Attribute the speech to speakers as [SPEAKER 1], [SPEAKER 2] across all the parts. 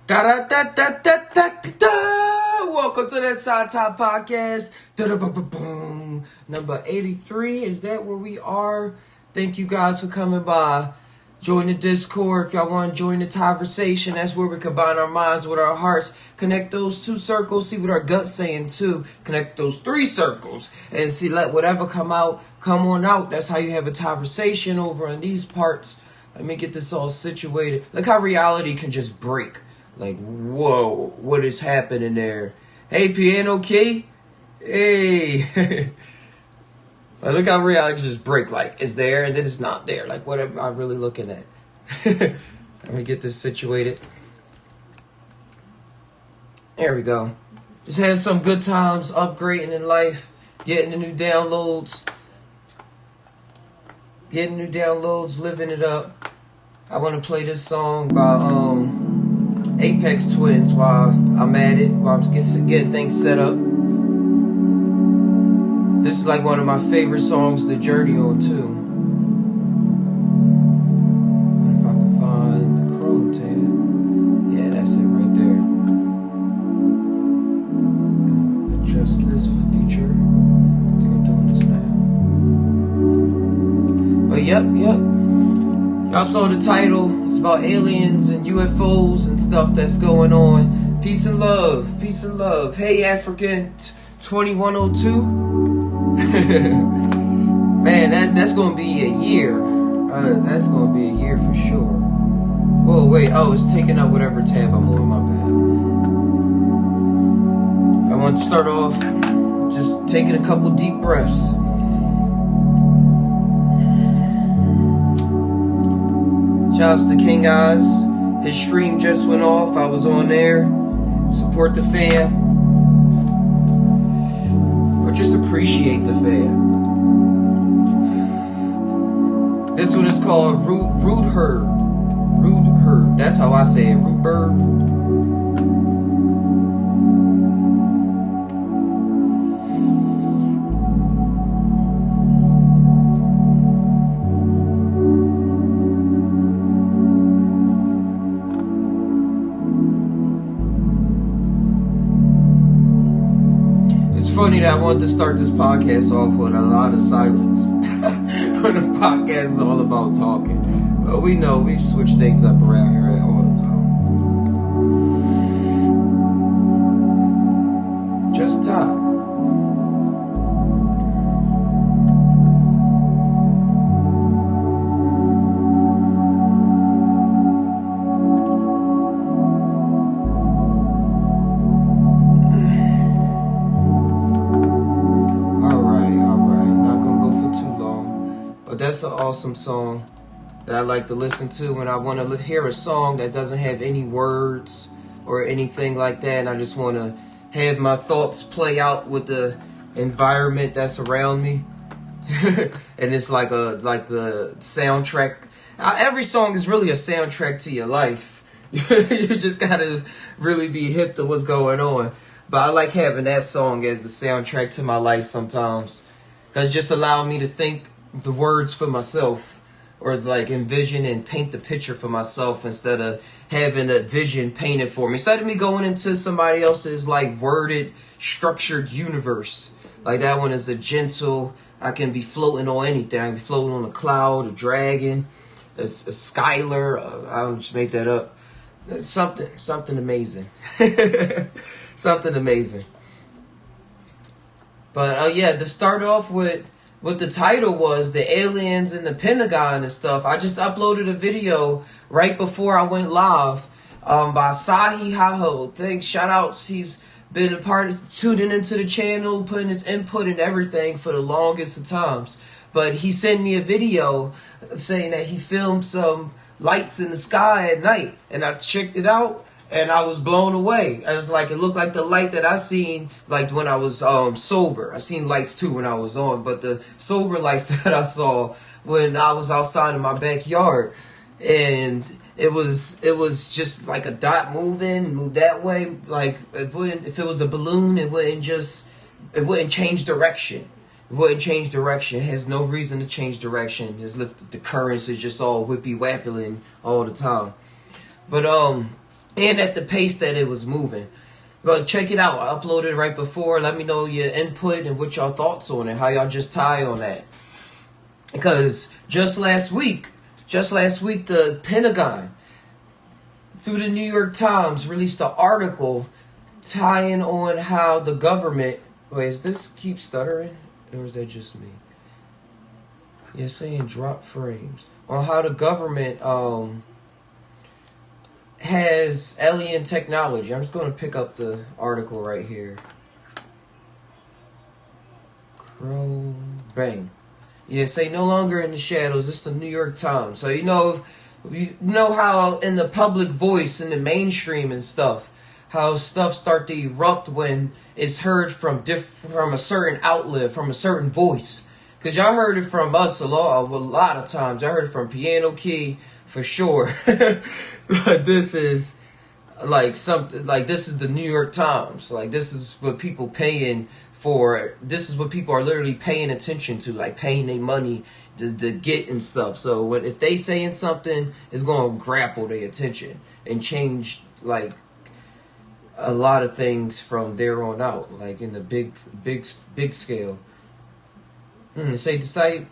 [SPEAKER 1] Da-da-da-da-da-da-da. Welcome to the Psy Tai Podcast. Da-da-ba-ba-boom. Number 83. Is that where we are? Thank you guys for coming by. Join the Discord if y'all want to join the conversation. That's where we combine our minds with our hearts. Connect those two circles. See what our gut's saying too. Connect those three circles. And see, let whatever come out, come on out. That's how you have a conversation over in these parts. Let me get this all situated. Look how reality can just break. Like, whoa, what is happening there? Hey, piano key. Hey. Like, look how reality can just break. Like, it's there and then it's not there. Like, what am I really looking at? Let me get this situated. There we go. Just had some good times, upgrading in life, getting the new downloads. Living it up. I want to play this song by Apex Twins while I'm at it, while I'm getting things set up. This is like one of my favorite songs to journey on too. If I can find the Chrome tab. Yeah, that's it right there. Adjust this for future. I think I'm doing this now. But yep. Y'all saw the title. It's about aliens and UFOs and stuff that's going on. Peace and love. Hey, African 2102. Man, that's gonna be a year. That's gonna be a year for sure. Whoa, wait. Oh, it's taking up whatever tab I'm on. My bad. I want to start off just taking a couple deep breaths. Shouts to King Eyes. His stream just went off. I was on there. Support the fam. Or just appreciate the fam. This one is called Rude Herd. That's how I say it. Rude Bird. Funny that I wanted to start this podcast off with a lot of silence. When the podcast is all about talking. But we know we switch things up around here all the time. Just time. That's an awesome song that I like to listen to when I want to hear a song that doesn't have any words or anything like that, and I just want to have my thoughts play out with the environment that's around me. And it's like the soundtrack. Every song is really a soundtrack to your life. You just gotta really be hip to what's going on. But I like having that song as the soundtrack to my life sometimes, because it just allows me to think the words for myself, or like envision and paint the picture for myself instead of having a vision painted for me. Instead of me going into somebody else's like worded, structured universe. Like that one is a gentle, I can be floating on anything. I can be floating on a cloud, a dragon, a skylar. I'll just make that up. It's something amazing. Something amazing. But yeah, to start off with what the title was, the aliens and the Pentagon and stuff. I just uploaded a video right before I went live by Psy Tai. Shout outs. He's been a part of tuning into the channel, putting his input and everything for the longest of times. But he sent me a video saying that he filmed some lights in the sky at night, and I checked it out. And I was blown away. I was like, it looked like the light that I seen like when I was sober. I seen lights too when I was on, but the sober lights that I saw when I was outside in my backyard, and it was just like a dot moved that way. Like if it was a balloon, it wouldn't change direction. It wouldn't change direction. It has no reason to change direction. The currents is just all whippy wapping all the time. But and at the pace that it was moving. But check it out. I uploaded it right before. Let me know your input and what y'all thoughts on it. How y'all just tie on that. Because just last week, the Pentagon, through the New York Times, released an article tying on how the government... Wait, is this keep stuttering? Or is that just me? Yeah, saying drop frames. On how the government has alien technology. I'm just going to pick up the article right here. Crow bang. Yeah, say no longer in the shadows. It's the New York Times. So you know how in the public voice, in the mainstream and stuff, how stuff start to erupt when it's heard from a certain outlet, from a certain voice. Because y'all heard it from us a lot of times. I heard it from Piano Key for sure. But this is like something like this is the New York Times. Like this is what people paying for. This is what people are literally paying attention to, like paying their money to get and stuff. So if they saying something, it's going to grapple their attention and change like a lot of things from there on out, like in the big scale. Say despite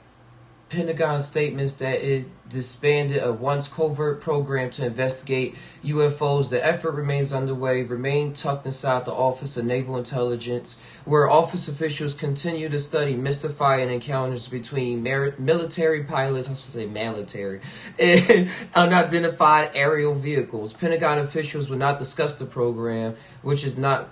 [SPEAKER 1] Pentagon statements that it disbanded a once covert program to investigate UFOs, the effort remains underway, remained tucked inside the Office of Naval Intelligence, where office officials continue to study mystifying encounters between military pilots, and unidentified aerial vehicles. Pentagon officials will not discuss the program, which is not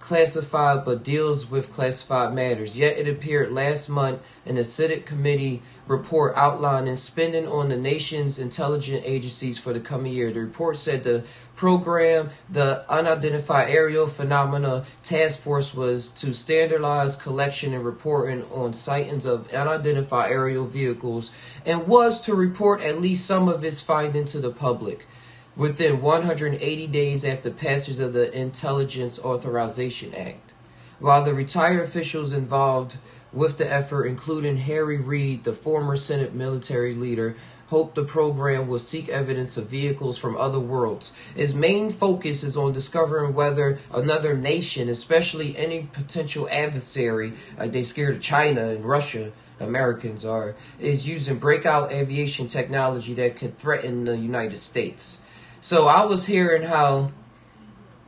[SPEAKER 1] classified but deals with classified matters. Yet it appeared last month in a Senate committee report outlining spending on the nation's intelligence agencies for the coming year. The report said the program, the Unidentified Aerial Phenomena Task Force, was to standardize collection and reporting on sightings of unidentified aerial vehicles and was to report at least some of its findings to the public within 180 days after passage of the Intelligence Authorization Act. While the retired officials involved with the effort, including Harry Reid, the former Senate military leader, hoped the program will seek evidence of vehicles from other worlds. Its main focus is on discovering whether another nation, especially any potential adversary, like they scared of China and Russia, Americans are, is using breakout aviation technology that could threaten the United States. So I was hearing how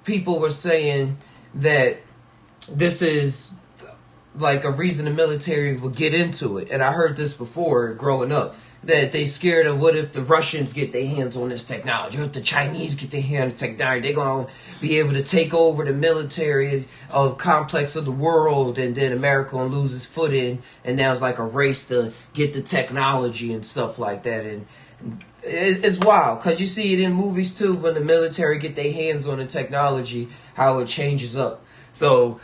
[SPEAKER 1] people were saying that this is like a reason the military would get into it. And I heard this before growing up, that they scared of what if the Russians get their hands on this technology, or if the Chinese get their hands on the technology, they're going to be able to take over the military of complex of the world, and then America will lose its footing, and now it's like a race to get the technology and stuff like that. And it's wild, because you see it in movies too, when the military get their hands on the technology, how it changes up. So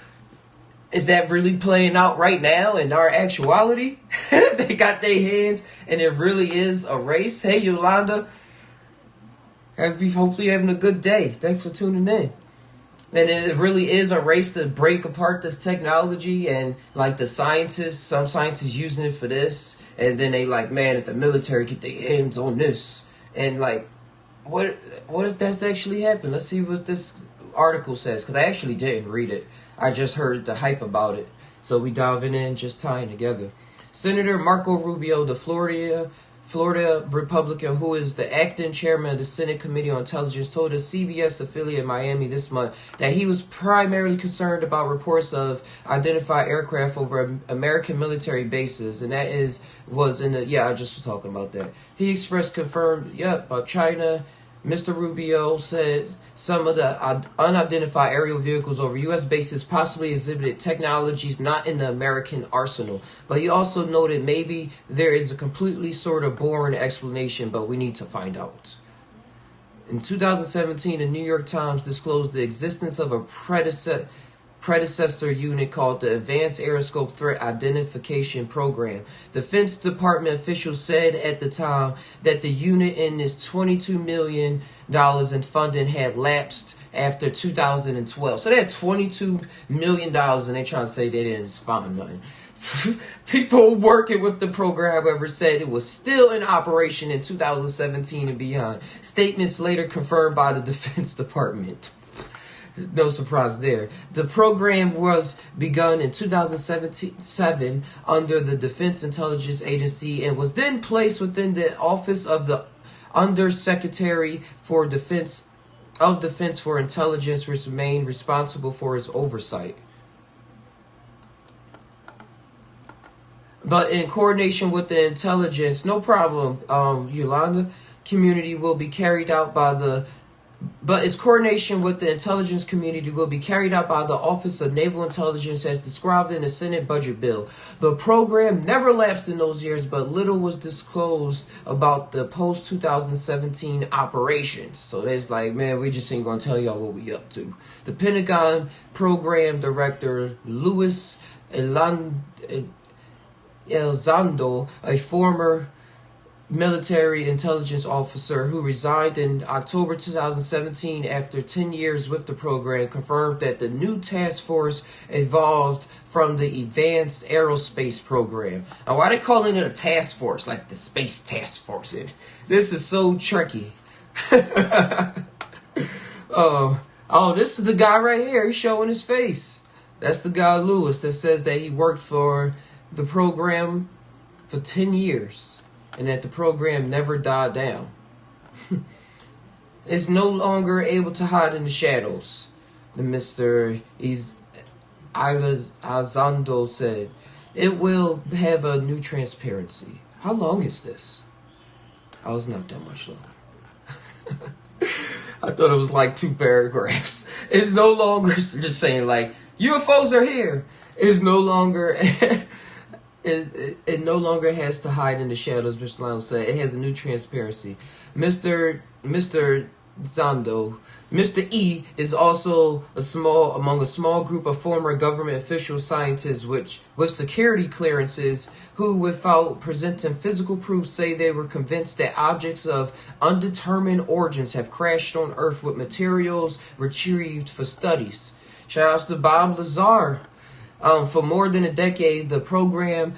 [SPEAKER 1] is that really playing out right now in our actuality? They got their hands and it really is a race. Hey, Yolanda. Hopefully you're having a good day. Thanks for tuning in. And it really is a race to break apart this technology, and like the scientists, some scientists using it for this, and then they like, man, if the military get their hands on this, and like, what if that's actually happened? Let's see what this article says, because I actually didn't read it. I just heard the hype about it. So we diving in, just tying together. Senator Marco Rubio, the Florida Republican, who is the acting chairman of the Senate Committee on Intelligence, told a CBS affiliate in Miami this month that he was primarily concerned about reports of identified aircraft over American military bases, and that I just was talking about that. He expressed about China. Mr. Rubio says some of the unidentified aerial vehicles over U.S. bases possibly exhibited technologies not in the American arsenal. But he also noted maybe there is a completely sort of boring explanation, but we need to find out. In 2017, the New York Times disclosed the existence of a predecessor unit called the Advanced Aeroscope Threat Identification Program. Defense Department officials said at the time that the unit and its $22 million in funding had lapsed after 2012. So they had $22 million and they trying to say they didn't find nothing. People working with the program, however, said it was still in operation in 2017 and beyond. Statements later confirmed by the Defense Department. No surprise there. The program was begun in 2007 under the Defense Intelligence Agency and was then placed within the Office of the Undersecretary for Defense for Intelligence, which remained responsible for its oversight. But in coordination with the intelligence, no problem, Yolanda, community will be carried out by the But its coordination with the intelligence community will be carried out by the Office of Naval Intelligence as described in the Senate budget bill. The program never lapsed in those years, but little was disclosed about the post-2017 operations. So there's like, man, we just ain't going to tell y'all what we up to. The Pentagon Program Director, Luis Elizondo, a former military intelligence officer who resigned in October 2017 after 10 years with the program, confirmed that the new task force evolved from the Advanced Aerospace Program. Now, why are they calling it a task force, like the Space Task Force? This is so tricky. Oh, this is the guy right here. He's showing his face. That's the guy, Lewis, that says that he worked for the program for 10 years. And that the program never died down. It's no longer able to hide in the shadows, the Mr. Elizondo said. It will have a new transparency. How long is this? Oh, it's not that much long. I thought it was like 2 paragraphs. It's no longer just saying like, UFOs are here. It's no longer... It no longer has to hide in the shadows, Mr. Lionel said. It has a new transparency. Mr. Zondo, Mr. E is also among a small group of former government official scientists with security clearances who, without presenting physical proof, say they were convinced that objects of undetermined origins have crashed on Earth with materials retrieved for studies. Shout outs to Bob Lazar. For more than a decade, the Pentagon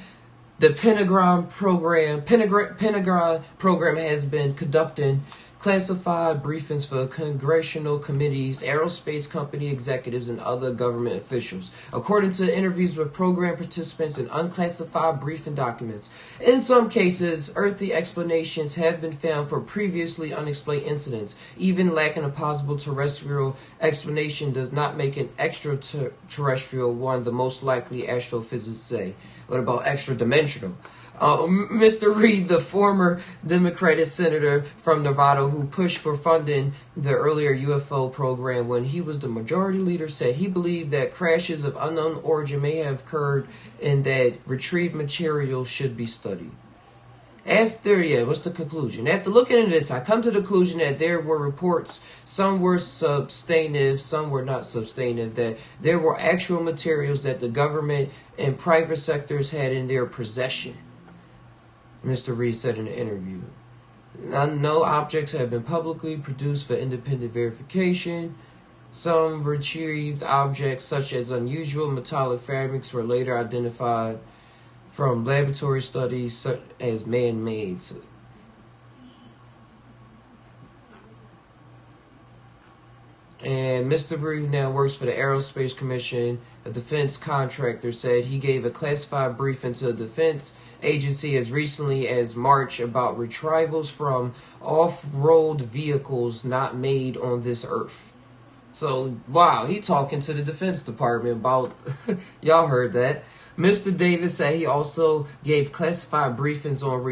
[SPEAKER 1] program has been conducting classified briefings for congressional committees, aerospace company executives, and other government officials, according to interviews with program participants and unclassified briefing documents. In some cases, earthly explanations have been found for previously unexplained incidents. Even lacking a possible terrestrial explanation does not make an extraterrestrial one, the most likely, astrophysicists say. What about extra-dimensional? Mr. Reed, the former Democratic senator from Nevada who pushed for funding the earlier UFO program when he was the majority leader, said he believed that crashes of unknown origin may have occurred and that retrieved material should be studied. What's the conclusion? After looking into this, I come to the conclusion that there were reports, some were substantive, some were not substantive, that there were actual materials that the government and private sectors had in their possession. Mr. Reed said in an interview. No objects have been publicly produced for independent verification. Some retrieved objects, such as unusual metallic fabrics, were later identified from laboratory studies such as man-made. And Mr. Reed now works for the Aerospace Commission. A defense contractor said he gave a classified briefing to the defense agency as recently as March about retrievals from off-road vehicles not made on this earth. So, wow, he talking to the Defense Department about, y'all heard that. Mr. Davis said he also gave classified briefings on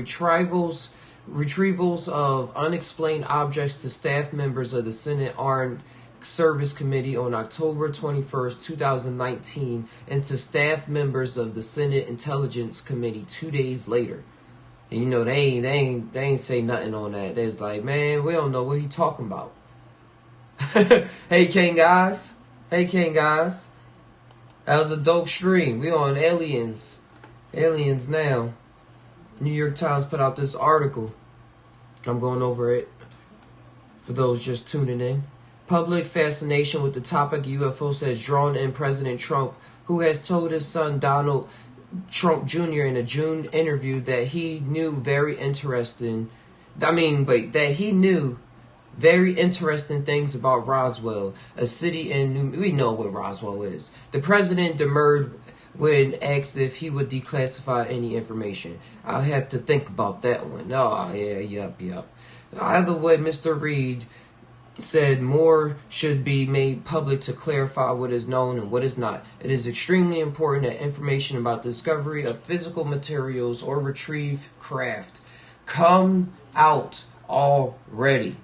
[SPEAKER 1] retrievals of unexplained objects to staff members of the Senate Armed Service Committee on October 21st, 2019, and to staff members of the Senate Intelligence Committee 2 days later. And you know, they ain't say nothing on that. They's like, man, we don't know what he talking about. Hey, King guys. That was a dope stream. We on aliens. Aliens now. New York Times put out this article. I'm going over it for those just tuning in. Public fascination with the topic UFOs has drawn in President Trump, who has told his son Donald Trump Jr. in a June interview that he knew very interesting. That he knew very interesting things about Roswell, a city in we know what Roswell is. The president demurred when asked if he would declassify any information. I'll have to think about that one. Oh, yeah, yep. Either way, Mr. Reed said more should be made public to clarify what is known and what is not. It is extremely important that information about the discovery of physical materials or retrieved craft come out already.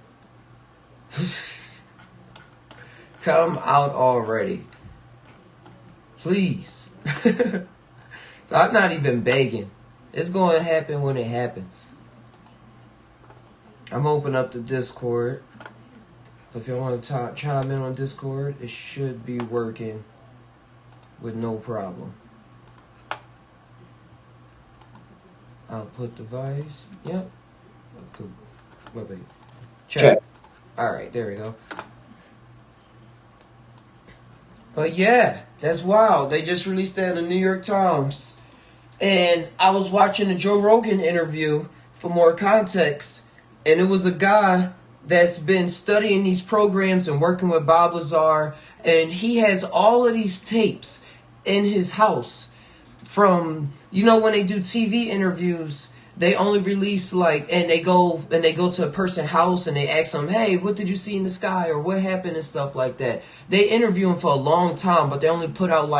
[SPEAKER 1] Come out already. Please. I'm not even begging. It's going to happen when it happens. I'm opening up the Discord. So if you want to chime in on Discord, it should be working with no problem. Output device. Yep. Cool. Wait. Check. Alright, there we go. But yeah, that's wild. They just released that in the New York Times. And I was watching a Joe Rogan interview for more context. And it was a guy that's been studying these programs and working with Bob Lazar. And he has all of these tapes in his house from, when they do TV interviews, they only release and they go to a person's house and they ask them, hey, what did you see in the sky or what happened and stuff like that. They interview him for a long time, but they only put out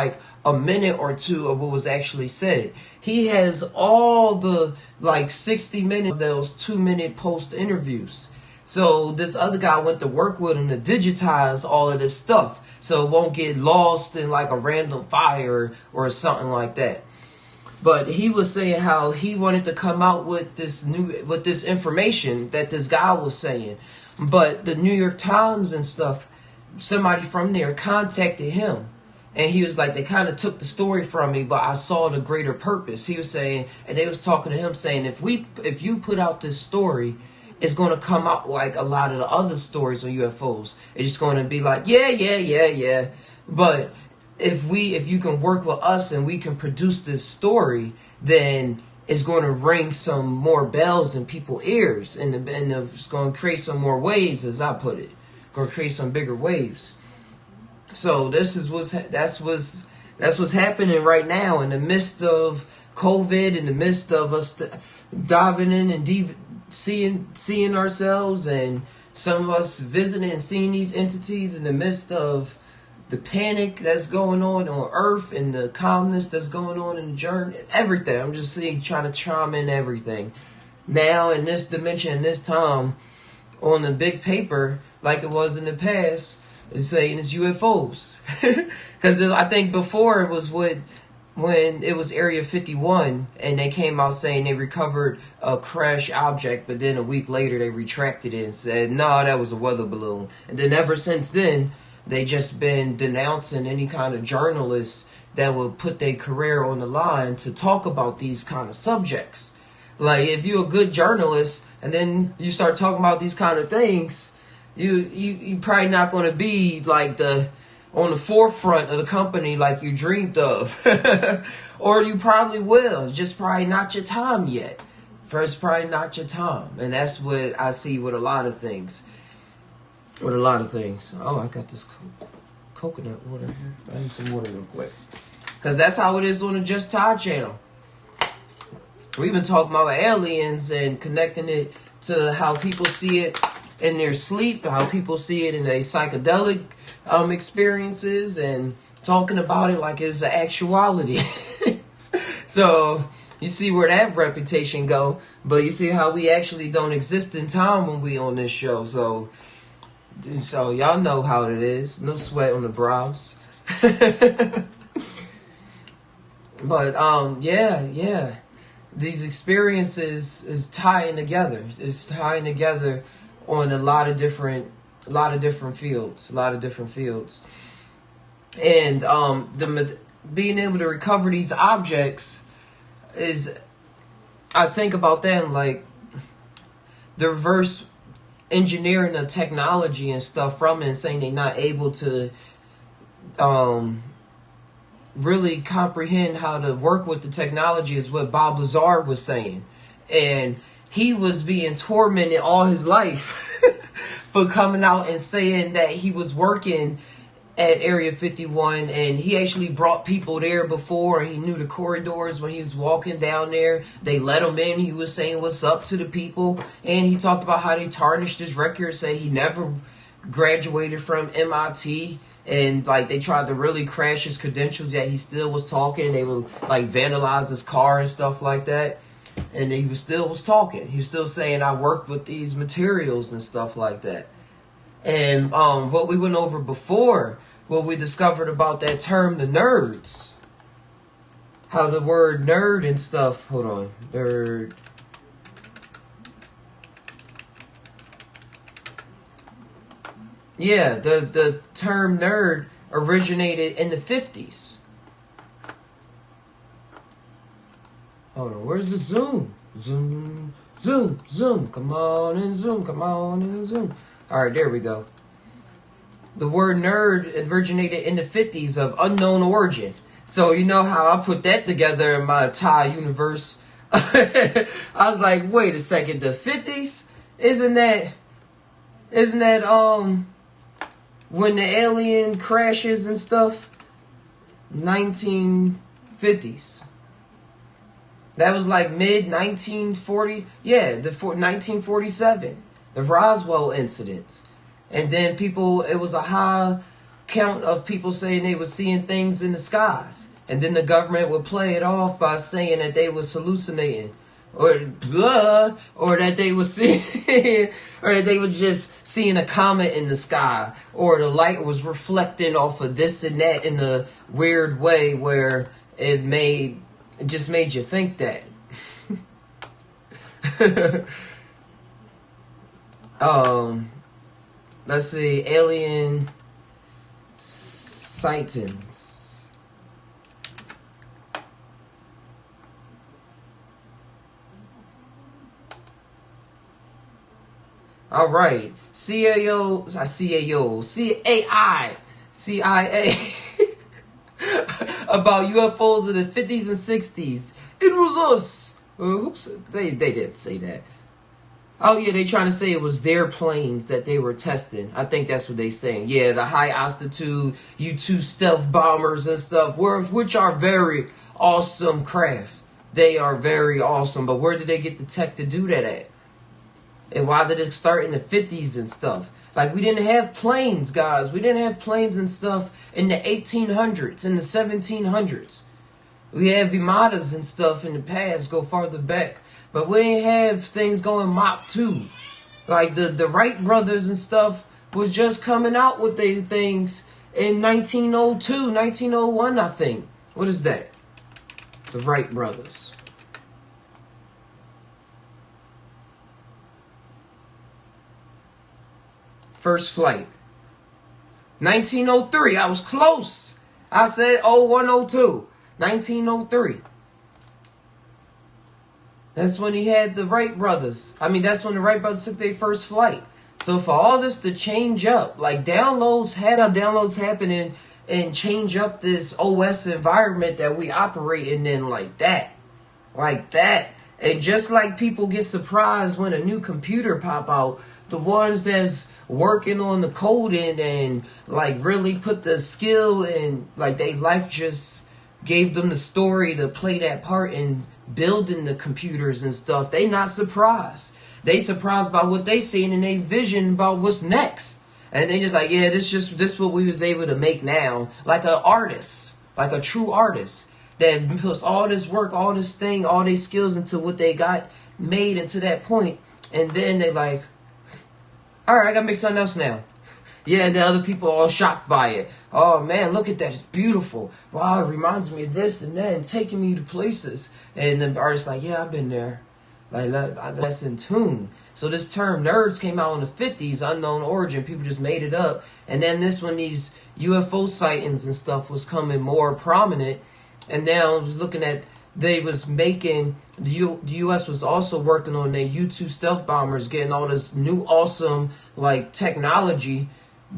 [SPEAKER 1] a minute or two of what was actually said. He has all the 60 minutes of those 2-minute post interviews. So this other guy went to work with him to digitize all of this stuff so it won't get lost in a random fire or something like that. But he was saying how he wanted to come out with this information that this guy was saying. But the New York Times and stuff, somebody from there contacted him. And he was like, they kind of took the story from me, but I saw the greater purpose. He was saying, and they was talking to him saying, if you put out this story, it's going to come out like a lot of the other stories on UFOs. It's just going to be yeah. But if you can work with us and we can produce this story, then it's going to ring some more bells in people's ears, and it's going to create some more waves, as I put it. Going to create some bigger waves. So that's what's happening right now in the midst of COVID, in the midst of us diving in and seeing ourselves, and some of us visiting and seeing these entities in the midst of the panic that's going on Earth and the calmness that's going on in the journey, everything. I'm just trying to chime in everything. Now, in this dimension, in this time, on the big paper, like it was in the past, it's saying it's UFOs. Because I think before it was when it was Area 51, and they came out saying they recovered a crash object, but then a week later they retracted it and said, no, that was a weather balloon. And then ever since then, they just been denouncing any kind of journalists that would put their career on the line to talk about these kind of subjects. If you're a good journalist and then you start talking about these kind of things, you probably not going to be on the forefront of the company like you dreamed of. Or you probably will. It's just probably not your time yet. First, probably not your time. And that's what I see with a lot of things. Oh, I got this coconut water here. I need some water real quick. Because that's how it is on the Just Todd channel. We've been talking about aliens and connecting it to how people see it in their sleep, how people see it in their psychedelic experiences, and talking about it like it's an actuality. So you see where that reputation go, but you see how we actually don't exist in time when we on this show. So y'all know how it is. No sweat on the brows. But yeah. These experiences is tying together. It's tying together on a lot of different fields. And being able to recover these objects is, I think about that and the reverse engineering the technology and stuff from it, and saying they're not able to really comprehend how to work with the technology is what Bob Lazar was saying. And he was being tormented all his life for coming out and saying that he was working at Area 51, and he actually brought people there before, and he knew the corridors when he was walking down there. They let him in. He was saying what's up to the people, and he talked about how they tarnished his record, say he never graduated from MIT, and like they tried to really crash his credentials, yet he still was talking. They would like vandalize his car and stuff like that, and he was talking. He was still saying, I worked with these materials and stuff like that. And what we went over before, what we discovered about that term, the nerds. How the word nerd and stuff, hold on, nerd. Yeah, the term nerd originated in the 50s. Hold on, where's the zoom? Zoom, zoom, zoom, come on and zoom, come on and zoom. All right, there we go. The word nerd originated in the 50s of unknown origin. So you know how I put that together in my Thai universe. I was like, wait a second, the 50s? Isn't that when the alien crashes and stuff? 1950s. That was like mid 1940. Yeah, 1947. The Roswell incidents. And then it was a high count of people saying they were seeing things in the skies. And then the government would play it off by saying that they was hallucinating. Or that they were seeing, or that they were just seeing a comet in the sky. Or the light was reflecting off of this and that in a weird way where it just made you think that. Let's see, alien sightings. All right, CIA, about UFOs in the 50s and 60s. It was us. Oops, they didn't say that. Oh, yeah, they trying to say it was their planes that they were testing. I think that's what they saying. Yeah, the high altitude U-2 stealth bombers and stuff, which are very awesome craft. They are very awesome. But where did they get the tech to do that at? And why did it start in the 50s and stuff? Like, we didn't have planes, guys. We didn't have planes and stuff in the 1800s, in the 1700s. We had Vimatas and stuff in the past, go farther back. But we didn't have things going Mach 2. Like the Wright brothers and stuff was just coming out with their things in 1902, 1901, I think. What is that? The Wright brothers. First flight. 1903. I was close. I said 0102. 1903. That's when he had the Wright brothers. That's when the Wright brothers took their first flight. So for all this to change up, like downloads happening and change up this OS environment that we operate in like that. And just like people get surprised when a new computer pop out, the ones that's working on the coding and like really put the skill in, like they life just gave them the story to play that part in building the computers and stuff. They not surprised. They surprised by what they seen and they vision about what's next. And they just like, yeah, this what we was able to make now. Like an artist, like a true artist that puts all this work, all this thing, all their skills into what they got made into that point. And then they like, all right, I gotta make something else now. Yeah, and the other people are all shocked by it. Oh man, look at that, it's beautiful. Wow, it reminds me of this and that and taking me to places. And the artist's like, yeah, I've been there. Like, that's in tune. So this term nerds came out in the 50s, unknown origin. People just made it up. And then when these UFO sightings and stuff was coming more prominent. And now looking at, they was making, the U.S. was also working on their U-2 stealth bombers, getting all this new awesome like technology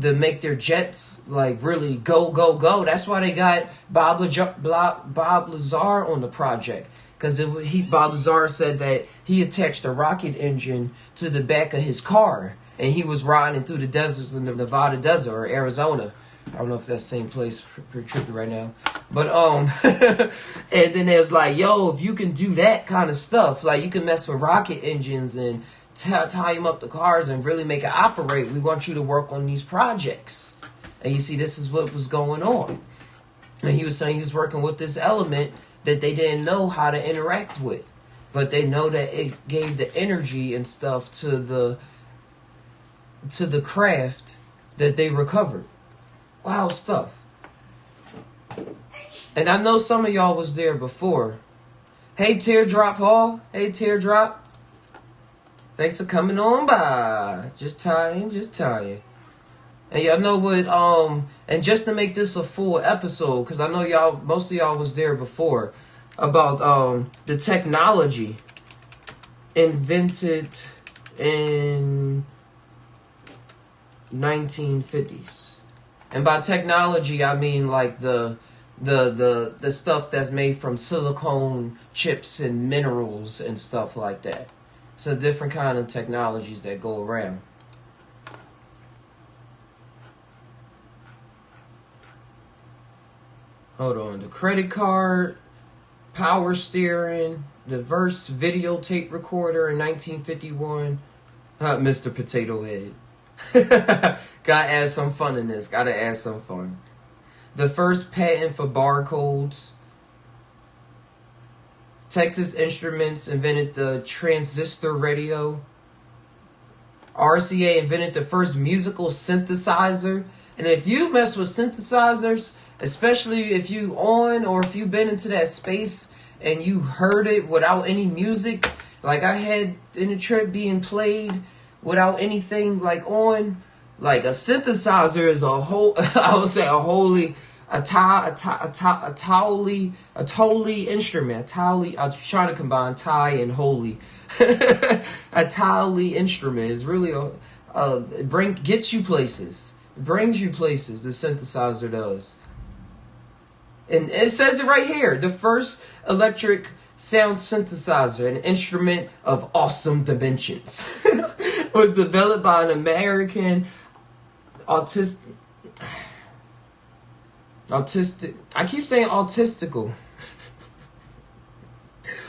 [SPEAKER 1] to make their jets like really go go go. That's why they got Bob Lazar on the project, because Bob Lazar said that he attached a rocket engine to the back of his car, and he was riding through the deserts in the Nevada desert or Arizona. I don't know if that's the same place. Pretty trippy right now. But and then there's like, yo, if you can do that kind of stuff, like you can mess with rocket engines and tie them up the cars and really make it operate, we want you to work on these projects. And you see, this is what was going on. And he was saying he was working with this element that they didn't know how to interact with, but they know that it gave the energy and stuff to the craft that they recovered. Wow stuff. And I know some of y'all was there before. Hey Teardrop Hall. Hey Teardrop. Thanks for coming on by. Just tying. And y'all know what, and just to make this a full episode, because I know most of y'all was there before, about the technology invented in 1950s. And by technology, I mean like the stuff that's made from silicone chips and minerals and stuff like that. So different kind of technologies that go around. Hold on. The credit card, power steering, the Verse videotape recorder in 1951. Mr. Potato Head. Gotta add some fun in this. Gotta add some fun. The first patent for barcodes. Texas Instruments invented the transistor radio. RCA invented the first musical synthesizer. And if you mess with synthesizers, especially if you or if you've been into that space and you heard it without any music, like I had in the trip being played without anything like on, like a synthesizer is a whole, I would say a totally instrument. I was trying to combine Thai and holy. A totally instrument is really gets you places. It brings you places. The synthesizer does. And it says it right here. The first electric sound synthesizer, an instrument of awesome dimensions, was developed by an American autistic. I keep saying autistical.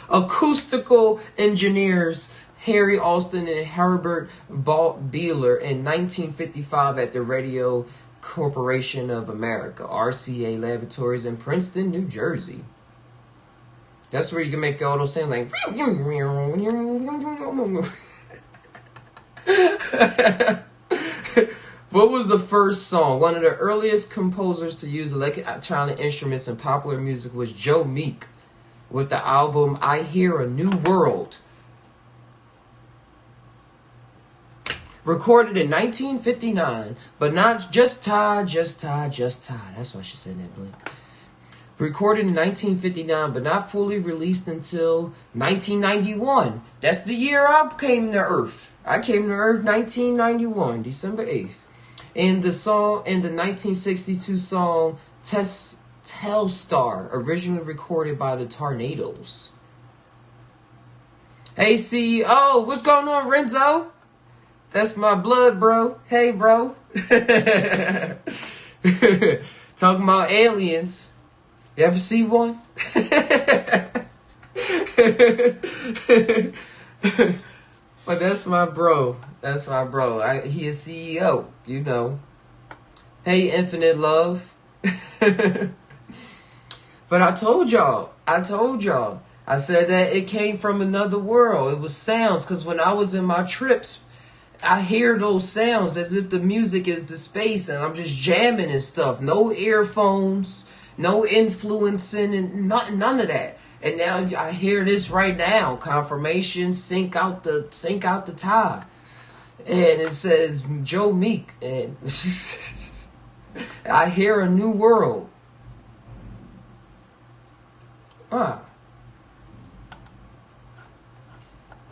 [SPEAKER 1] Acoustical engineers Harry Alston and Herbert Beeler in 1955 at the Radio Corporation of America, RCA Laboratories in Princeton, New Jersey. That's where you can make all those sounds like. What was the first song? One of the earliest composers to use electronic instruments in popular music was Joe Meek, with the album I Hear a New World. Recorded in 1959, but not just Ty. That's why she said that, Blink. Recorded in 1959, but not fully released until 1991. That's the year I came to Earth. I came to Earth 1991, December 8th. And the 1962 song Telstar, originally recorded by the Tornadoes. Hey CEO, what's going on, Renzo? That's my blood, bro. Hey, bro. Talking about aliens. You ever see one? But that's my bro. That's my bro. He is CEO, you know. Hey, Infinite Love. But I told y'all. I said that it came from another world. It was sounds, because when I was in my trips, I hear those sounds as if the music is the space and I'm just jamming and stuff. No earphones, no influencing, and none of that. And now I hear this right now. Confirmation, sync out the tie. And it says Joe Meek. And I hear a new world.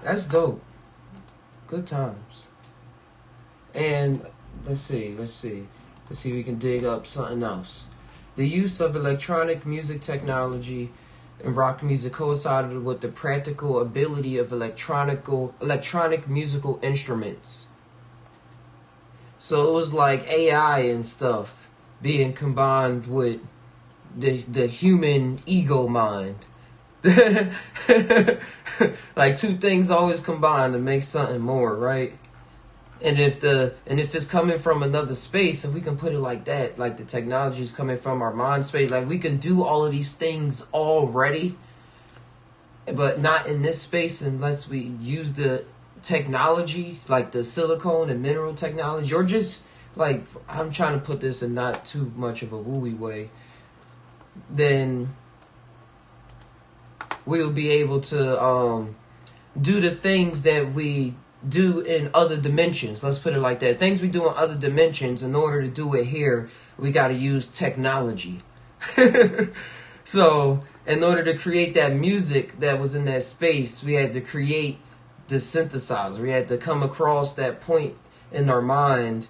[SPEAKER 1] That's dope. Good times. And let's see. Let's see if we can dig up something else. The use of electronic music technology and rock music coincided with the practical ability of electronic musical instruments. So it was like AI and stuff being combined with the human ego mind. Like two things always combine to make something more, right? And if it's coming from another space, if we can put it like that, like the technology is coming from our mind space, like we can do all of these things already, but not in this space unless we use the technology, like the silicone and mineral technology, or just like, I'm trying to put this in not too much of a wooey way, then we'll be able to do the things that we do in other dimensions. Let's put it like that. Things we do in other dimensions, in order to do it here, we got to use technology. So in order to create that music that was in that space, we had to create the synthesizer. We had to come across that point in our mind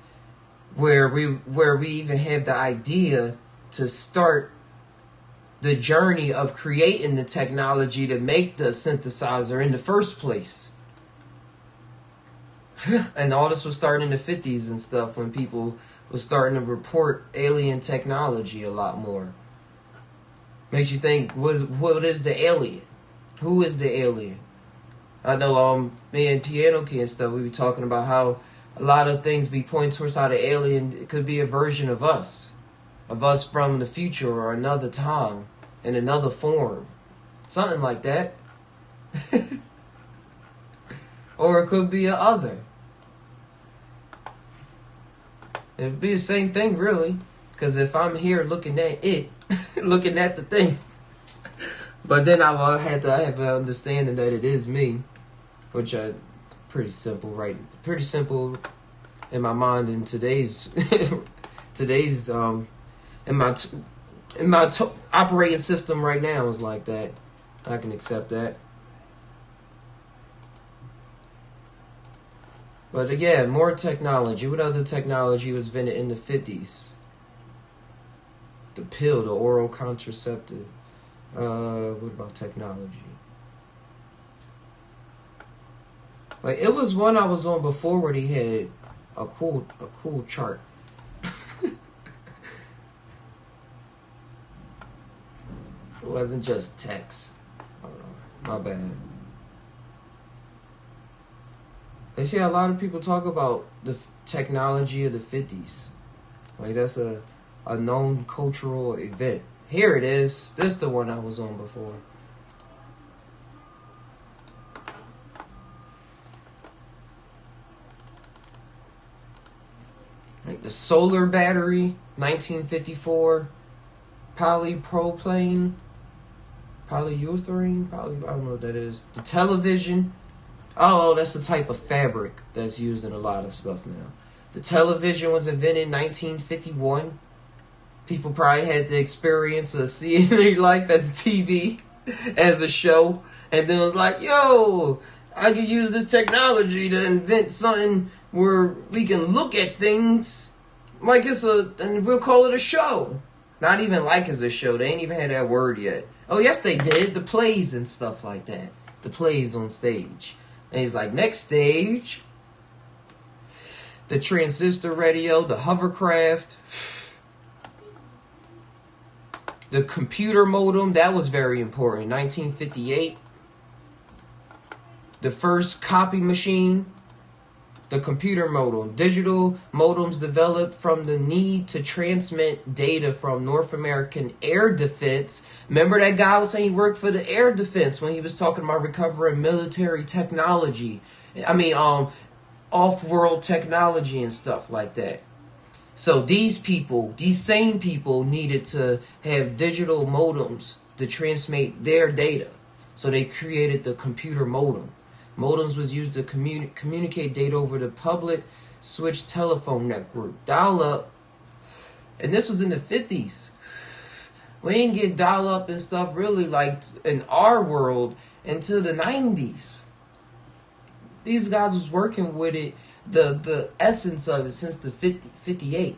[SPEAKER 1] where we even have the idea to start the journey of creating the technology to make the synthesizer in the first place. And all this was starting in the 50s and stuff, when people was starting to report alien technology a lot more. Makes you think, what is the alien? Who is the alien? I know me and Piano Key and stuff, we be talking about how a lot of things be pointing towards how the alien, it could be a version of us from the future or another time in another form. Something like that. Or it could be a other. It'd be the same thing, really. Because if I'm here looking at it, looking at the thing, but then I have an understanding that it is me, which is pretty simple, right? Pretty simple in my mind in today's in my operating system right now is like that. I can accept that. But yeah, more technology. What other technology was invented in the 50s? The pill, the oral contraceptive. What about technology? Like, it was one I was on before where they had a cool chart. It wasn't just text. Hold on, my bad. They see a lot of people talk about the technology of the 50s. Like, that's a known cultural event. Here it is. This is the one I was on before. Like the solar battery, 1954. Polyurethane. I don't know what that is. The television. Oh, that's the type of fabric that's used in a lot of stuff now. The television was invented in 1951. People probably had to experience or see it in their life as a TV, as a show. And then it was like, yo, I could use this technology to invent something where we can look at things like and we'll call it a show. Not even like it's a show. They ain't even had that word yet. Oh, yes, they did. The plays and stuff like that. The plays on stage. And he's like, next stage, the transistor radio, the hovercraft, the computer modem, that was very important. 1958, the first copy machine, the computer modem. Digital modems developed from the need to transmit data from North American air defense. Remember that guy was saying he worked for the air defense when he was talking about recovering military technology. Off-world technology and stuff like that. So these same people needed to have digital modems to transmit their data. So they created the computer modem. Modems was used to communicate data over the public switch telephone network. Dial-up. And this was in the 50s. We didn't get dial-up and stuff really like in our world until the 90s. These guys was working with it the essence of it since the 58.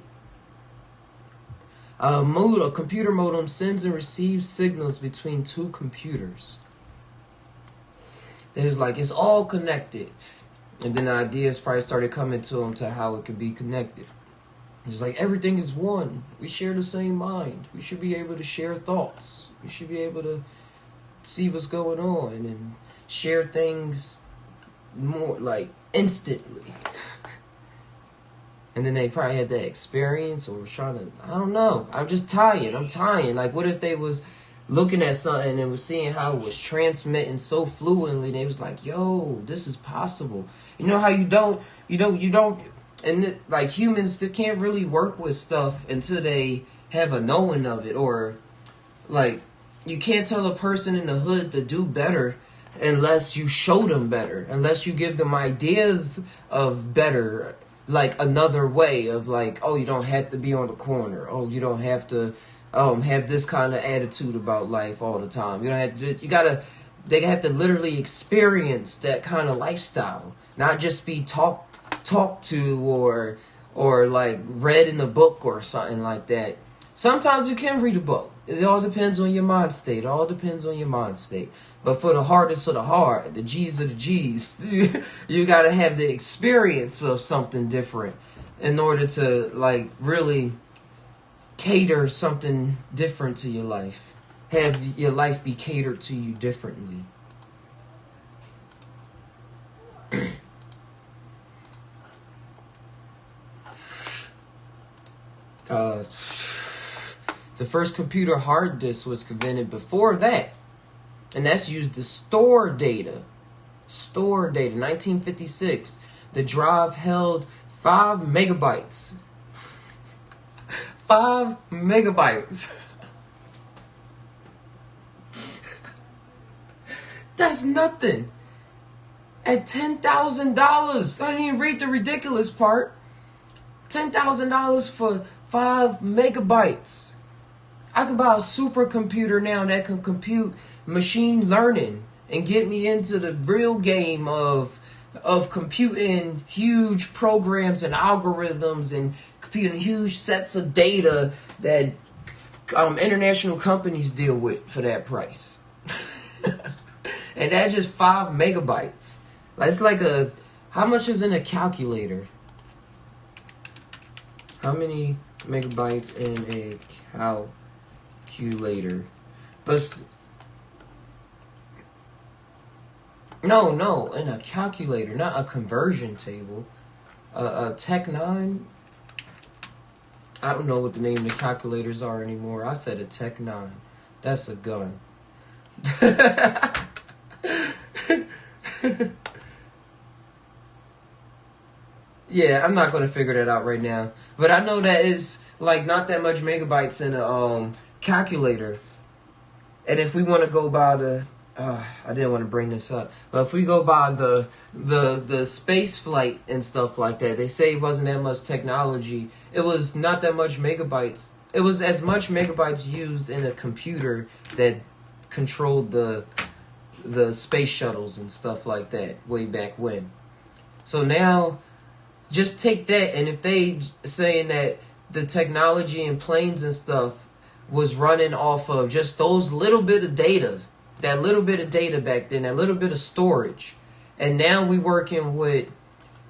[SPEAKER 1] A computer modem sends and receives signals between two computers. It's all connected. And then the ideas probably started coming to him to how it could be connected. It's like everything is one. We share the same mind. We should be able to share thoughts. We should be able to see what's going on and share things more like instantly. And then they probably had that experience or was trying to, I don't know. I'm just tired. I'm tired. Like, what if they was looking at something and was seeing how it was transmitting so fluently? They was like, yo, this is possible. You know how you don't, and like humans, they can't really work with stuff until they have a knowing of it. Or like, you can't tell a person in the hood to do better unless you show them better, unless you give them ideas of better. Like another way of like, oh, you don't have to be on the corner. Oh, you don't have to have this kind of attitude about life all the time. You don't have to, they have to literally experience that kind of lifestyle, not just be talked to or like read in a book or something like that. Sometimes you can read a book. It all depends on your mind state. But for the hardest of the hard, the G's of the G's, you got to have the experience of something different in order to like really cater something different to your life. Have your life be catered to you differently. The first computer hard disk was invented before that. And that's used to store data. 1956. The drive held 5 megabytes. 5 megabytes. That's nothing. At $10,000. I didn't even read the ridiculous part. $10,000 for 5 megabytes. I can buy a supercomputer now that can compute machine learning and get me into the real game of computing huge programs and algorithms and computing huge sets of data that international companies deal with for that price. And that's just 5 megabytes. It's like how much is in a calculator? How many megabytes in a calculator? But no, in a calculator, not a conversion table. A Tech-9. I don't know what the name of the calculators are anymore. I said a Tech-9. That's a gun. Yeah, I'm not going to figure that out right now. But I know that is like not that much megabytes in a calculator. And if we want to go by the I didn't want to bring this up, but if we go by the space flight and stuff like that, they say it wasn't that much technology. It was not that much megabytes. It was as much megabytes used in a computer that controlled the space shuttles and stuff like that way back when. So now, just take that, and if they saying that the technology in planes and stuff was running off of just those little bit of data, that little bit of data back then, that little bit of storage, and now we working with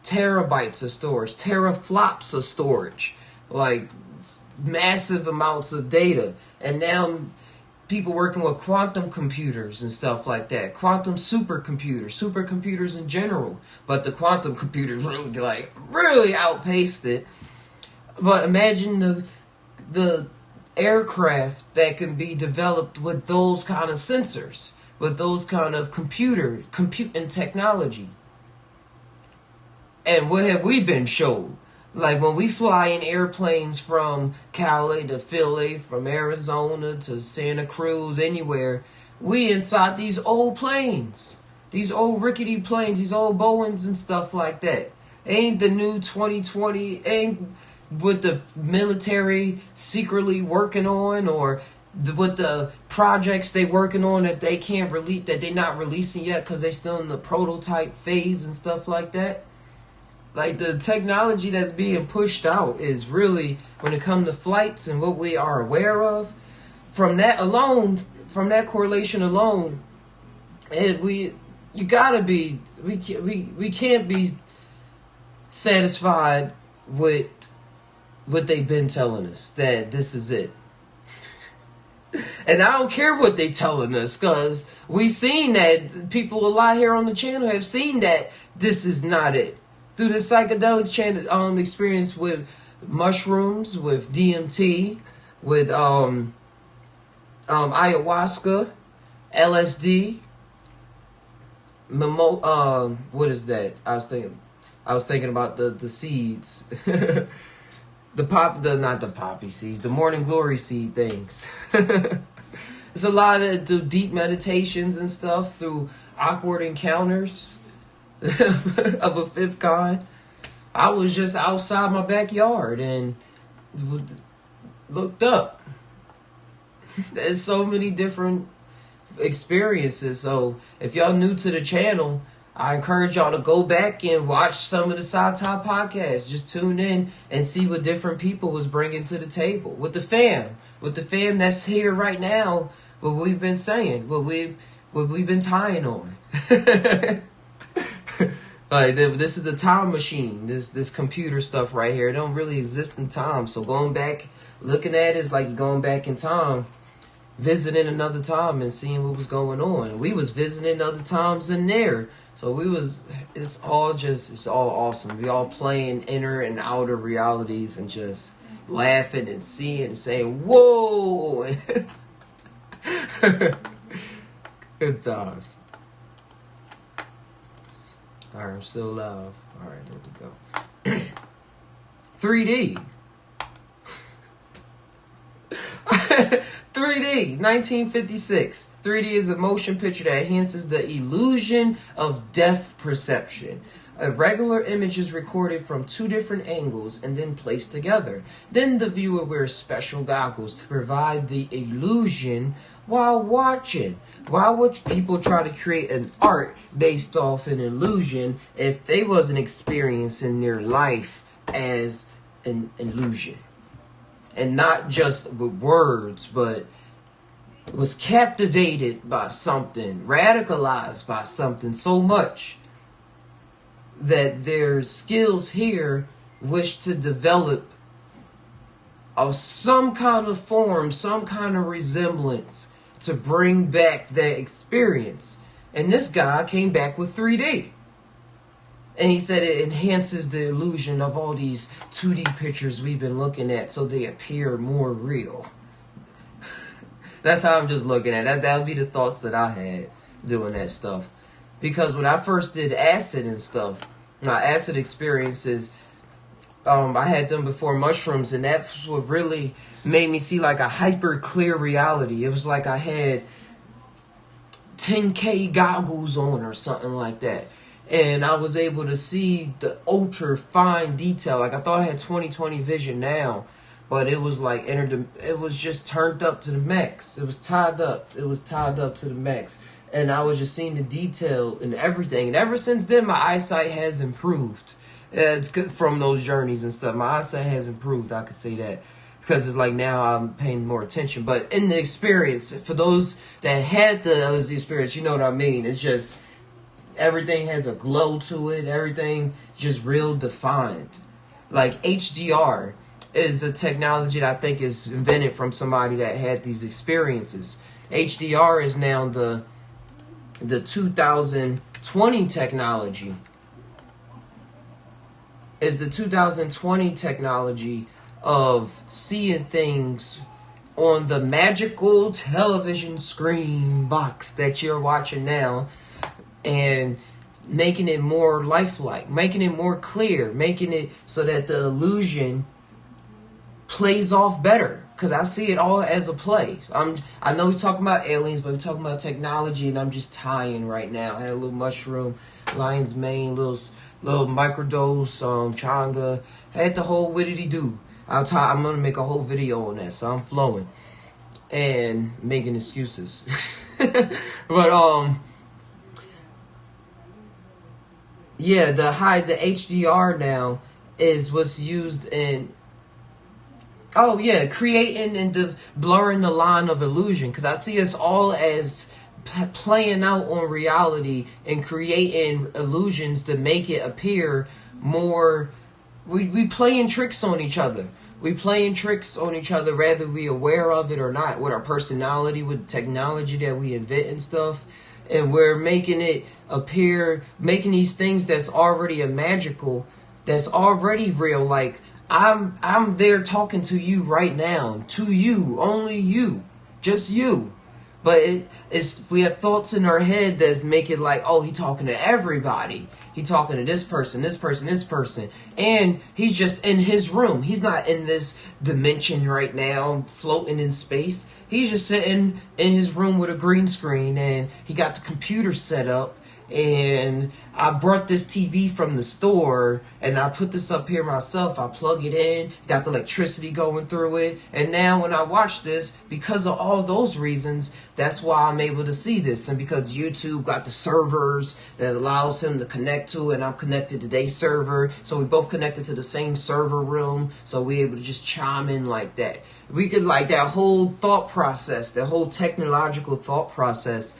[SPEAKER 1] terabytes of storage, teraflops of storage, like massive amounts of data, and now people working with quantum computers and stuff like that, quantum supercomputers in general, but the quantum computers really outpaced it. But imagine the aircraft that can be developed with those kind of sensors, with those kind of computing technology. And what have we been shown? Like when we fly in airplanes from Cali to Philly, from Arizona to Santa Cruz, anywhere, we inside these old planes, these old rickety planes, these old Boeings and stuff like that. Ain't the new 2020, ain't what the military secretly working on, or with the projects they working on that they can't release, that they not releasing yet because they still in the prototype phase and stuff like that. Like the technology that's being pushed out is really, when it comes to flights and what we are aware of, from that alone, from that correlation alone, you gotta be, we can't be satisfied with what they've been telling us, that this is it. And I don't care what they telling us, because we seen that people a lot here on the channel have seen that this is not it. Through the psychedelic channel experience with mushrooms, with DMT, with ayahuasca, LSD, what is that? I was thinking about the seeds. Not the poppy seeds, the morning glory seed things. It's a lot of deep meditations and stuff through awkward encounters of a fifth kind. I was just outside my backyard and looked up. There's so many different experiences. So if y'all new to the channel, I encourage y'all to go back and watch some of the Psy Tai Podcast. Just tune in and see what different people was bringing to the table. With the fam that's here right now, what we've been saying, what we've been tying on. Like, this is a time machine. This computer stuff right here, it don't really exist in time. So going back, looking at it is like you're going back in time, visiting another time and seeing what was going on. We was visiting other times in there. So it's all awesome. We all playing inner and outer realities and just laughing and seeing and saying, whoa. Good times. All right, I'm still live. All right, there we go. 3D. 3D, 1956. 3D is a motion picture that enhances the illusion of depth perception. A regular image is recorded from two different angles and then placed together. Then the viewer wears special goggles to provide the illusion while watching. Why would people try to create an art based off an illusion if they wasn't experiencing their life as an illusion? And not just with words, but was captivated by something, radicalized by something so much that their skills here wish to develop of some kind of form, some kind of resemblance to bring back that experience. And this guy came back with 3D. And he said it enhances the illusion of all these 2D pictures we've been looking at so they appear more real. That's how I'm just looking at it. That would be the thoughts that I had doing that stuff. Because when I first did acid and stuff, my acid experiences, I had them before mushrooms, and that's what really made me see like a hyper clear reality. It was like I had 10K goggles on or something like that. And I was able to see the ultra fine detail. Like I thought I had 20/20 vision now, but it was like it was just turned up to the max. It was tied up. It was tied up to the max. And I was just seeing the detail and everything. And ever since then, my eyesight has improved. It's good from those journeys and stuff. My eyesight has improved. I could say that. Because it's like now I'm paying more attention. But in the experience, for those that had the experience, you know what I mean. It's just everything has a glow to it. Everything just real defined. Like HDR is the technology that I think is invented from somebody that had these experiences. HDR is now the 2020 technology. Is the 2020 technology of seeing things on the magical television screen box that you're watching now and making it more lifelike, making it more clear, making it so that the illusion plays off better. Because I see it all as a play. I know we're talking about aliens, but we're talking about technology, and I'm just tying right now. I had a little mushroom, lion's mane, little microdose, changa. I had the whole widdity-doo. I'm going to make a whole video on that, so I'm flowing and making excuses. But, Yeah, the HDR now is what's used in, oh yeah, creating and blurring the line of illusion. Because I see us all as playing out on reality and creating illusions to make it appear more. We playing tricks on each other. We playing tricks on each other, whether we aware of it or not, with our personality, with technology that we invent and stuff. And we're making it appear, making these things that's already a magical, that's already real. Like, I'm there talking to you right now, to you, only you, just you. But it's we have thoughts in our head that make it like, oh, he talking to everybody. He talking to this person, this person, this person. And he's just in his room. He's not in this dimension right now, floating in space. He's just sitting in his room with a green screen, and he got the computer set up. And I brought this TV from the store, and I put this up here myself. I plug it in, got the electricity going through it. And now when I watch this, because of all those reasons, that's why I'm able to see this. And because YouTube got the servers that allows him to connect to, and I'm connected to their server. So we both connected to the same server room. So we're able to just chime in like that. We could, like, that whole thought process, that whole technological thought process,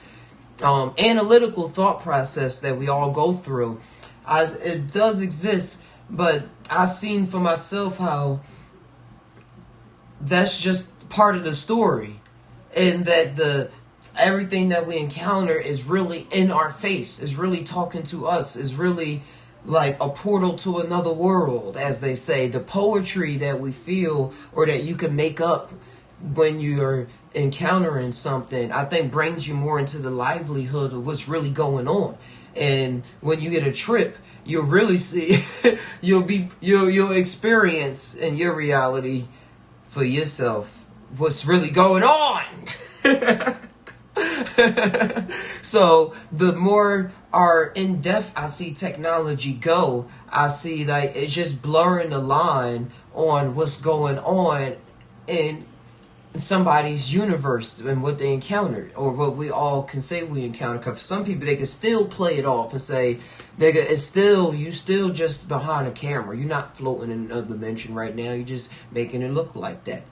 [SPEAKER 1] analytical thought process that we all go through, it does exist. But I've seen for myself how that's just part of the story, and that everything that we encounter is really in our face, is really talking to us, is really like a portal to another world, as they say. The poetry that we feel, or that you can make up when you're encountering something, I think brings you more into the livelihood of what's really going on. And when you get a trip, you'll really see you'll experience in your reality for yourself what's really going on. So the more in depth I see technology go, I see like it's just blurring the line on what's going on in somebody's universe and what they encountered, or what we all can say we encountered. Because for some people, they can still play it off and say, nigga, you still just behind a camera. You're not floating in another dimension right now. You're just making it look like that.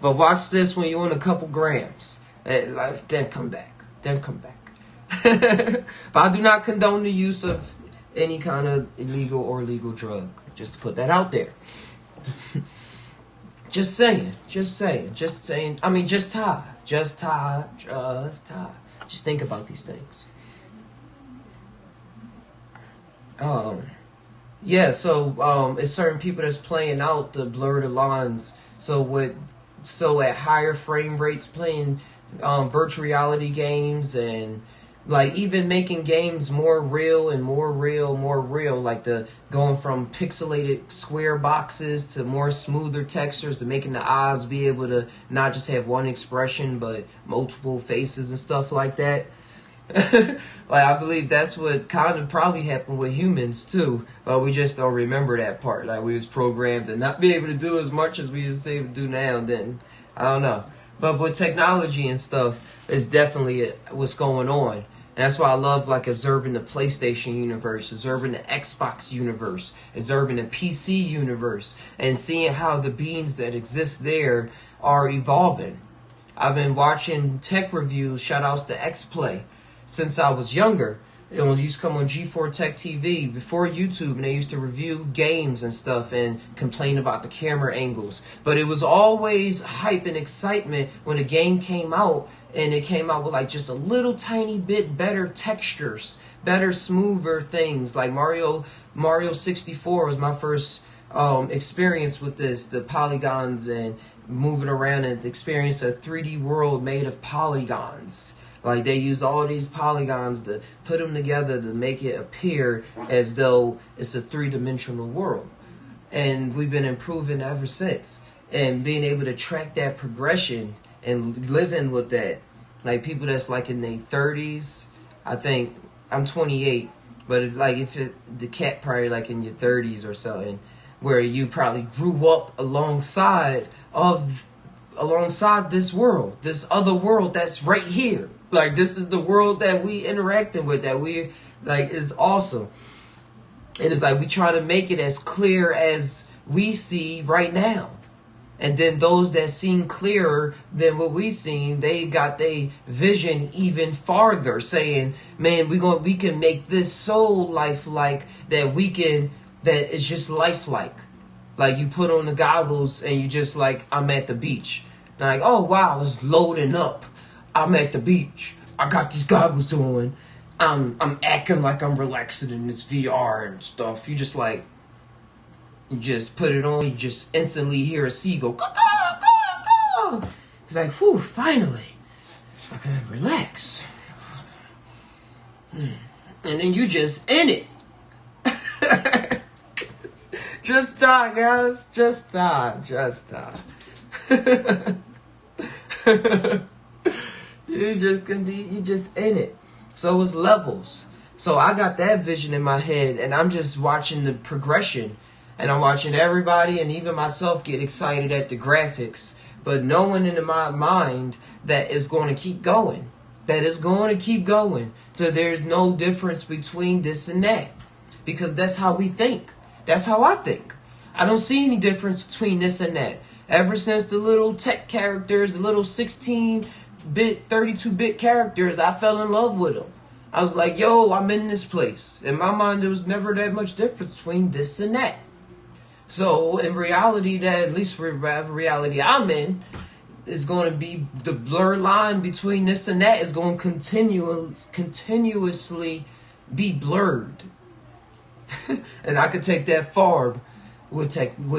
[SPEAKER 1] But watch this when you're on a couple grams. Then come back. But I do not condone the use of any kind of illegal or legal drug. Just to put that out there. Just saying. I mean, just Ty. Just think about these things. Yeah, so it's certain people that's playing out the blur the lines. So at higher frame rates, playing virtual reality games, and like even making games more real, like going from pixelated square boxes to more smoother textures, to making the eyes be able to not just have one expression but multiple faces and stuff like that. Like, I believe that's what kind of probably happened with humans too, but we just don't remember that part. Like, we was programmed to not be able to do as much as we was able to do now. Then I don't know, but with technology and stuff, it's definitely what's going on. And that's why I love, like, observing the PlayStation universe, observing the Xbox universe, observing the PC universe, and seeing how the beings that exist there are evolving. I've been watching tech reviews, shout outs to X-Play, since I was younger. It used to come on G4 Tech TV before YouTube, and they used to review games and stuff and complain about the camera angles. But it was always hype and excitement when a game came out, and it came out with like just a little tiny bit better textures, better, smoother things. Like Mario 64 was my first experience with this, the polygons and moving around, and experience a 3D world made of polygons. Like, they used all these polygons to put them together to make it appear as though it's a three-dimensional world. And we've been improving ever since. And being able to track that progression and living with that. Like, people that's like in their 30s, I think, I'm 28, but the cat probably like in your 30s or something, where you probably grew up alongside this world, this other world that's right here. Like, this is the world that we interacting with, that we're Like, it's awesome. And it's like we try to make it as clear as we see right now. And then those that seem clearer than what we seen, they got their vision even farther, saying, man, we can make this so lifelike that it's just lifelike. Like, you put on the goggles and you just like, I'm at the beach. And like, oh wow, it's loading up. I'm at the beach. I got these goggles on. I'm acting like I'm relaxing in this VR and stuff. You just put it on, you just instantly hear a seagull. Caw, caw, caw, caw. It's like, whew, finally, I can relax. And then you just in it. Just die, guys. Just die. Just die. You just in it. So it's levels. So I got that vision in my head, and I'm just watching the progression. And I'm watching everybody and even myself get excited at the graphics, but knowing in my mind that it's going to keep going. That it's going to keep going. So there's no difference between this and that. Because that's how we think. That's how I think. I don't see any difference between this and that. Ever since the little tech characters, the little 16-bit, 32-bit characters, I fell in love with them. I was like, yo, I'm in this place. In my mind, there was never that much difference between this and that. So in reality, at least for reality I'm in, is going to be the blurred line between this and that is going to continuously be blurred. And I could take that far with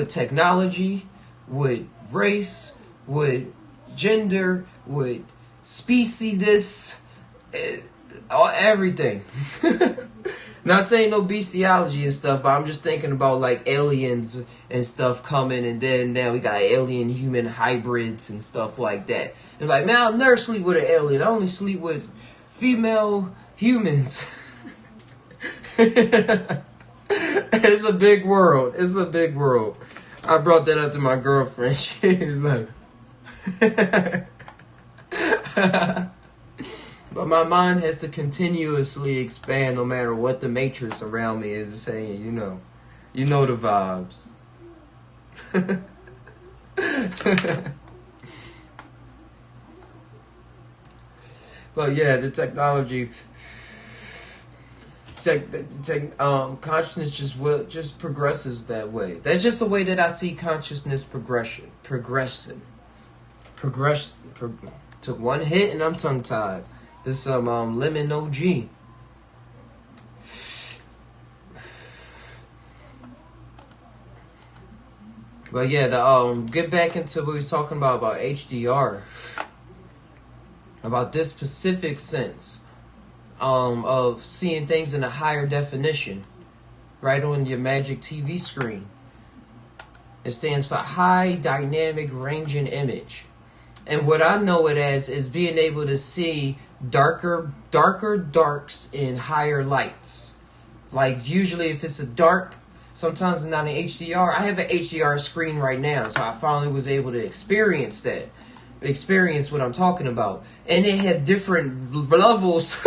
[SPEAKER 1] technology, with race, with gender, with species, everything. Not saying no bestiality and stuff, but I'm just thinking about like aliens and stuff coming, and then now we got alien human hybrids and stuff like that. And like, man, I'll never sleep with an alien. I only sleep with female humans. It's a big world. It's a big world. I brought that up to my girlfriend. She was like, but my mind has to continuously expand no matter what the matrix around me is saying, you know the vibes. But yeah, the technology, consciousness just progresses that way. That's just the way that I see consciousness progressing. Took one hit and I'm tongue tied. This lemon OG. But yeah, get back into what we was talking about HDR. About this specific sense of seeing things in a higher definition, right on your magic TV screen. It stands for high dynamic range and image. And what I know it as is being able to see darker darks in higher lights. Like usually if it's a dark, sometimes it's not an HDR. I have an HDR screen right now, so I finally was able to experience what I'm talking about. And it had different levels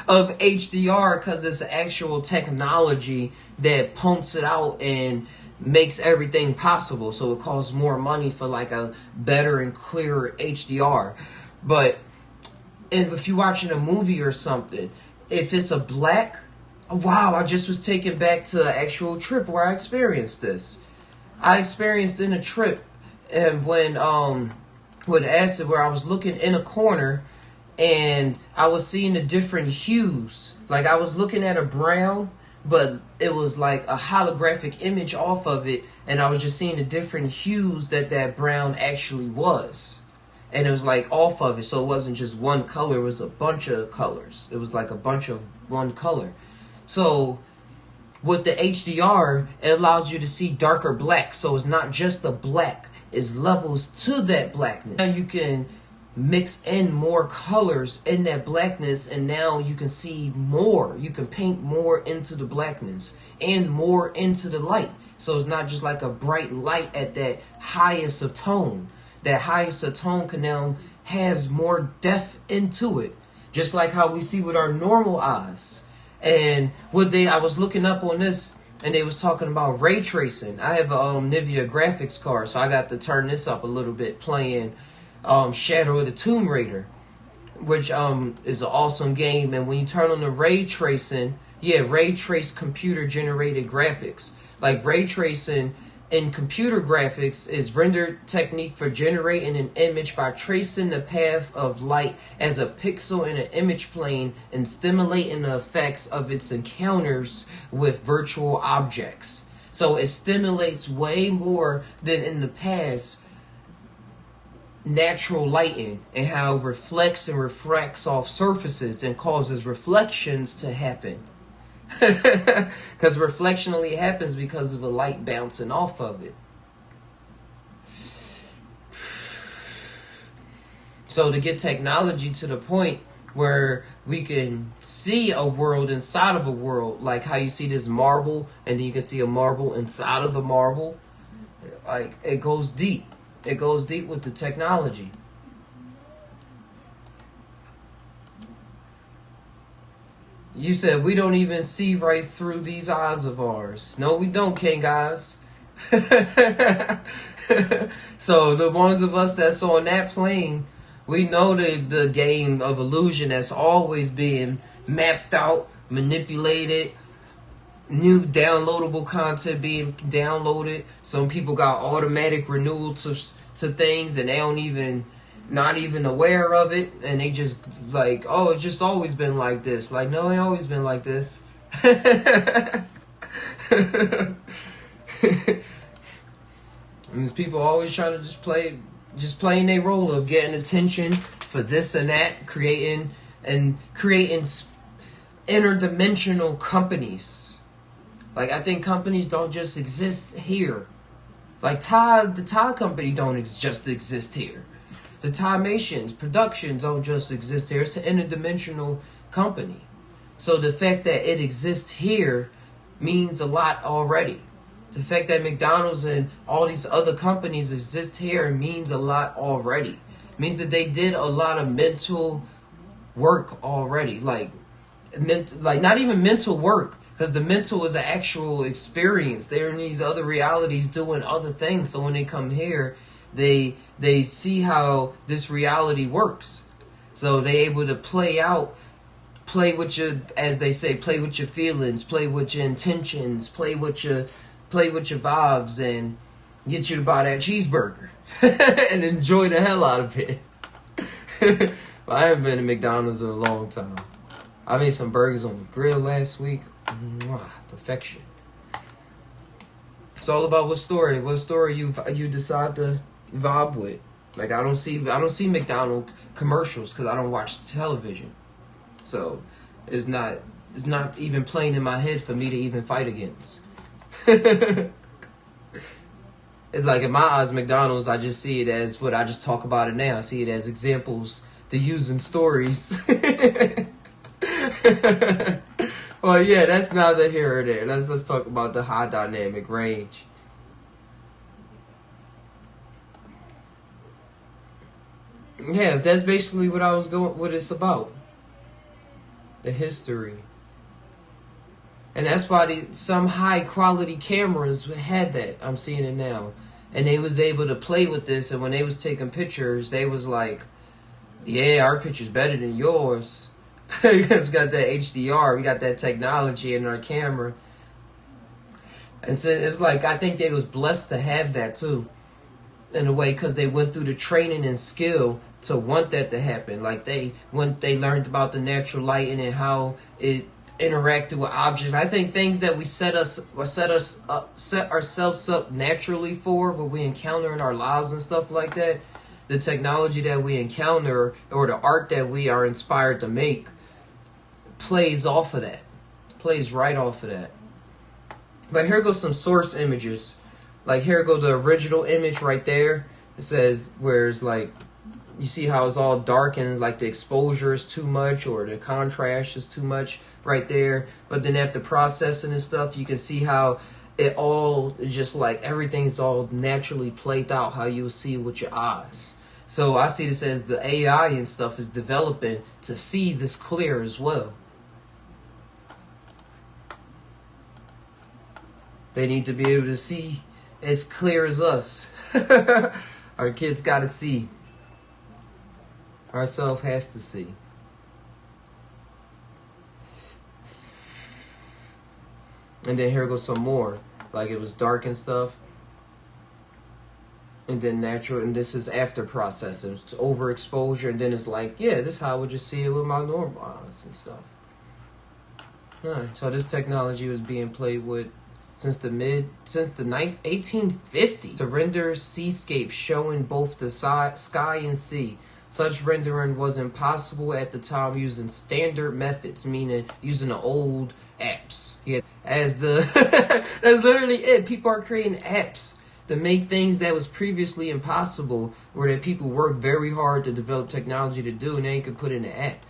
[SPEAKER 1] of HDR because it's actual technology that pumps it out and makes everything possible. So it costs more money for like a better and clearer HDR. But if you're watching a movie or something, if it's a black, wow, I just was taken back to an actual trip where I experienced this. I experienced in a trip and when with acid where I was looking in a corner and I was seeing the different hues. Like I was looking at a brown, but it was like a holographic image off of it, and I was just seeing the different hues that brown actually was. And it was like off of it, so it wasn't just one color, it was a bunch of colors. It was like a bunch of one color. So with the HDR, it allows you to see darker black, so it's not just the black, it's levels to that blackness. Now you can mix in more colors in that blackness, and now you can see more. You can paint more into the blackness and more into the light. So it's not just like a bright light at that highest of tone. That highest of tone can now has more depth into it. Just like how we see with our normal eyes. And I was looking up on this, and they was talking about ray tracing. I have a Nvidia graphics card, so I got to turn this up a little bit, playing Shadow of the Tomb Raider, which is an awesome game. And when you turn on the ray tracing, ray trace computer generated graphics. Like ray tracing in computer graphics is rendered technique for generating an image by tracing the path of light as a pixel in an image plane and stimulating the effects of its encounters with virtual objects. So it stimulates way more than in the past natural lighting, and how it reflects and refracts off surfaces and causes reflections to happen. Because reflection only happens because of a light bouncing off of it. So to get technology to the point where we can see a world inside of a world, like how you see this marble and then you can see a marble inside of the marble, like it goes deep. It goes deep with the technology. You said we don't even see right through these eyes of ours. No, we don't, King Eyes. So the ones of us that's on that plane, we know the game of illusion that's always being mapped out, manipulated, new downloadable content being downloaded. Some people got automatic renewal to things, and they don't even... not even aware of it, and they just like, oh, it's just always been like this. Like, no, it always been like this. And there's people always trying to just playing their role of getting attention for this and that, creating interdimensional companies. Like, I think companies don't just exist here. Like the Thai company don't just exist here. The Timations productions don't just exist here. It's an interdimensional company. So the fact that it exists here means a lot already. The fact that McDonald's and all these other companies exist here means a lot already. It means that they did a lot of mental work already. Like not even mental work, because the mental is an actual experience. They're in these other realities doing other things. So when they come here, they see how this reality works. So they're able to play with your, as they say, play with your feelings, play with your intentions, play with your vibes, and get you to buy that cheeseburger and enjoy the hell out of it. Well, I haven't been to McDonald's in a long time. I made some burgers on the grill last week. Mwah, perfection. It's all about what story you decide to vibe with. Like, I don't see McDonald's commercials because I don't watch television. So it's not even playing in my head for me to even fight against. It's like, in my eyes, McDonald's, I just see it as what I just talk about it now. I see it as examples to use in stories. Well, yeah, that's neither here or there. Let's talk about the high dynamic range. Yeah, that's basically what it's about. The history. And that's why some high quality cameras had that. I'm seeing it now. And they was able to play with this, and when they was taking pictures, they was like, yeah, our picture's better than yours. Because we got that HDR, we got that technology in our camera. And so it's like, I think they was blessed to have that too, in a way, because they went through the training and skill to want that to happen. Like, they learned about the natural lighting and how it interacted with objects. I think things that we set ourselves up naturally for, what we encounter in our lives and stuff like that, the technology that we encounter or the art that we are inspired to make plays off of that. Plays right off of that. But here goes some source images. Like, here go the original image right there. It says, where it's like, you see how it's all dark and like the exposure is too much or the contrast is too much right there. But then after processing and stuff, you can see how it all is just like everything's all naturally played out how you see with your eyes. So I see this as the AI and stuff is developing to see this clear as well. They need to be able to see as clear as us. Our kids got to see. Ourselves has to see. And then here goes some more. Like it was dark and stuff. And then natural, and this is after processing. It's overexposure, and then it's like, yeah, this is how I would just see it with my normal eyes and stuff. Alright, so this technology was being played with since the 1850s to render seascapes showing both the sky and sea. Such rendering was impossible at the time using standard methods, meaning using the old apps. Yeah, as the that's literally it. People are creating apps to make things that was previously impossible, where that people work very hard to develop technology to do, and they could put in an app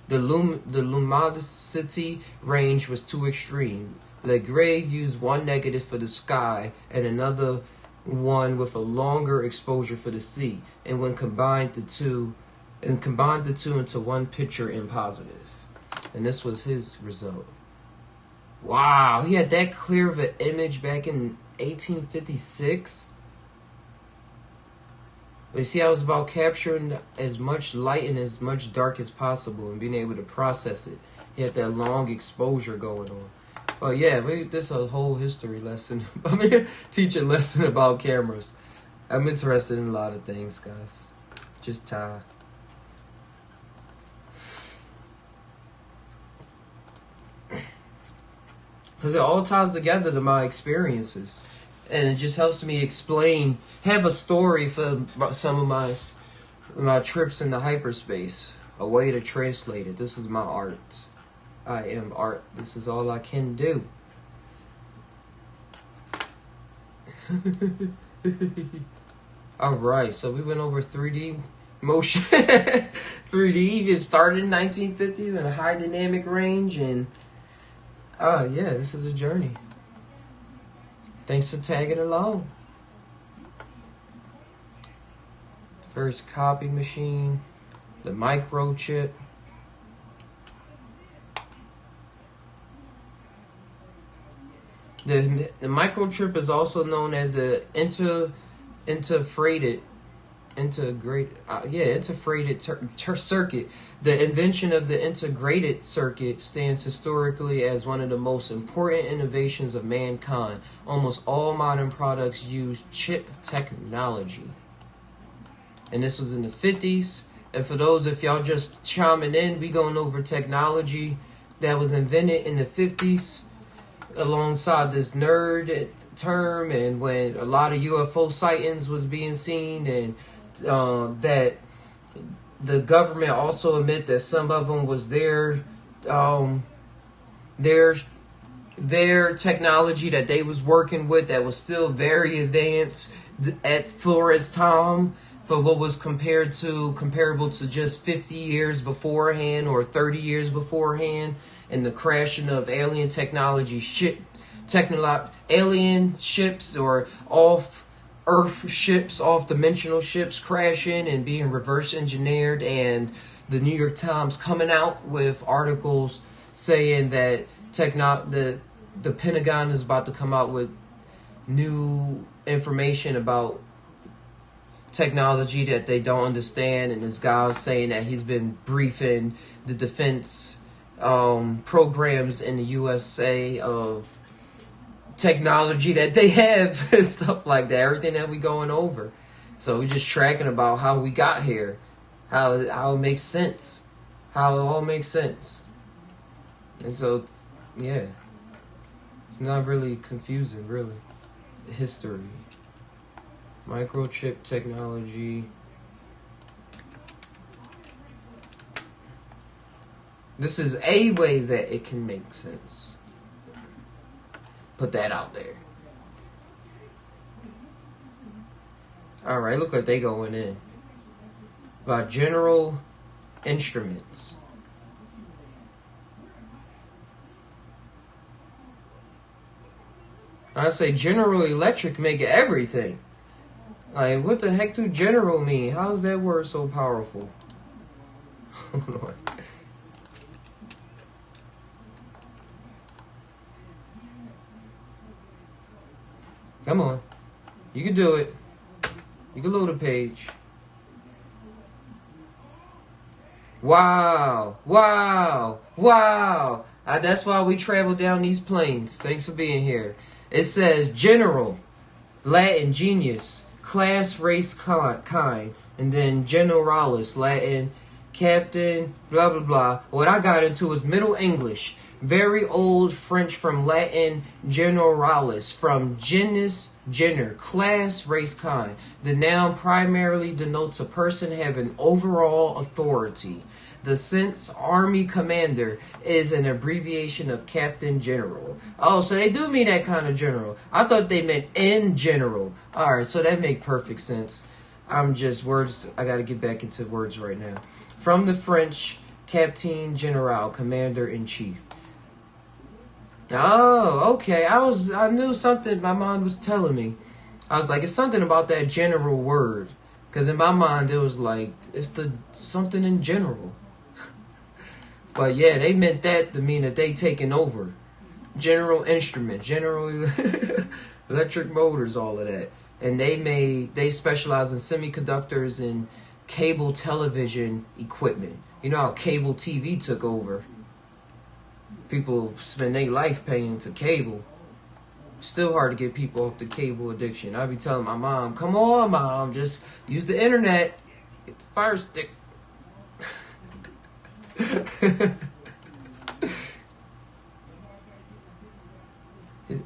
[SPEAKER 1] the luminosity range was too extreme. Legrave used one negative for the sky and another one with a longer exposure for the sea, and when combined the two into one picture in positive. And this was his result. Wow, he had that clear of an image back in 1856. But you see how it's about capturing as much light and as much dark as possible and being able to process it. He had that long exposure going on. But yeah, this is a whole history lesson. I mean, teach a lesson about cameras. I'm interested in a lot of things, guys. Just time. Because it all ties together to my experiences. And it just helps me explain, have a story for some of my trips into hyperspace. A way to translate it. This is my art. I am art. This is all I can do. Alright, so we went over 3D motion. 3D, it started in 1950s in a high dynamic range, and yeah, this is a journey. Thanks for tagging along. First copy machine, the microchip. The microchip is also known as a integrated circuit. The invention of the integrated circuit stands historically as one of the most important innovations of mankind. Almost all modern products use chip technology. And this was in the 50s. And for those, if y'all just chiming in, we going over technology that was invented in the 50s alongside this nerd term, and when a lot of UFO sightings was being seen, and that the government also admit that some of them was their technology that they was working with that was still very advanced for its time, for what was comparable to just 50 years beforehand or 30 years beforehand, and the crashing of alien technology alien ships or off-Earth ships, off-dimensional ships crashing and being reverse engineered, and the New York Times coming out with articles saying that the Pentagon is about to come out with new information about technology that they don't understand, and this guy was saying that he's been briefing the defense programs in the USA of technology that they have and stuff like that, everything that we going over. So we're just tracking about how we got here, how it makes sense, how it all makes sense. And so, yeah, it's not really confusing, really. History, microchip technology. This is a way that it can make sense. Put that out there. Alright, look like they going in. About General Instruments. I say General Electric make everything. Like, what the heck do general mean? How is that word so powerful? Come on. You can do it. You can load a page. Wow. Wow. Wow. That's why we travel down these plains. Thanks for being here. It says general, Latin genius, class, race, kind, and then generalis, Latin, captain, blah, blah, blah. What I got into was Middle English. Very old French from Latin generalis, from genus, gender, class, race, kind. The noun primarily denotes a person having overall authority. The sense army commander is an abbreviation of captain general. Oh, so they do mean that kind of general. I thought they meant in general. All right, so that make perfect sense. I'm just words. I got to get back into words right now. From the French, captain general, commander in chief. Oh, okay. I knew something my mind was telling me. I was like, it's something about that general word. Because in my mind, it was like, it's the something in general. But yeah, they meant that to mean that they taking over. General Instruments, General Electric Motors, all of that. And they specialize in semiconductors and cable television equipment. You know how cable TV took over. People spend their life paying for cable. Still hard to get people off the cable addiction. I be telling my mom, come on, Mom, just use the internet. Get the Fire Stick.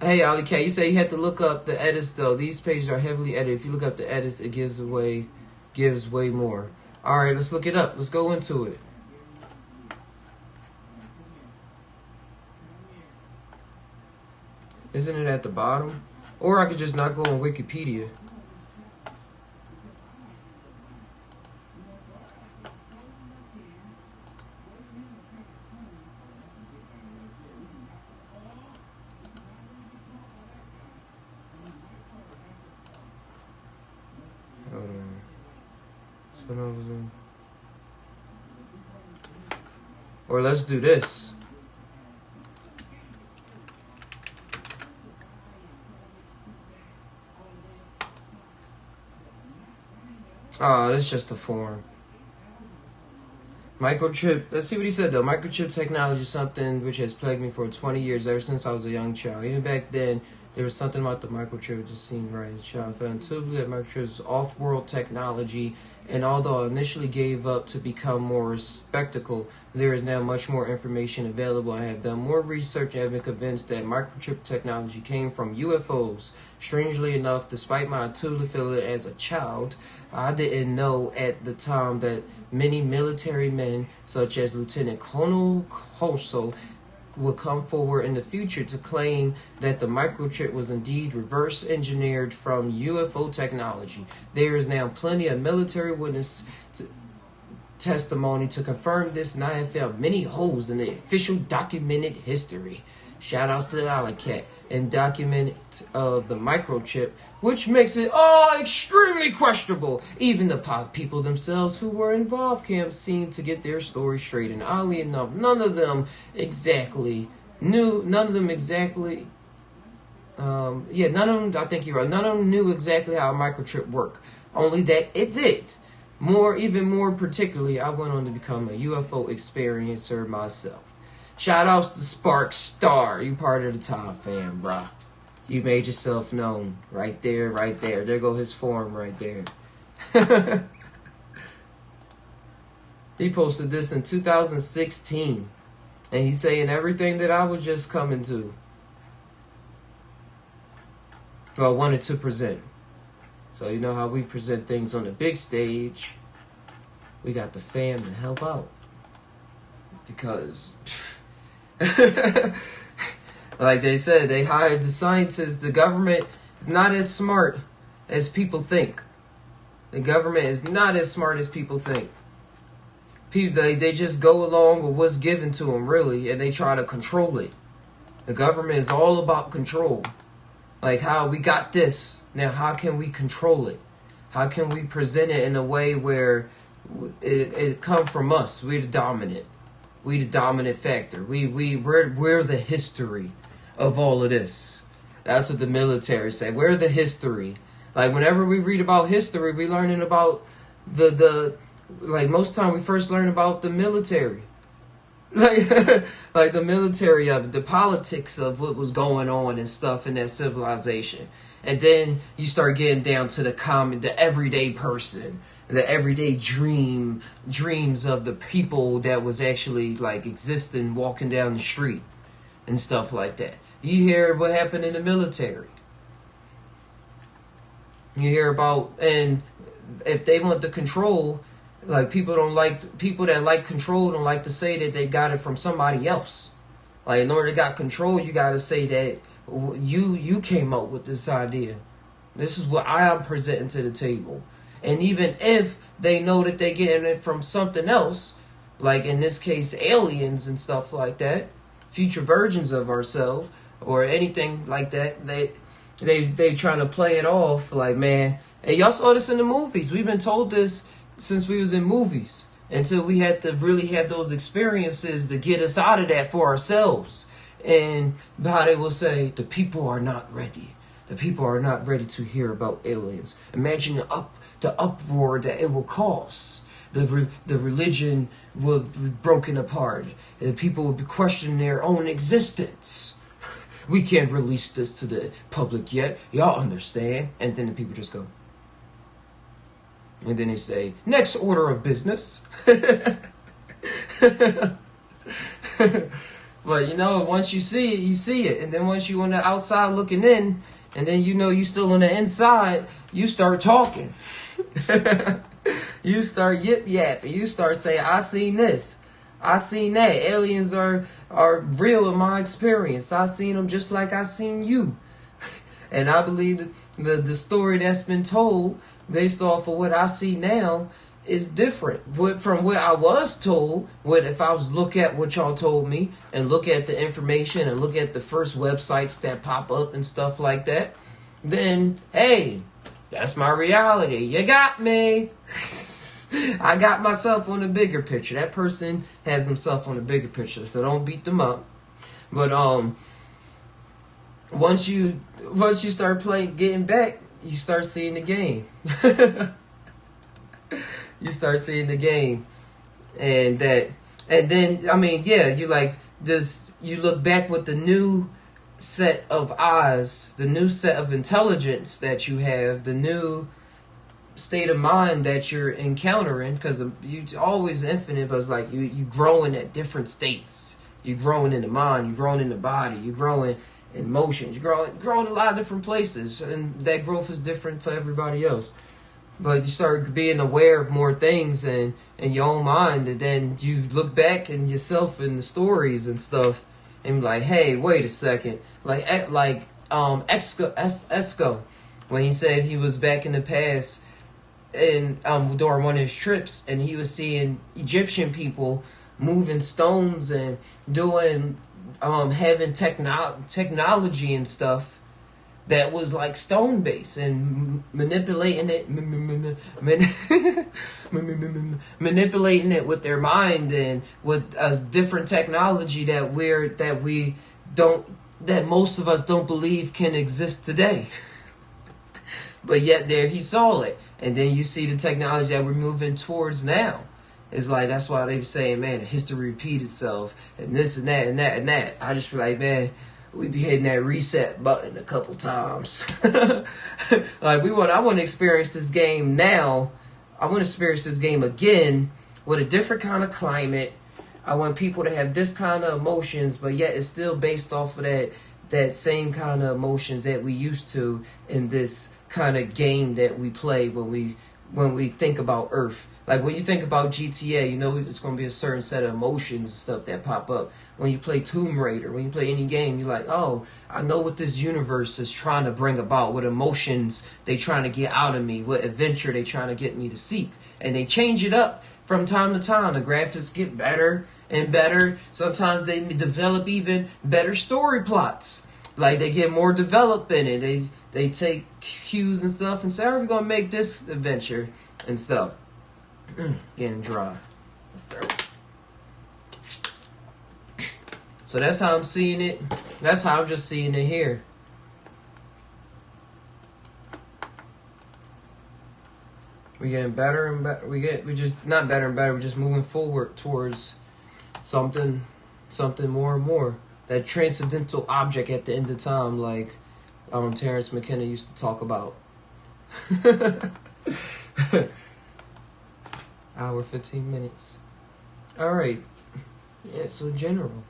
[SPEAKER 1] Hey, Ali K, you say you had to look up the edits, though. These pages are heavily edited. If you look up the edits, it gives way more. All right, let's look it up. Let's go into it. Isn't it at the bottom? Or I could just not go on Wikipedia. Or let's do this. Oh, that's just a form. Microchip. Let's see what he said, though. Microchip technology is something which has plagued me for 20 years, ever since I was a young child. Even back then, there was something about the microchip that just seemed right. As a child, I felt intuitively that microchip is off-world technology, and although I initially gave up to become more spectacle, there is now much more information available. I have done more research and have been convinced that microchip technology came from UFOs. Strangely enough, despite my intuitive feeling as a child, I didn't know at the time that many military men, such as Lieutenant Colonel Hosso, would come forward in the future to claim that the microchip was indeed reverse engineered from UFO technology. There is now plenty of military witness testimony to confirm this, and I have found many holes in the official documented history. Shout outs to the Alley Cat and document of the microchip, which makes it extremely questionable. Even the people themselves who were involved can't seem to get their story straight. And oddly enough, none of them exactly, I think you're right. None of them knew exactly how a microchip worked. Only that it did. Even more particularly, I went on to become a UFO experiencer myself. Shout outs to Spark Star. You part of the Tom fam, bruh. You made yourself known. Right there, right there. There go his form right there. He posted this in 2016. And he's saying everything that I was just coming to. Well, wanted to present. So you know how we present things on the big stage. We got the fam to help out. Because... like they said, they hired the scientists. The government is not as smart as people think. The government is not as smart as people think. People, they just go along with what's given to them, really, and they try to control it. The government is all about control. Like, how we got this. Now, how can we control it? How can we present it in a way where it come from us? We're the dominant. We the dominant factor. We're the history of all of this. That's what the military say. We're the history. Like whenever we read about history, we learning about the like most time we first learn about the military. Like like the military of it, the politics of what was going on and stuff in that civilization. And then you start getting down to the everyday person, the everyday dreams of the people that was actually like existing, walking down the street and stuff like that. You hear what happened in the military. You hear about, and if they want the control, like people that like control don't like to say that they got it from somebody else. Like in order to got control, you got to say that you came up with this idea. This is what I am presenting to the table. And even if they know that they're getting it from something else, like in this case aliens and stuff like that, future versions of ourselves or anything like that, they trying to play it off like, man, hey, y'all saw this in the movies. We've been told this since we was in movies, until we had to really have those experiences to get us out of that for ourselves. And how they will say, the people are not ready. The people are not ready to hear about aliens. Imagine the uproar that it will cause. The religion will be broken apart. And people will be questioning their own existence. We can't release this to the public yet. Y'all understand? And then the people just go. And then they say, next order of business. But you know, once you see it, you see it. And then once you on the outside looking in, and then you know you still on the inside, you start talking. You start yip-yapping. You start saying, I seen this. I seen that. Aliens are real in my experience. I seen them just like I seen you. And I believe that the story that's been told based off of what I see now is different from what I was told. If I was look at what y'all told me and look at the information and look at the first websites that pop up and stuff like that, then hey, that's my reality. You got me. I got myself on the bigger picture. That person has themselves on the bigger picture, so don't beat them up. But once you start playing, getting back, you start seeing the game. You start seeing the game, and then I mean, yeah, you like this. You look back with the new set of eyes, the new set of intelligence that you have, the new state of mind that you're encountering, because you always infinite, but it's like you growing at different states. You're growing in the mind, you're growing in the body, you're growing in emotions, you're growing a lot of different places, and that growth is different for everybody else. But you start being aware of more things in your own mind, and then you look back in yourself and the stories and stuff, and be like, hey, wait a second. Like Esco, when he said he was back in the past and during one of his trips, and he was seeing Egyptian people moving stones and doing having technology and stuff that was like stone based and manipulating it manipulating it with their mind and with a different technology that most of us don't believe can exist today. But yet there he saw it. And then you see the technology that we're moving towards now. It's like, that's why they be saying, man, history repeat itself and this and that and that and that. I just feel like, man, we be hitting that reset button a couple times. Like I want to experience this game now. I want to experience this game again with a different kind of climate. I want people to have this kind of emotions, but yet it's still based off of that same kind of emotions that we used to in this kind of game that we play when we think about Earth. Like when you think about GTA, you know it's going to be a certain set of emotions and stuff that pop up. When you play Tomb Raider, when you play any game, you're like, oh, I know what this universe is trying to bring about, what emotions they trying to get out of me, what adventure they trying to get me to seek. And they change it up from time to time. The graphics get better and better. Sometimes they develop even better story plots. Like they get more developed in it. They take cues and stuff and say, how are we going to make this adventure and stuff. Getting dry. So that's how I'm seeing it. That's how I'm just seeing it here. We getting better and better. We just not better and better. We're just moving forward towards something more and more. That transcendental object at the end of time, like Terrence McKenna used to talk about. Hour 15 minutes. All right. Yeah. So general.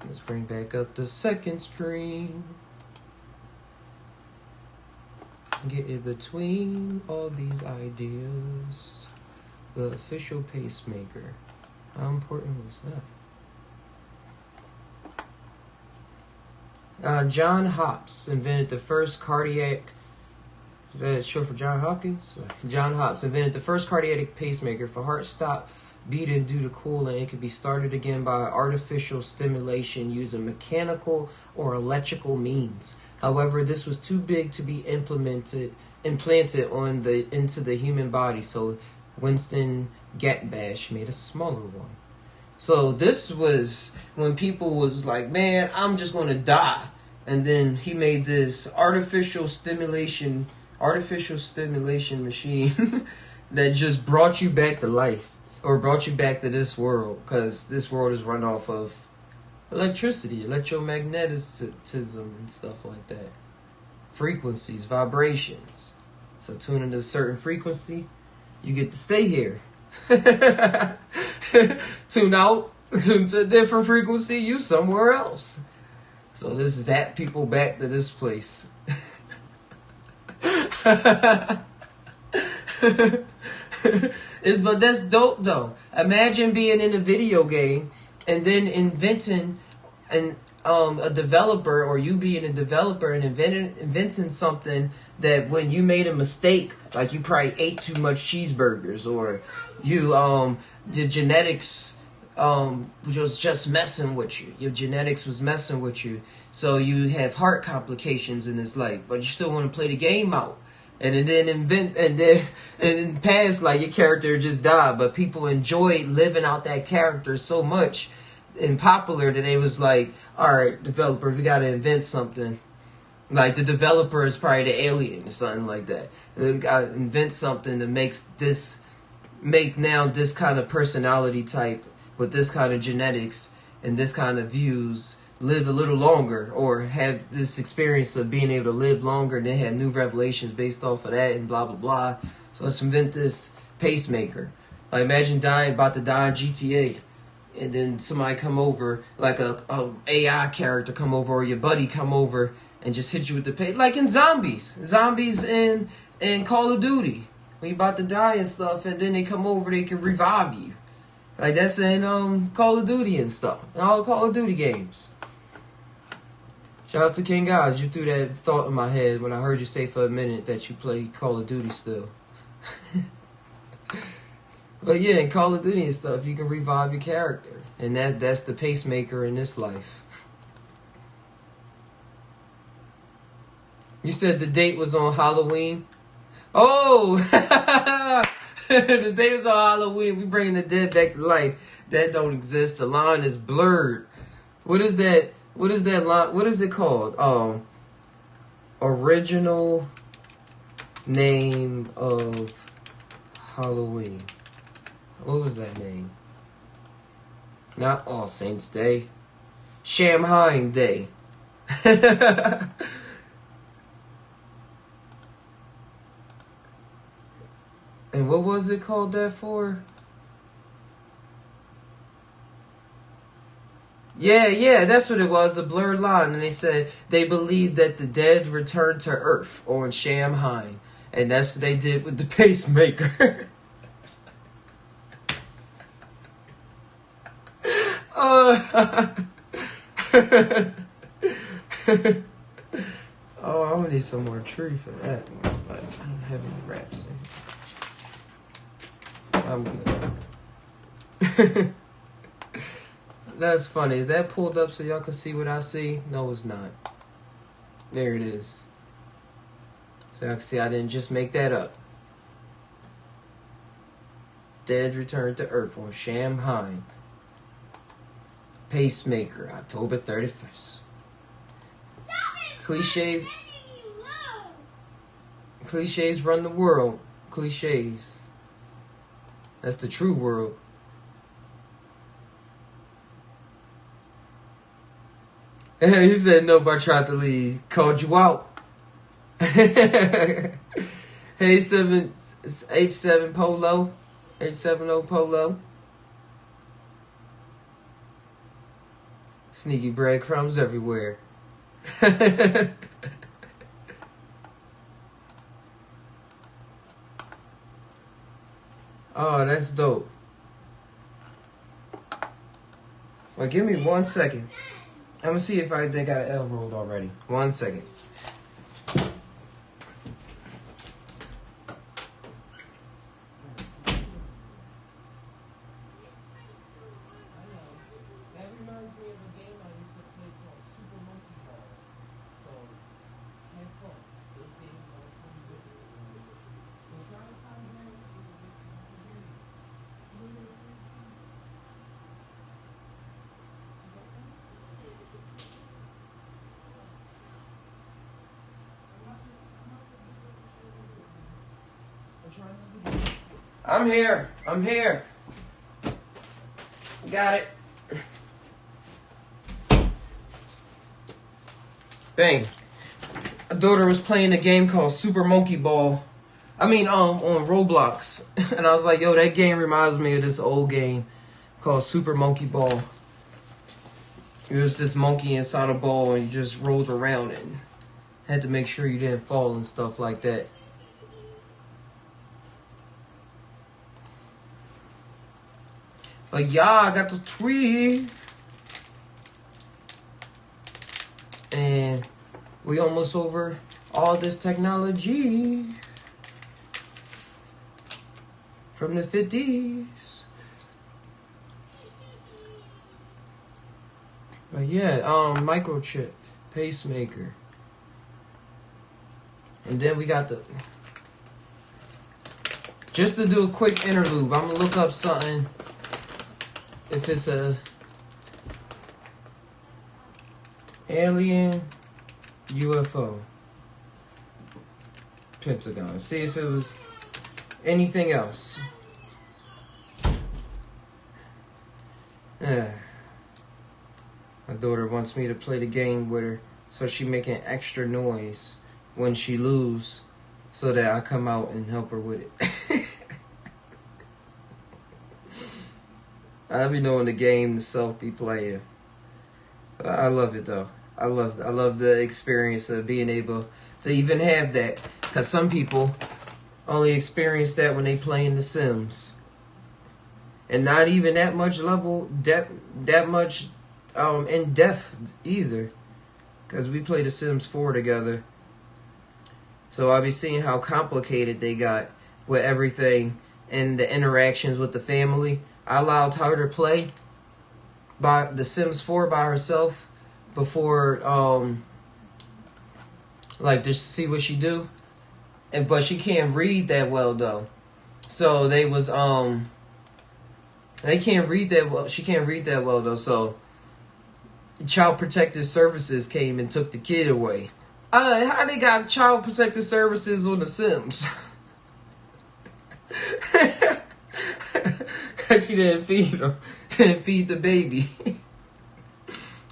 [SPEAKER 1] Let's bring back up the second screen. Get in between all these ideas. The official pacemaker. How important was that? John Hopkins invented the first cardiac. Is that short for John Hopkins? John Hopkins invented the first cardiac pacemaker. If a heart stopped beating due to cooling, it could be started again by artificial stimulation using mechanical or electrical means. However, this was too big to be implanted into the human body, so Winston Gatbash made a smaller one. So this was when people was like, man, I'm just going to die. And then he made this artificial stimulation machine that just brought you back to life, or brought you back to this world, because this world is run off of electricity, electromagnetism, and stuff like that. Frequencies, vibrations. So tune into a certain frequency, you get to stay here. Tune out, tune to a different frequency, you somewhere else. So this is at people back to this place. But that's dope though. Imagine being in a video game and then inventing a developer, or you being a developer and inventing something that when you made a mistake, like you probably ate too much cheeseburgers, or you the genetics was just messing with you. Your genetics was messing with you, so you have heart complications in this life, but you still want to play the game out. And then in past, like, your character just died, but people enjoyed living out that character so much and popular that they was like, all right, developers, we got to invent something. Like, the developer is probably the alien or something like that. They got to invent something that make now this kind of personality type with this kind of genetics and this kind of views live a little longer, or have this experience of being able to live longer, and then have new revelations based off of that, and blah blah blah. So let's invent this pacemaker. Like, imagine about to die in GTA, and then somebody come over, like a AI character come over, or your buddy come over and just hit you with the pace, like in zombies in Call of Duty, when you about to die and stuff, and then they come over, they can revive you. Like, that's in Call of Duty and stuff, and all the Call of Duty games. Shout out to King Guys. You threw that thought in my head when I heard you say for a minute that you play Call of Duty still. But yeah, in Call of Duty and stuff, you can revive your character. And that's the pacemaker in this life. You said the date was on Halloween? Oh! The date was on Halloween. We bringing the dead back to life. That don't exist. The line is blurred. What is that? What is that line? What is it called? Original name of Halloween. What was that name? Not All Saints Day. Samhain Day. And what was it called that for? Yeah, that's what it was, the blurred line. And they said they believed that the dead returned to Earth on Samhain. And that's what they did with the pacemaker. Oh, I'm gonna need some more tree for that one, but I don't have any wraps in. I'm good. That's funny. Is that pulled up so y'all can see what I see? No, it's not. There it is. So y'all can see I didn't just make that up. Dead returned to Earth on Samhain. Pacemaker, October 31st. Cliches. Cliches run the world. Cliches. That's the true world. He said nope, I tried to leave. Called you out. Hey, H7 Polo. H70 Polo. Sneaky breadcrumbs everywhere. Oh, that's dope. Well, give me 1 second. I'm gonna see if they got an L rolled already. 1 second. I'm here. I'm here. Got it. Bang. My daughter was playing a game called Super Monkey Ball. On Roblox. And I was like, yo, that game reminds me of this old game called Super Monkey Ball. It was this monkey inside a ball and you just rolled around it. Had to make sure you didn't fall and stuff like that. But yeah, I got the tweet. And we almost over all this technology from the 50s. But yeah, microchip, pacemaker. And then we got just to do a quick interlude, I'm gonna look up something. If it's a alien UFO, Pentagon. See if it was anything else. My daughter wants me to play the game with her, so she making extra noise when she lose, so that I come out and help her with it. I be knowing the game itself be playing. I love it though. I love the experience of being able to even have that. Cause some people only experience that when they play in The Sims, and not even that much that much in depth either. Cause we play The Sims 4 together, so I be seeing how complicated they got with everything and the interactions with the family. I allowed her to play by The Sims 4 by herself before, just to see what she do. But she can't read that well though. So they can't read that well. She can't read that well though. So Child Protective Services came and took the kid away. How they got Child Protective Services on The Sims? She didn't feed him. Didn't feed the baby.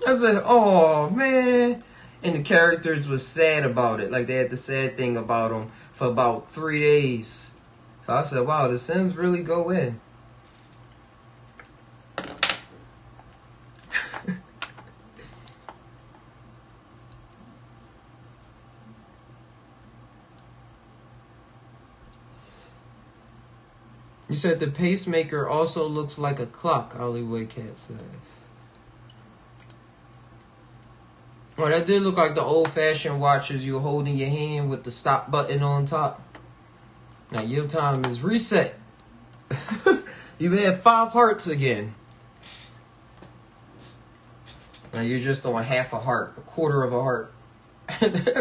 [SPEAKER 1] I said, oh, man. And the characters was sad about it. Like, they had the sad thing about them for about 3 days. So I said, wow, The Sims really go in. You said the pacemaker also looks like a clock, Alleyway Cat said. Oh, that did look like the old-fashioned watches you hold in your hand with the stop button on top. Now your time is reset. You have 5 hearts again. Now you're just on half a heart, a quarter of a heart.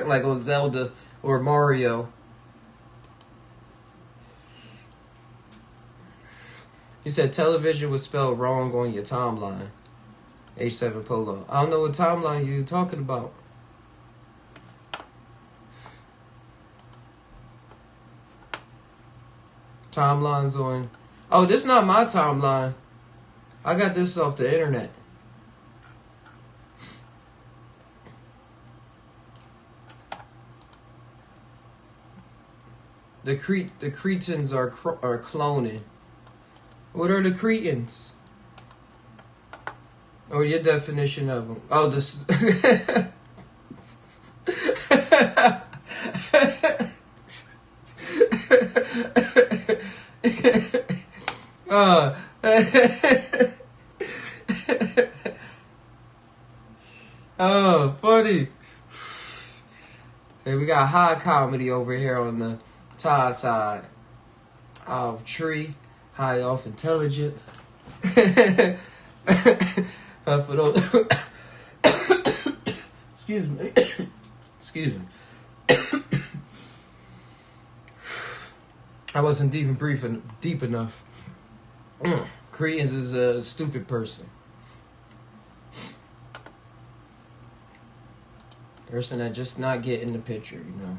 [SPEAKER 1] Like on Zelda or Mario. You said television was spelled wrong on your timeline. H7 Polo. I don't know what timeline you're talking about. Timelines on. Oh, this is not my timeline. I got this off the internet. The Cretans are cloning. What are the Cretans? Or your definition of them? Oh, this. Oh, funny. Hey, we got high comedy over here on the Thai side. High off tree, high off intelligence. For those, excuse me. Excuse me. I wasn't even breathing deep enough. Koreans is a stupid person. Person that just not getting the picture, you know.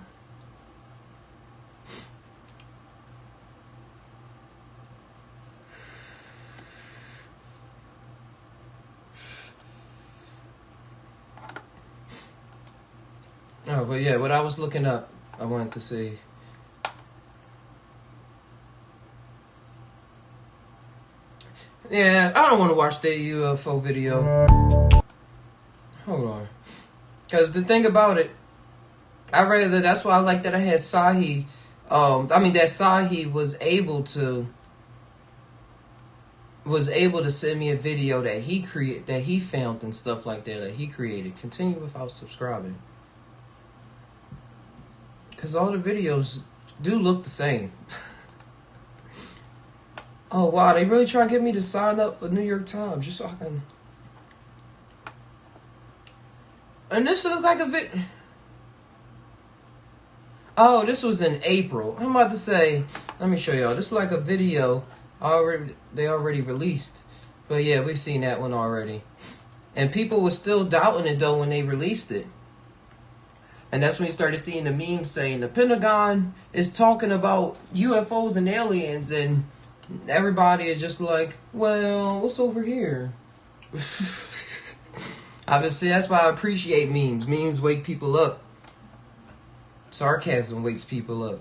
[SPEAKER 1] Oh, but yeah, what I was looking up, I wanted to see. Yeah, I don't want to watch the UFO video. Hold on. Because the thing about it, that's why I like that I had Sahi. That Sahi was able to send me a video that he found and stuff like that he created. Continue without subscribing. Because all the videos do look the same. Oh, wow. They really try to get me to sign up for New York Times just so I can... And this looks like a Oh, this was in April. I'm about to say... Let me show y'all. This is like a video they already released. But yeah, we've seen that one already. And people were still doubting it, though, when they released it. And that's when you started seeing the memes saying the Pentagon is talking about UFOs and aliens, and everybody is just like, well, what's over here? Obviously, that's why I appreciate memes. Memes wake people up. Sarcasm wakes people up.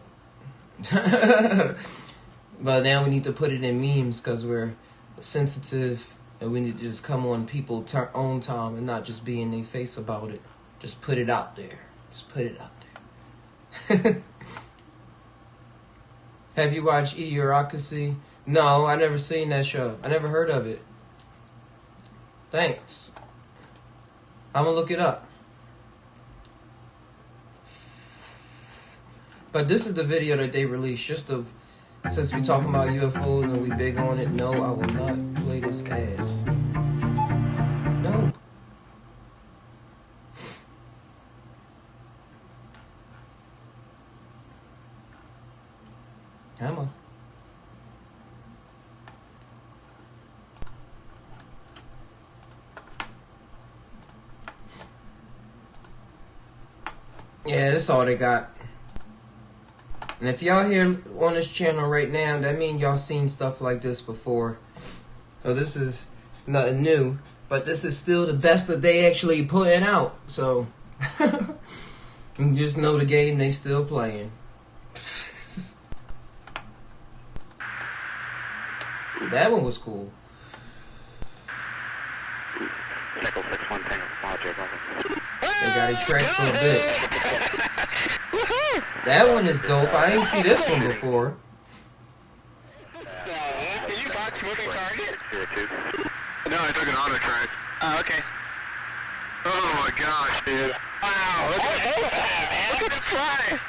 [SPEAKER 1] But now we need to put it in memes because we're sensitive and we need to just come on people's own time and not just be in their face about it. Just put it out there. Just put it out there. Have you watched Idiocracy? No, I never seen that show. I never heard of it. Thanks. I'm gonna look it up. But this is the video that they released. Since we talking about UFOs and we big on it, no, I will not play this ad. No. Come on. Yeah, that's all they got. And if y'all here on this channel right now, that means y'all seen stuff like this before. So this is nothing new. But this is still the best that they actually putting out. So, you just know the game they still playing. That one was cool. They got it tracked for a bit. That one is dope. I ain't see this one before.
[SPEAKER 2] Did you box moving target? No, I took an auto track. Oh, okay. Oh my gosh, dude. Wow, look at that, man. Look at it fly.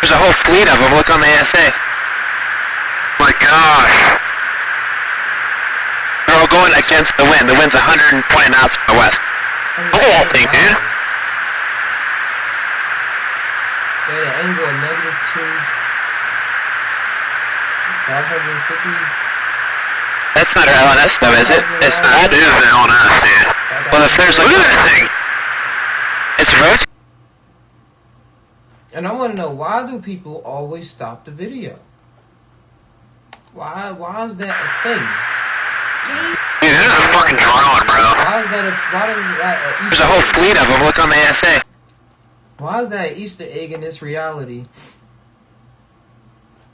[SPEAKER 2] There's a whole fleet of them. Look on the ASA. My gosh. They're all going against the wind. The wind's 120 knots from the west. Look at that thing, dude.
[SPEAKER 1] At an angle of -2. 550.
[SPEAKER 2] That's not our LNS though, is it? It's not. That is an LNS, dude. Well, if there's... Look at that thing. It's rotating.
[SPEAKER 1] And I want to know, why do people always stop the video? Why is that a thing?
[SPEAKER 2] Dude, this is a fucking drone, bro. There's a whole fleet of them. Look on the ASA.
[SPEAKER 1] Why is that an Easter egg in this reality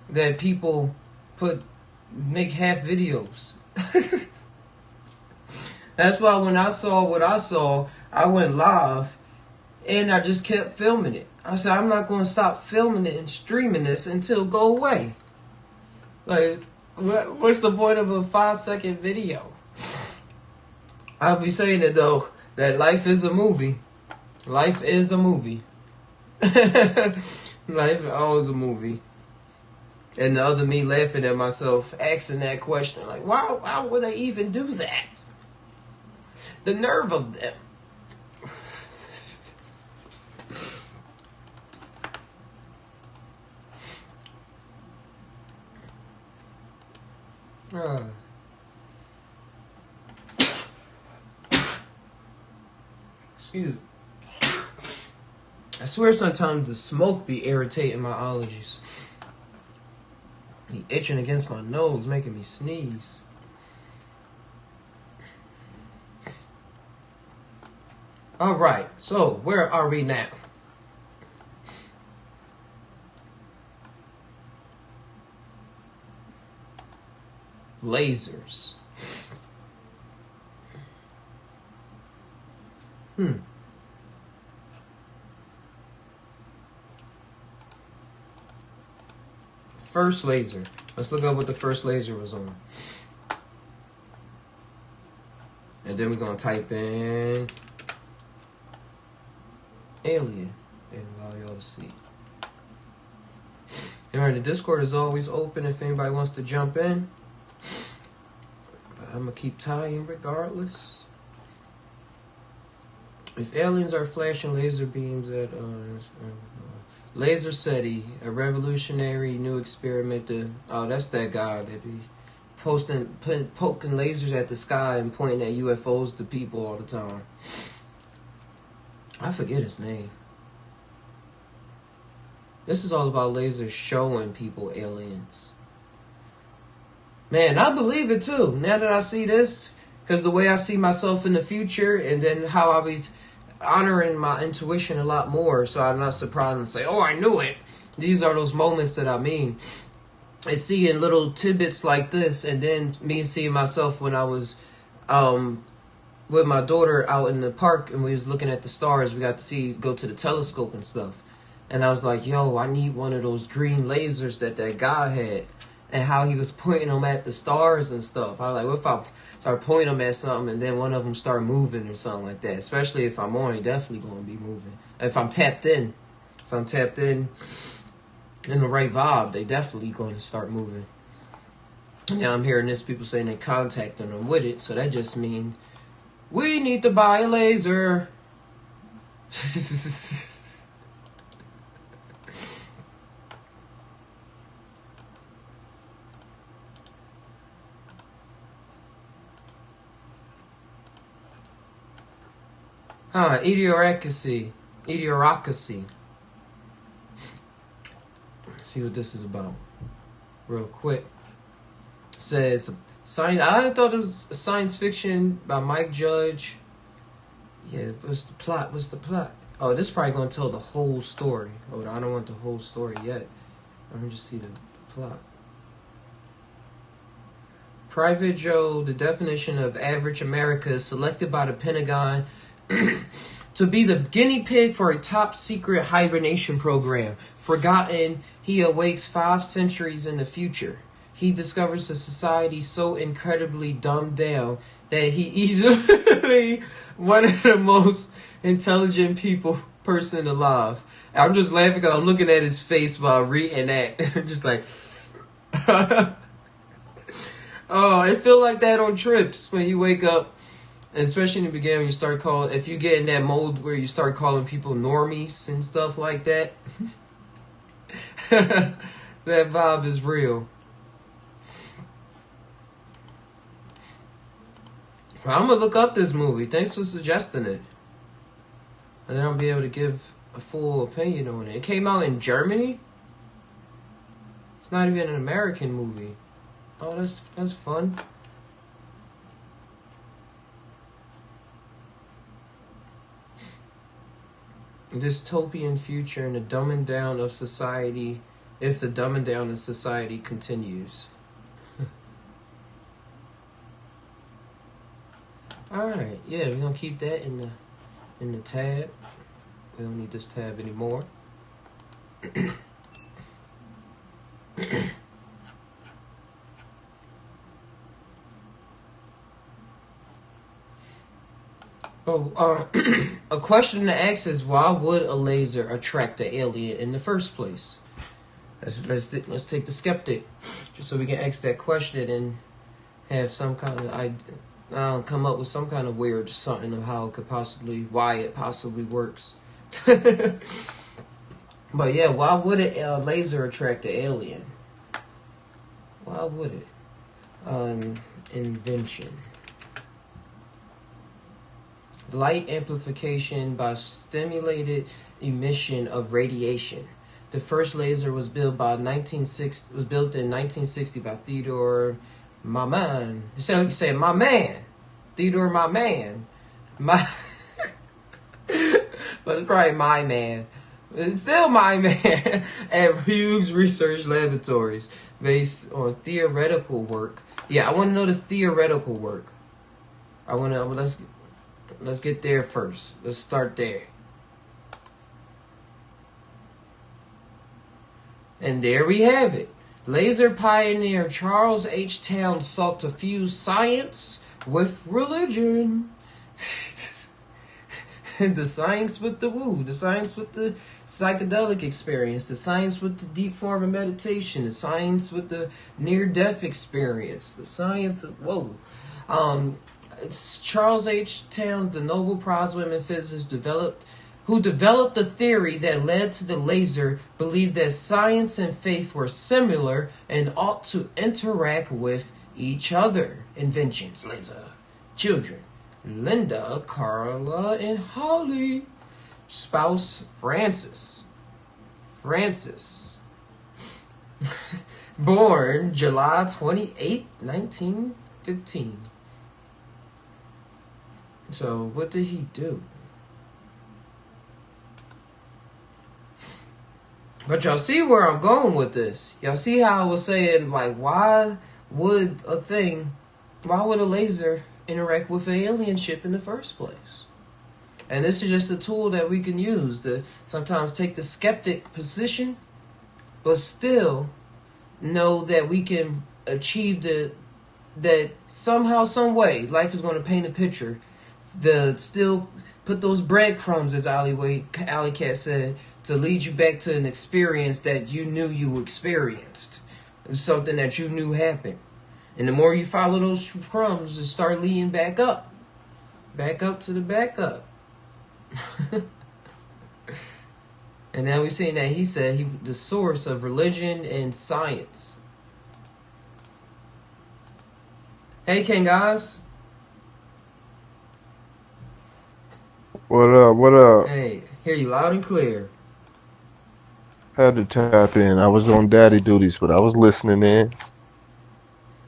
[SPEAKER 1] that people make half videos? That's why when I saw what I saw, I went live and I just kept filming it. I said, I'm not going to stop filming it and streaming this until it go away. Like, what's the point of a 5-second video? I'll be saying it though, that life is a movie. Life is a movie. Life is always a movie. And the other me laughing at myself, asking that question, like, why would they even do that? The nerve of them. Excuse me. I swear sometimes the smoke be irritating my allergies. Be itching against my nose, making me sneeze. Alright, so where are we now? Lasers. First laser. Let's look up what the first laser was on. And then we're going to type in alien and allow y'all to see. Alright, the Discord is always open if anybody wants to jump in. But I'm going to keep tying regardless. If aliens are flashing laser beams at Laser SETI, a revolutionary new experiment. That's that guy that be poking lasers at the sky and pointing at UFOs to people all the time. I forget his name. This is all about lasers showing people aliens. Man, I believe it too. Now that I see this, because the way I see myself in the future, and then how I'll be honoring my intuition a lot more, so I'm not surprised and say, oh, I knew it. These are those moments that I mean. I see in little tidbits like this, and then me seeing myself when I was with my daughter out in the park and we was looking at the stars. We got to go to the telescope and stuff. And I was like, yo, I need one of those green lasers that guy had, and how he was pointing them at the stars and stuff. I was like, what if I start pointing them at something and then one of them start moving or something like that? Especially if I'm on, definitely going to be moving. If I'm tapped in the right vibe, they definitely going to start moving. Now I'm hearing this, people saying they contacting them with it, so that just means we need to buy a laser. Idiocracy. See what this is about real quick. It says science. I thought it was science fiction by Mike Judge. Yeah, what's the plot? Oh, this is probably gonna tell the whole story. Oh, I don't want the whole story yet. Let me just see the plot. Private Joe, the definition of average America, is selected by the Pentagon to be the guinea pig for a top secret hibernation program. Forgotten, he awakes 5 centuries in the future. He discovers a society so incredibly dumbed down that he easily one of the most intelligent person alive. I'm just laughing because I'm looking at his face while reading that. I'm just like, oh, it feel like that on trips when you wake up. Especially in the beginning when you start calling, if you get in that mode where you start calling people normies and stuff like that, that vibe is real. Well, I'm going to look up this movie. Thanks for suggesting it. And then I'll be able to give a full opinion on it. It came out in Germany. It's not even an American movie. Oh, that's fun. Dystopian future and the dumbing down of society, if the dumbing down of society continues. Alright, yeah, we're gonna keep that in the tab. We don't need this tab anymore. A question to ask is, why would a laser attract an alien in the first place? Let's take the skeptic, just so we can ask that question and have some kind of come up with some kind of weird something of how it could why it possibly works. But yeah, why would a laser attract an alien? Why would it? Invention. Light amplification by stimulated emission of radiation. The first laser was built in 1960 by Theodore my man. You sound like you say my man. Theodore my man. My but it's probably my man. It's still my man at Hughes Research Laboratories based on theoretical work. Yeah, I want to know the theoretical work. Let's get there first. Let's start there. And there we have it. Laser pioneer Charles H. Towns sought to fuse science with religion. The science with the woo. The science with the psychedelic experience. The science with the deep form of meditation. The science with the near-death experience. The science of, whoa. It's Charles H. Towns, the Nobel Prize winning physicist, who developed a theory that led to the laser, believed that science and faith were similar and ought to interact with each other. Inventions, laser. Children, Linda, Carla, and Holly. Spouse, Francis. Born July 28, 1915. So, what did he do? But y'all see where I'm going with this. Y'all see how I was saying, like, why would a laser interact with an alien ship in the first place? And this is just a tool that we can use to sometimes take the skeptic position, but still know that we can achieve that somehow, some way, life is going to paint a picture. Still put those breadcrumbs, as Alley Cat said, to lead you back to an experience that you knew you experienced. Something that you knew happened. And the more you follow those crumbs, it start leading back up. Back up to the backup. And now we've seen that he said the source of religion and science. Hey, King guys.
[SPEAKER 3] What up? What up?
[SPEAKER 1] Hey, hear you loud and clear.
[SPEAKER 3] Had to tap in. I was on daddy duties, but I was listening in.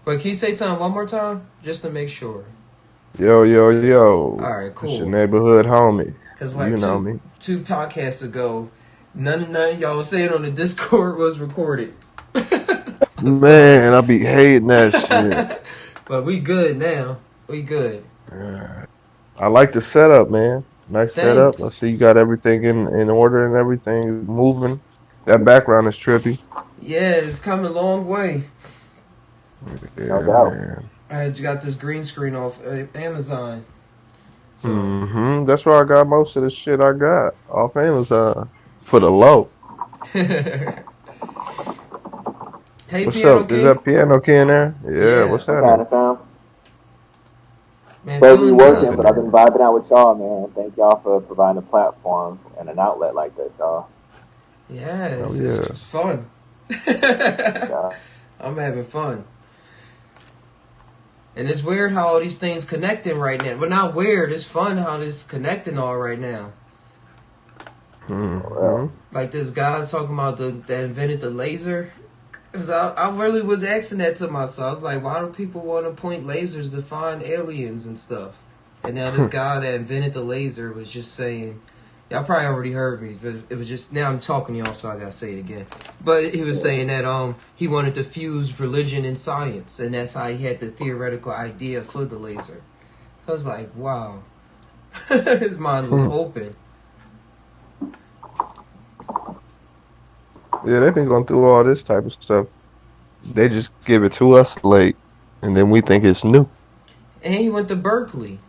[SPEAKER 1] But can you say something one more time? Just to make sure.
[SPEAKER 3] Yo.
[SPEAKER 1] All right, cool.
[SPEAKER 3] It's your neighborhood homie.
[SPEAKER 1] Because like two podcasts ago, none of y'all was saying on the Discord was recorded.
[SPEAKER 3] Man, I be hating that shit.
[SPEAKER 1] But we good now. We good.
[SPEAKER 3] I like the setup, man. Nice
[SPEAKER 1] Thanks.
[SPEAKER 3] setup. I see you got everything in order and everything moving. That background is trippy.
[SPEAKER 1] Yeah, it's come a long way.
[SPEAKER 3] Yeah,
[SPEAKER 4] No doubt.
[SPEAKER 3] man.
[SPEAKER 1] I got this green screen off Amazon. So.
[SPEAKER 3] That's where I got most of the shit I got off Amazon for the low.
[SPEAKER 1] Hey,
[SPEAKER 3] What's
[SPEAKER 1] Piano
[SPEAKER 3] up?
[SPEAKER 1] King.
[SPEAKER 3] Is that Piano Key in there? Yeah. What's happening?
[SPEAKER 1] Man,
[SPEAKER 4] Barely
[SPEAKER 1] feeling
[SPEAKER 4] working,
[SPEAKER 1] good.
[SPEAKER 4] but I've been vibing out with y'all, man. Thank y'all for providing a platform and an outlet like this, y'all.
[SPEAKER 1] Yeah, it's
[SPEAKER 3] Oh, yeah.
[SPEAKER 1] just fun.
[SPEAKER 4] Yeah.
[SPEAKER 1] I'm having fun. And it's weird how all these things connecting right now. But not weird, it's fun how this connecting all right now.
[SPEAKER 3] Mm-hmm.
[SPEAKER 1] Like this guy talking about that invented the laser. Cause I really was asking that to myself. I was like, why do people want to point lasers to find aliens and stuff? And now this guy that invented the laser was just saying, y'all probably already heard me, but it was just, now I'm talking to y'all, so I gotta say it again. But he was saying that he wanted to fuse religion and science, and that's how he had the theoretical idea for the laser. I was like, wow. His mind was open.
[SPEAKER 3] Yeah, they've been going through all this type of stuff. They just give it to us late, and then we think it's new.
[SPEAKER 1] And he went to Berkeley.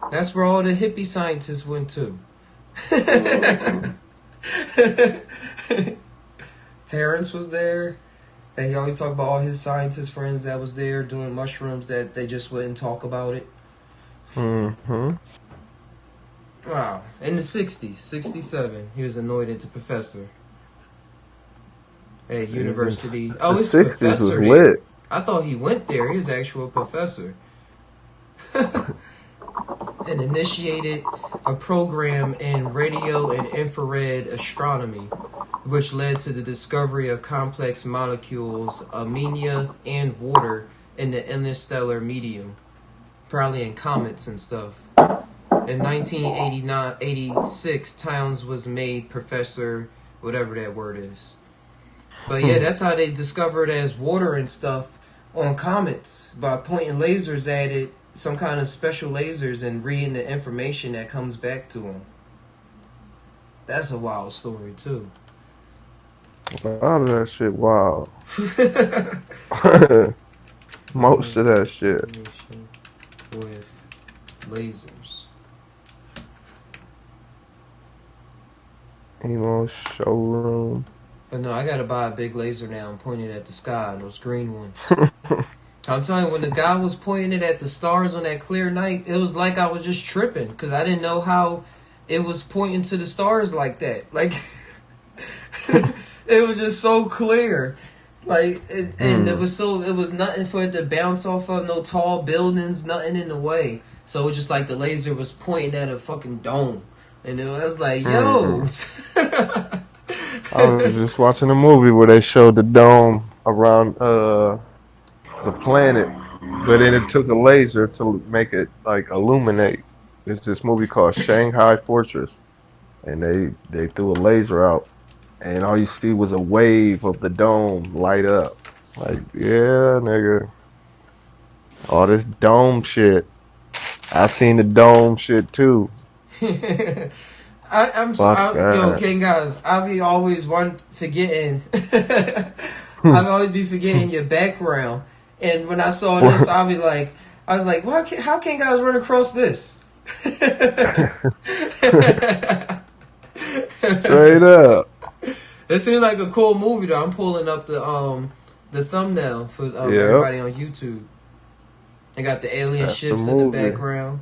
[SPEAKER 1] That's where all the hippie scientists went to. Terrence was there. And he always talked about all his scientist friends that was there doing mushrooms that they just wouldn't talk about it.
[SPEAKER 3] Mm-hmm.
[SPEAKER 1] Wow. In the 60s, 67, he was anointed the professor at university. Oh,
[SPEAKER 3] the
[SPEAKER 1] he's
[SPEAKER 3] 60s
[SPEAKER 1] professor
[SPEAKER 3] was
[SPEAKER 1] here.
[SPEAKER 3] lit.
[SPEAKER 1] I thought he went there. He was an actual professor. And initiated a program in radio and infrared astronomy, which led to the discovery of complex molecules, ammonia and water in the interstellar medium, probably in comets and stuff. In 1986, Towns was made professor, whatever that word is. But yeah, that's how they discovered as water and stuff on comets, by pointing lasers at it, some kind of special lasers, and reading the information that comes back to them. That's a wild story too.
[SPEAKER 3] A lot of that shit wild. Most of that shit.
[SPEAKER 1] With lasers.
[SPEAKER 3] Emo showroom.
[SPEAKER 1] But no, I gotta buy a big laser now and point it at the sky, those green ones. I'm telling you, when the guy was pointing it at the stars on that clear night, it was like I was just tripping, because I didn't know how it was pointing to the stars like that. Like, it was just so clear. Like, and it was nothing for it to bounce off of, no tall buildings, nothing in the way. So it was just like the laser was pointing at a fucking dome. And it was like, yo.
[SPEAKER 3] I was just watching a movie where they showed the dome around the planet, but then it took a laser to make it like illuminate. It's this movie called Shanghai Fortress, and they threw a laser out, and all you see was a wave of the dome light up. Like, yeah, nigga, all this dome shit. I seen the dome shit too.
[SPEAKER 1] Yo, King guys, I be always forgetting. I always be forgetting your background. And when I saw this, I was like, how can guys run across this?
[SPEAKER 3] Straight up.
[SPEAKER 1] It seemed like a cool movie though. I'm pulling up the thumbnail for everybody on YouTube. They got the alien ships in the background.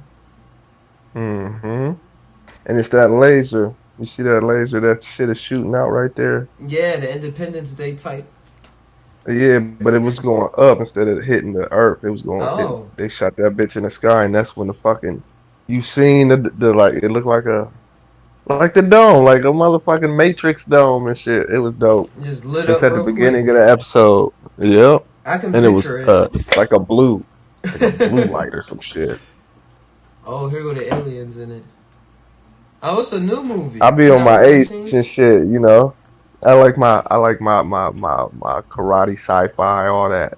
[SPEAKER 3] Mm-hmm. And it's that laser. You see that laser? That shit is shooting out right there.
[SPEAKER 1] Yeah, the Independence Day type.
[SPEAKER 3] Yeah, but it was going up instead of hitting the earth. It was going. They shot that bitch in the sky, and that's when the fucking you seen the like it looked like the dome, like a motherfucking Matrix dome and shit. It was dope.
[SPEAKER 1] Just lit
[SPEAKER 3] it's
[SPEAKER 1] up
[SPEAKER 3] at the beginning of the episode. Yep.
[SPEAKER 1] I can
[SPEAKER 3] and
[SPEAKER 1] picture
[SPEAKER 3] it was like a blue light or some shit.
[SPEAKER 1] Oh, here go the aliens in it. Oh, it's a new movie.
[SPEAKER 3] I be on my age and shit, you know. I like my karate sci-fi, all that.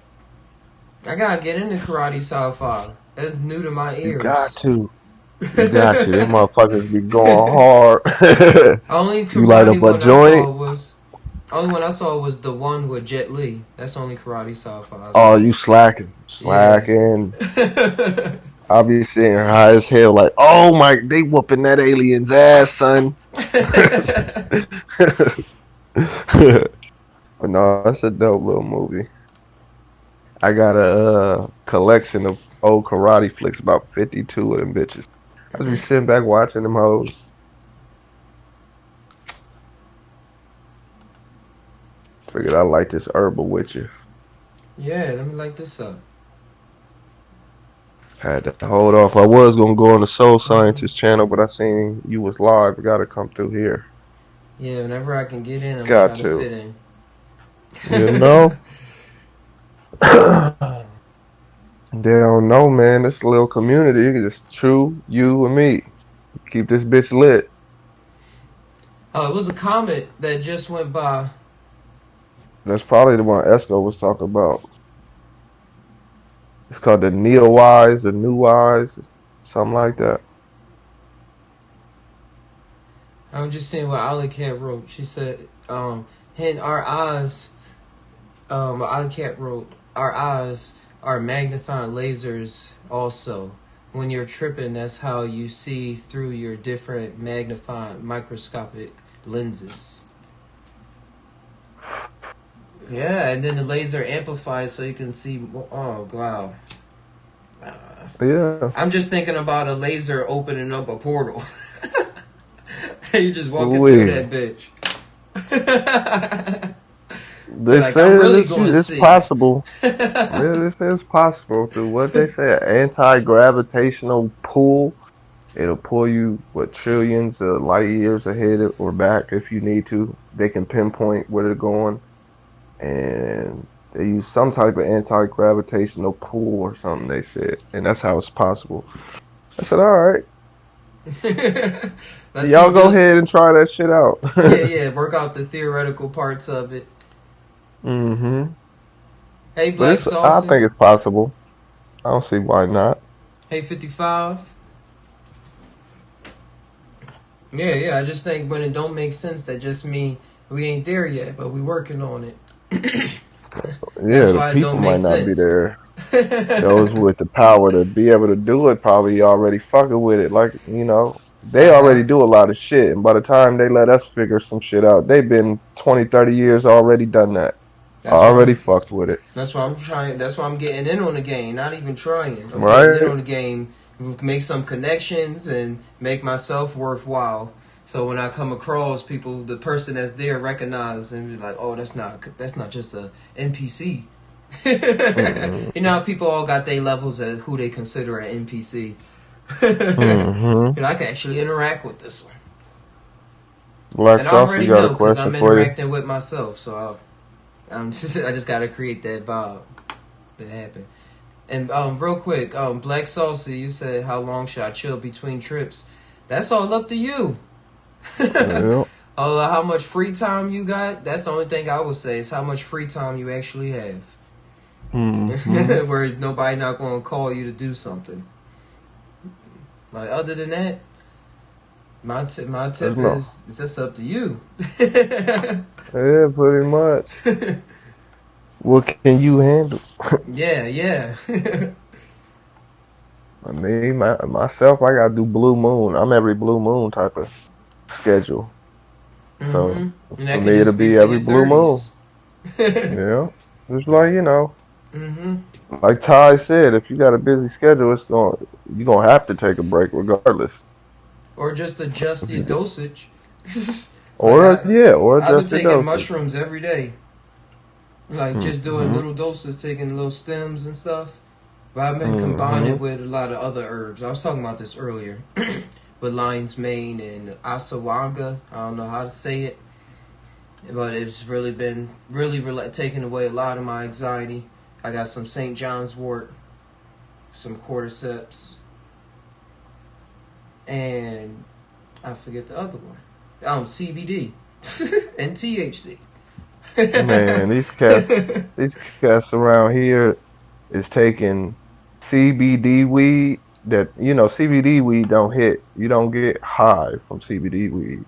[SPEAKER 1] I gotta get into karate sci-fi. That's new to my ears.
[SPEAKER 3] You got to. Them motherfuckers be going hard.
[SPEAKER 1] Only karate
[SPEAKER 3] you light up a joint?
[SPEAKER 1] Only one I saw was the one with Jet Li. That's only karate sci-fi.
[SPEAKER 3] Oh, you slacking.
[SPEAKER 1] Yeah.
[SPEAKER 3] I'll be seeing her high as hell like, oh my, they whooping that alien's ass, son. But no, that's a dope little movie. I got a collection of old karate flicks, about 52 of them bitches. I just be sitting back watching them hoes. Figured I like this herbal with you.
[SPEAKER 1] Yeah, let me light this up.
[SPEAKER 3] Had to hold off. I was gonna go on the Soul Scientist channel, but I seen you was live. I gotta come through here.
[SPEAKER 1] Yeah, whenever I can get in, I'm
[SPEAKER 3] Got
[SPEAKER 1] trying to fit in.
[SPEAKER 3] You know? They don't know, man. This little community, it's True, you, and me. Keep this bitch lit.
[SPEAKER 1] Oh, it was a comet that just went by.
[SPEAKER 3] That's probably the one Esco was talking about. It's called the Neo-Wise, the New Wise, something like that.
[SPEAKER 1] I'm just seeing what Alicat wrote. She said, "Hint our eyes." Alicat wrote, "Our eyes are magnifying lasers. Also, when you're tripping, that's how you see through your different magnifying microscopic lenses." Yeah, and then the laser amplifies so you can see. Oh wow.
[SPEAKER 3] Yeah.
[SPEAKER 1] I'm just thinking about a laser opening up a portal. You just walking through that bitch.
[SPEAKER 3] They say really it's possible. Yeah, they say it's possible through what they say, an anti-gravitational pull. It'll pull you, trillions of light years ahead or back if you need to. They can pinpoint where they're going. And they use some type of anti-gravitational pull or something, they said. And that's how it's possible. I said, all right. Y'all go ahead and try that shit out.
[SPEAKER 1] Yeah, work out the theoretical parts of it.
[SPEAKER 3] Mm-hmm.
[SPEAKER 1] Hey, Black Sauce.
[SPEAKER 3] I think it's possible. I don't see why not.
[SPEAKER 1] Hey, 55. Yeah, I just think when it don't make sense, that just mean we ain't there yet, but we working on it.
[SPEAKER 3] Yeah, the people might not be there. Those with the power to be able to do it probably already fucking with it. Like, they already do a lot of shit. And by the time they let us figure some shit out, they've been 20, 30 years already done that. Already fucked with it.
[SPEAKER 1] That's why I'm trying. That's why I'm getting in on the game. Not even trying. I'm
[SPEAKER 3] right.
[SPEAKER 1] getting in on the game. Make some connections and make myself worthwhile. So when I come across people, the person that's there recognize and be like, "Oh, that's not just a NPC." Mm-hmm. You know how people all got their levels of who they consider an NPC.
[SPEAKER 3] Mm-hmm.
[SPEAKER 1] I can actually interact with this one.
[SPEAKER 3] Black
[SPEAKER 1] and I
[SPEAKER 3] Sauce,
[SPEAKER 1] already
[SPEAKER 3] got
[SPEAKER 1] know
[SPEAKER 3] a question
[SPEAKER 1] I'm
[SPEAKER 3] for
[SPEAKER 1] interacting
[SPEAKER 3] you.
[SPEAKER 1] with myself, so I just gotta create that vibe that happen. And real quick, Black Salsa, you said how long should I chill between trips? That's all up to you.
[SPEAKER 3] Yeah.
[SPEAKER 1] How much free time you got? That's the only thing I would say is how much free time you actually have.
[SPEAKER 3] Mm-hmm.
[SPEAKER 1] Where nobody not going to call you to do something. Like other than that, my tip is just up to you.
[SPEAKER 3] Yeah, pretty much. What can you handle?
[SPEAKER 1] Yeah.
[SPEAKER 3] I mean, myself, I gotta do blue moon. I'm every blue moon type of schedule. So
[SPEAKER 1] for
[SPEAKER 3] me, it'll be every blue moon. Yeah, just like like Ty said, if you got a busy schedule, you're gonna have to take a break regardless.
[SPEAKER 1] Or just adjust your dosage.
[SPEAKER 3] Or adjust your
[SPEAKER 1] I've been taking
[SPEAKER 3] dosage.
[SPEAKER 1] mushrooms every day. Like just doing little doses, taking little stems and stuff. But I've been combining it with a lot of other herbs. I was talking about this earlier. With lion's mane and asawanga. I don't know how to say it. But it's really been really taking away a lot of my anxiety. I got some St. John's wort, some cordyceps, and I forget the other one. CBD and THC.
[SPEAKER 3] Man, these cats around here is taking CBD weed that, CBD weed don't hit. You don't get high from CBD weed.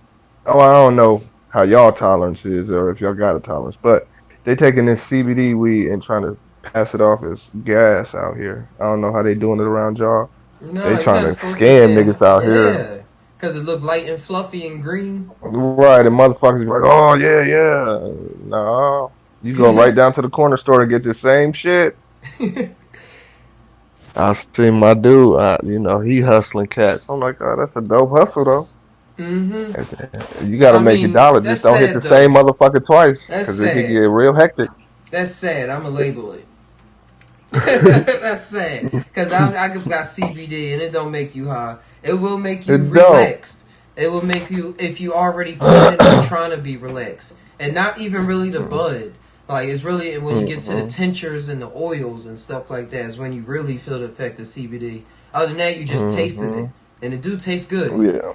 [SPEAKER 3] Oh, I don't know how y'all tolerance is or if y'all got a tolerance, but they taking this CBD weed and trying to pass it off as gas out here. I don't know how they doing it around y'all.
[SPEAKER 1] No,
[SPEAKER 3] they trying to scam niggas out here.
[SPEAKER 1] Because it looked light and fluffy and green.
[SPEAKER 3] Right, and motherfuckers be like, oh, yeah. No. You go right down to the corner store and get the same shit. I see my dude, he hustling cats. I'm like, oh, that's a dope hustle, though. Mm-hmm. You got to make your dollar. Just don't hit the same motherfucker twice. Because it can get real hectic.
[SPEAKER 1] That's sad. I'm going to label it. That's sad. Because I got CBD and it don't make you high. It will make you relaxed. It will make you, if you already planning on trying to be relaxed. And not even really the bud. Like, it's really when you get to the tinctures and the oils and stuff like that is when you really feel the effect of CBD. Other than that, you just tasted it. And it do taste good.
[SPEAKER 3] Yeah.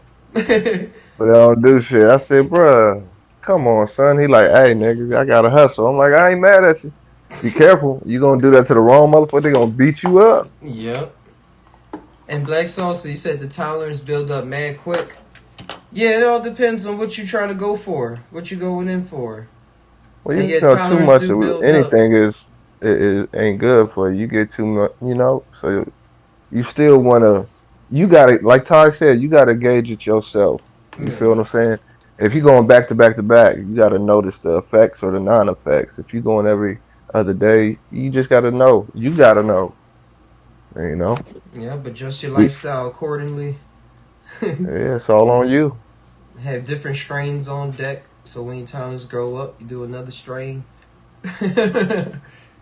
[SPEAKER 3] But I don't do shit. I said, bruh, come on, son. He like, hey, nigga, I gotta hustle. I'm like, I ain't mad at you. Be careful. You gonna do that to the wrong motherfucker, they gonna beat you up.
[SPEAKER 1] Yep. And Black Salsa, you said the tolerance build up mad quick. Yeah, it all depends on what you're trying to go for. What you going in for.
[SPEAKER 3] Well, you know, too much of anything is ain't good for you. You get too much, you know, so you still want to, you got to, like Ty said, you got to gauge it yourself. You feel what I'm saying? If you're going back to back to back, you got to notice the effects or the non-effects. If you're going every other day, you just got to know. You got to know. You know?
[SPEAKER 1] Yeah, but adjust your lifestyle accordingly.
[SPEAKER 3] Yeah, it's all on you.
[SPEAKER 1] Have different strains on deck, so when your tolerance grow up, you do another strain.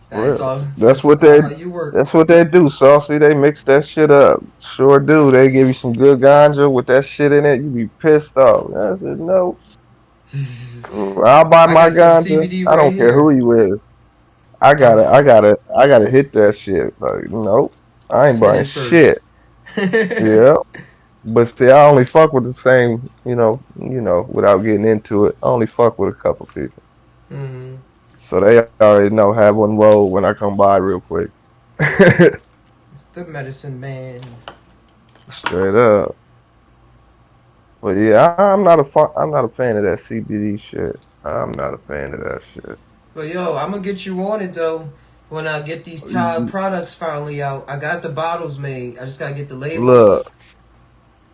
[SPEAKER 1] That's what they do, Saucy. They mix that shit up. Sure do. They give you some good ganja with that shit in it. You be pissed off. I said, no. I'll buy my ganja. I don't care who you is. I gotta hit that shit. Like, nope. I ain't buying shit. Yeah. But see, I only fuck with the same, you know, without getting into it. I only fuck with a couple people. Mm-hmm. So they already know, have one roll when I come by real quick. It's the medicine man.
[SPEAKER 3] Straight up. But yeah, I'm not a fan of that CBD shit. I'm not a fan of that shit.
[SPEAKER 1] But yo, I'm gonna get you on it though. When I get these Tide products finally out, I got the bottles made. I just gotta get the labels.
[SPEAKER 3] Look,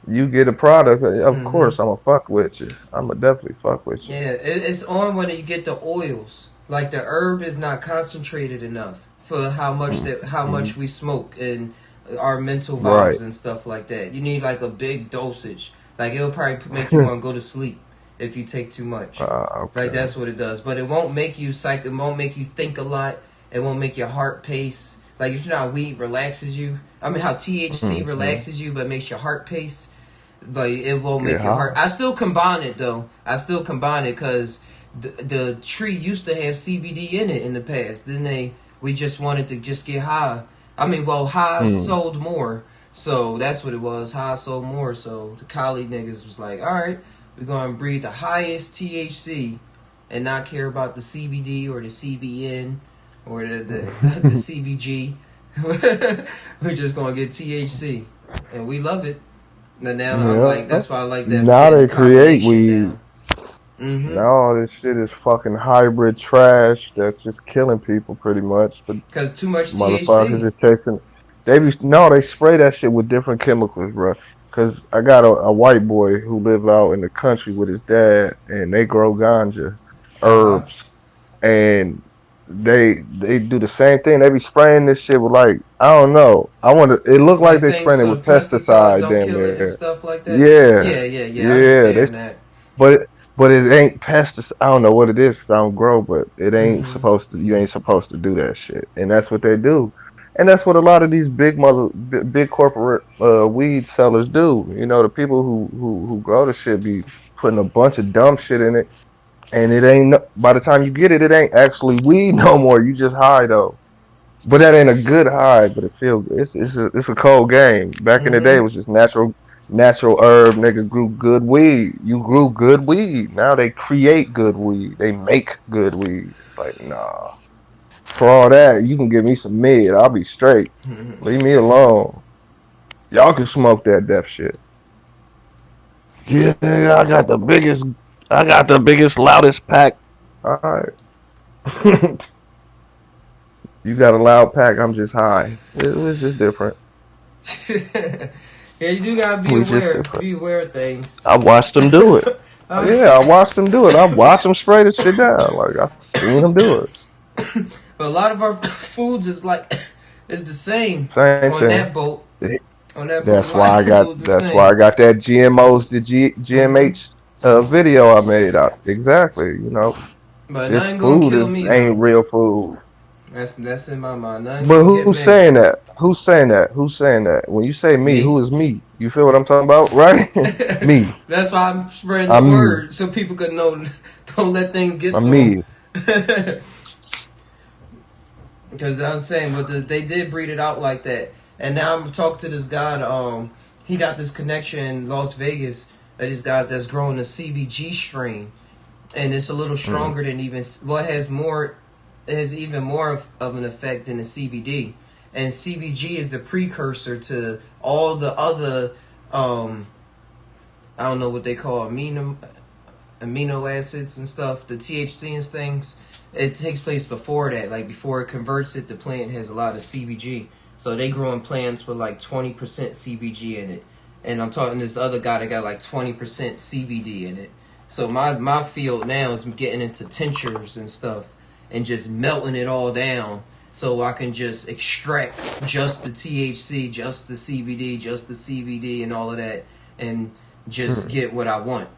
[SPEAKER 3] you get a product, of course I'm gonna fuck with you. I'm gonna definitely fuck with you.
[SPEAKER 1] Yeah, it's on when you get the oils. Like the herb is not concentrated enough for how much we smoke and our mental vibes and stuff like that. You need like a big dosage. Like it'll probably make you want to go to sleep if you take too much. Okay. Like that's what it does. But it won't make you psych. It won't make you think a lot. It won't make your heart pace. Like if you know how weed relaxes you. I mean how THC relaxes you, but makes your heart pace. Like it won't make your heart. I still combine it though. Because the tree used to have CBD in it in the past. Then we just wanted to just get high. I mean, well, high sold more. So that's what it was. High sold more. So the Cali niggas was like, all right, we're going to breed the highest THC and not care about the CBD or the CBN or the CBG. We're just going to get THC. And we love it. And now that's why I like that.
[SPEAKER 3] Now they create weed.
[SPEAKER 1] Now. Mm-hmm.
[SPEAKER 3] No, this shit is fucking hybrid trash that's just killing people pretty much.
[SPEAKER 1] Because too much
[SPEAKER 3] motherfuckers
[SPEAKER 1] THC.
[SPEAKER 3] They spray that shit with different chemicals, bro. Because I got a white boy who live out in the country with his dad, and they grow ganja, herbs, and they do the same thing. They be spraying this shit with like, I don't know. It looked like they spraying it with pesticide damn near and stuff like that. Yeah. But it ain't pesticide. I don't know what it is 'cause I don't grow, but it ain't supposed to. You ain't supposed to do that shit, and that's what they do, and that's what a lot of these big corporate weed sellers do. You know, the people who grow the shit be putting a bunch of dumb shit in it, and it ain't. By the time you get it, it ain't actually weed no more. You just high though, but that ain't a good high. But it feels good. It's a cold game. Back in the day, it was just natural herb. Nigga grew good weed. You grew good weed. Now they create good weed. They make good weed. It's like, nah. For all that, you can give me some mid. I'll be straight. Leave me alone. Y'all can smoke that death shit. Yeah, nigga, I got the biggest, loudest pack. Alright. You got a loud pack, I'm just high. It was just different.
[SPEAKER 1] Yeah, you do gotta be aware of things.
[SPEAKER 3] I watched them do it. I watched them do it. I watched them spray the shit down. Like I seen them do it.
[SPEAKER 1] But a lot of our foods is the same
[SPEAKER 3] on
[SPEAKER 1] thing. That boat.
[SPEAKER 3] That's why I got that GMOs, the GMH video I made out. Exactly, you know.
[SPEAKER 1] But this food
[SPEAKER 3] ain't real food.
[SPEAKER 1] That's in my mind.
[SPEAKER 3] But who's saying that? Who's saying that? When you say me, who is me? You feel what I'm talking about, right? Me.
[SPEAKER 1] That's why I'm spreading the word so people could know. Don't let things get to them. Because I'm saying, but they did breed it out like that. And now I'm talking to this guy. He got this connection in Las Vegas. These guys that's growing the CBG strain, and it's a little stronger than even. Well, it has more. It has even more of an effect than the CBD. And CBG is the precursor to all the other, I don't know what they call amino acids and stuff, the THC and things. It takes place before that. Like before it converts it, the plant has a lot of CBG. So they growing plants with like 20% CBG in it. And I'm talking to this other guy that got like 20% CBD in it. So my field now is getting into tinctures and stuff and just melting it all down. So I can just extract just the THC, just the CBD, and all of that, and just get what I want.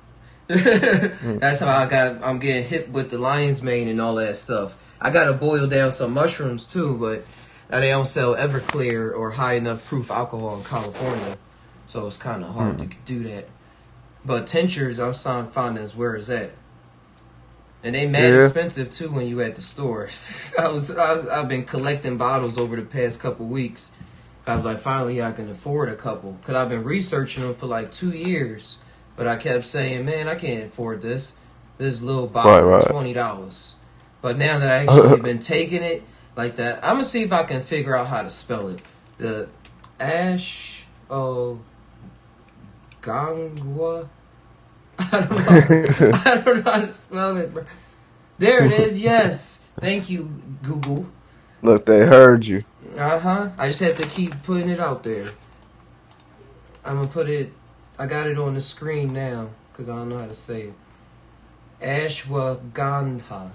[SPEAKER 1] That's how I'm getting hit with the lion's mane and all that stuff. I gotta boil down some mushrooms too, but they don't sell Everclear or high enough proof alcohol in California, so it's kind of hard to do that. But tinctures, I'm starting to find is where it's at. And they mad expensive too when you at the stores. I've been collecting bottles over the past couple weeks. I was like, finally I can afford a couple. Cause I've been researching them for like 2 years, but I kept saying, man, I can't afford this. This little bottle for $20. But now that I actually been taking it like that, I'm gonna see if I can figure out how to spell it. The ashwagandha. I don't know how to spell it, bro. There it is. Yes. Thank you, Google.
[SPEAKER 3] Look, they heard you.
[SPEAKER 1] I just have to keep putting it out there. I'm going to put it... I got it on the screen now because I don't know how to say it. Ashwagandha.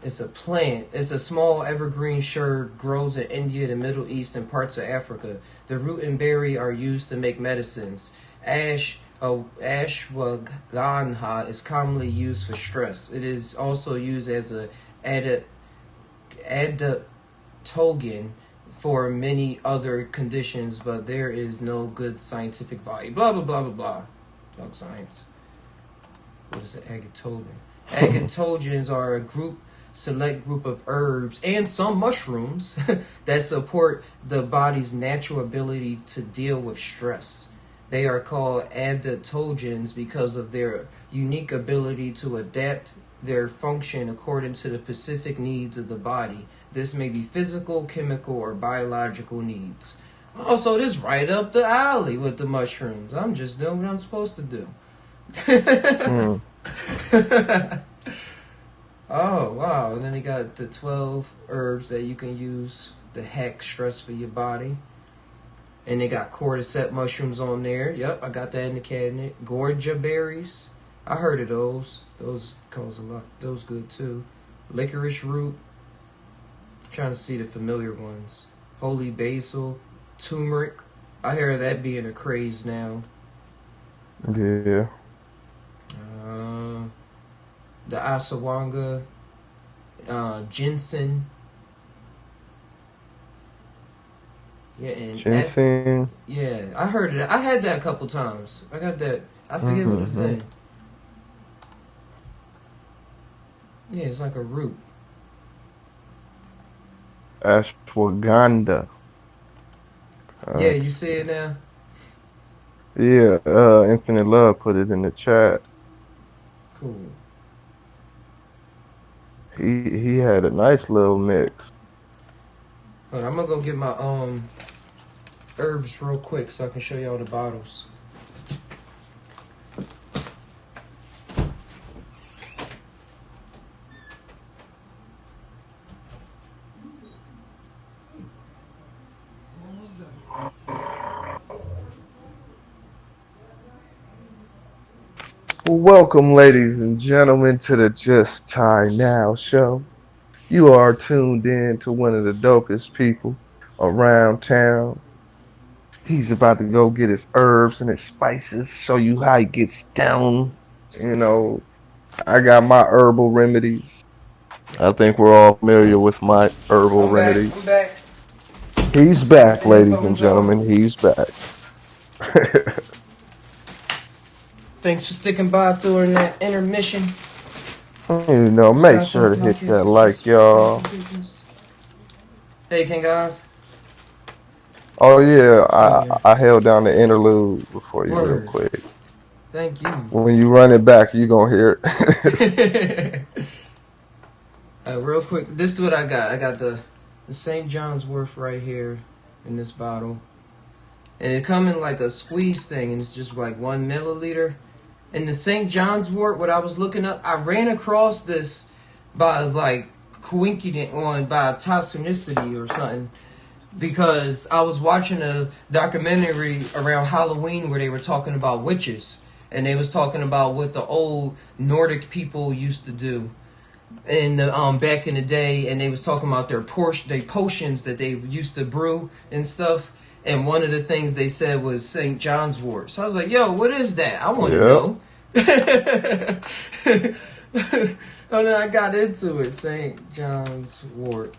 [SPEAKER 1] It's a plant. It's a small evergreen shrub, grows in India, the Middle East, and parts of Africa. The root and berry are used to make medicines. Ashwagandha is commonly used for stress. It is also used as a adaptogen for many other conditions, but there is no good scientific value. Blah, blah, blah, blah, blah. Talk science. What is it? Adaptogen. Adaptogens are a select group of herbs and some mushrooms that support the body's natural ability to deal with stress. They are called adaptogens because of their unique ability to adapt their function according to the specific needs of the body. This may be physical, chemical, or biological needs. Also, this right up the alley with the mushrooms. I'm just doing what I'm supposed to do. Oh, wow. And then they got the 12 herbs that you can use to hack stress for your body. And they got cordyceps mushrooms on there. Yep, I got that in the cabinet. Gorgia berries. I heard of those. Those cause a lot. Those good too. Licorice root. Trying to see the familiar ones. Holy basil. Turmeric. I hear that being a craze now.
[SPEAKER 3] Yeah.
[SPEAKER 1] The ashwagandha. Ginseng. Yeah, and
[SPEAKER 3] ginseng.
[SPEAKER 1] Yeah, I heard it. I had that a couple times. I got that. I forget what it's in. Yeah, it's like a root.
[SPEAKER 3] Ashwagandha.
[SPEAKER 1] Yeah, you see it now?
[SPEAKER 3] Yeah, Infinite Love put it in the chat.
[SPEAKER 1] Cool.
[SPEAKER 3] He had a nice little mix.
[SPEAKER 1] Hold on, I'm gonna go get my herbs real quick so I can show y'all the bottles.
[SPEAKER 3] Welcome, ladies and gentlemen, to the Just Tainow show. You are tuned in to one of the dopest people around town. He's about to go get his herbs and his spices, show you how he gets down. You know, I got my herbal remedies. I think we're all familiar with my herbal remedies.
[SPEAKER 1] I'm back.
[SPEAKER 3] He's back, ladies and gentlemen. He's back.
[SPEAKER 1] Thanks for sticking by during that intermission.
[SPEAKER 3] You know, make sure to hit that like, y'all.
[SPEAKER 1] Hey, King guys.
[SPEAKER 3] Oh yeah, I held down the interlude before you real quick.
[SPEAKER 1] Thank you.
[SPEAKER 3] When you run it back, you gonna hear it.
[SPEAKER 1] Real quick, this is what I got. I got the St. John's Wort right here in this bottle. And it come in like a squeeze thing, and it's just like 1 milliliter. And the St. John's Wort, what I was looking up, I ran across this by like coincidence by toxicity or something, because I was watching a documentary around Halloween where they were talking about witches, and they was talking about what the old Nordic people used to do in the, back in the day, and they was talking about their potions that they used to brew and stuff. And one of the things they said was St. John's Wort. So I was like, yo, what is that? I want to know. And then I got into it, St. John's Wort.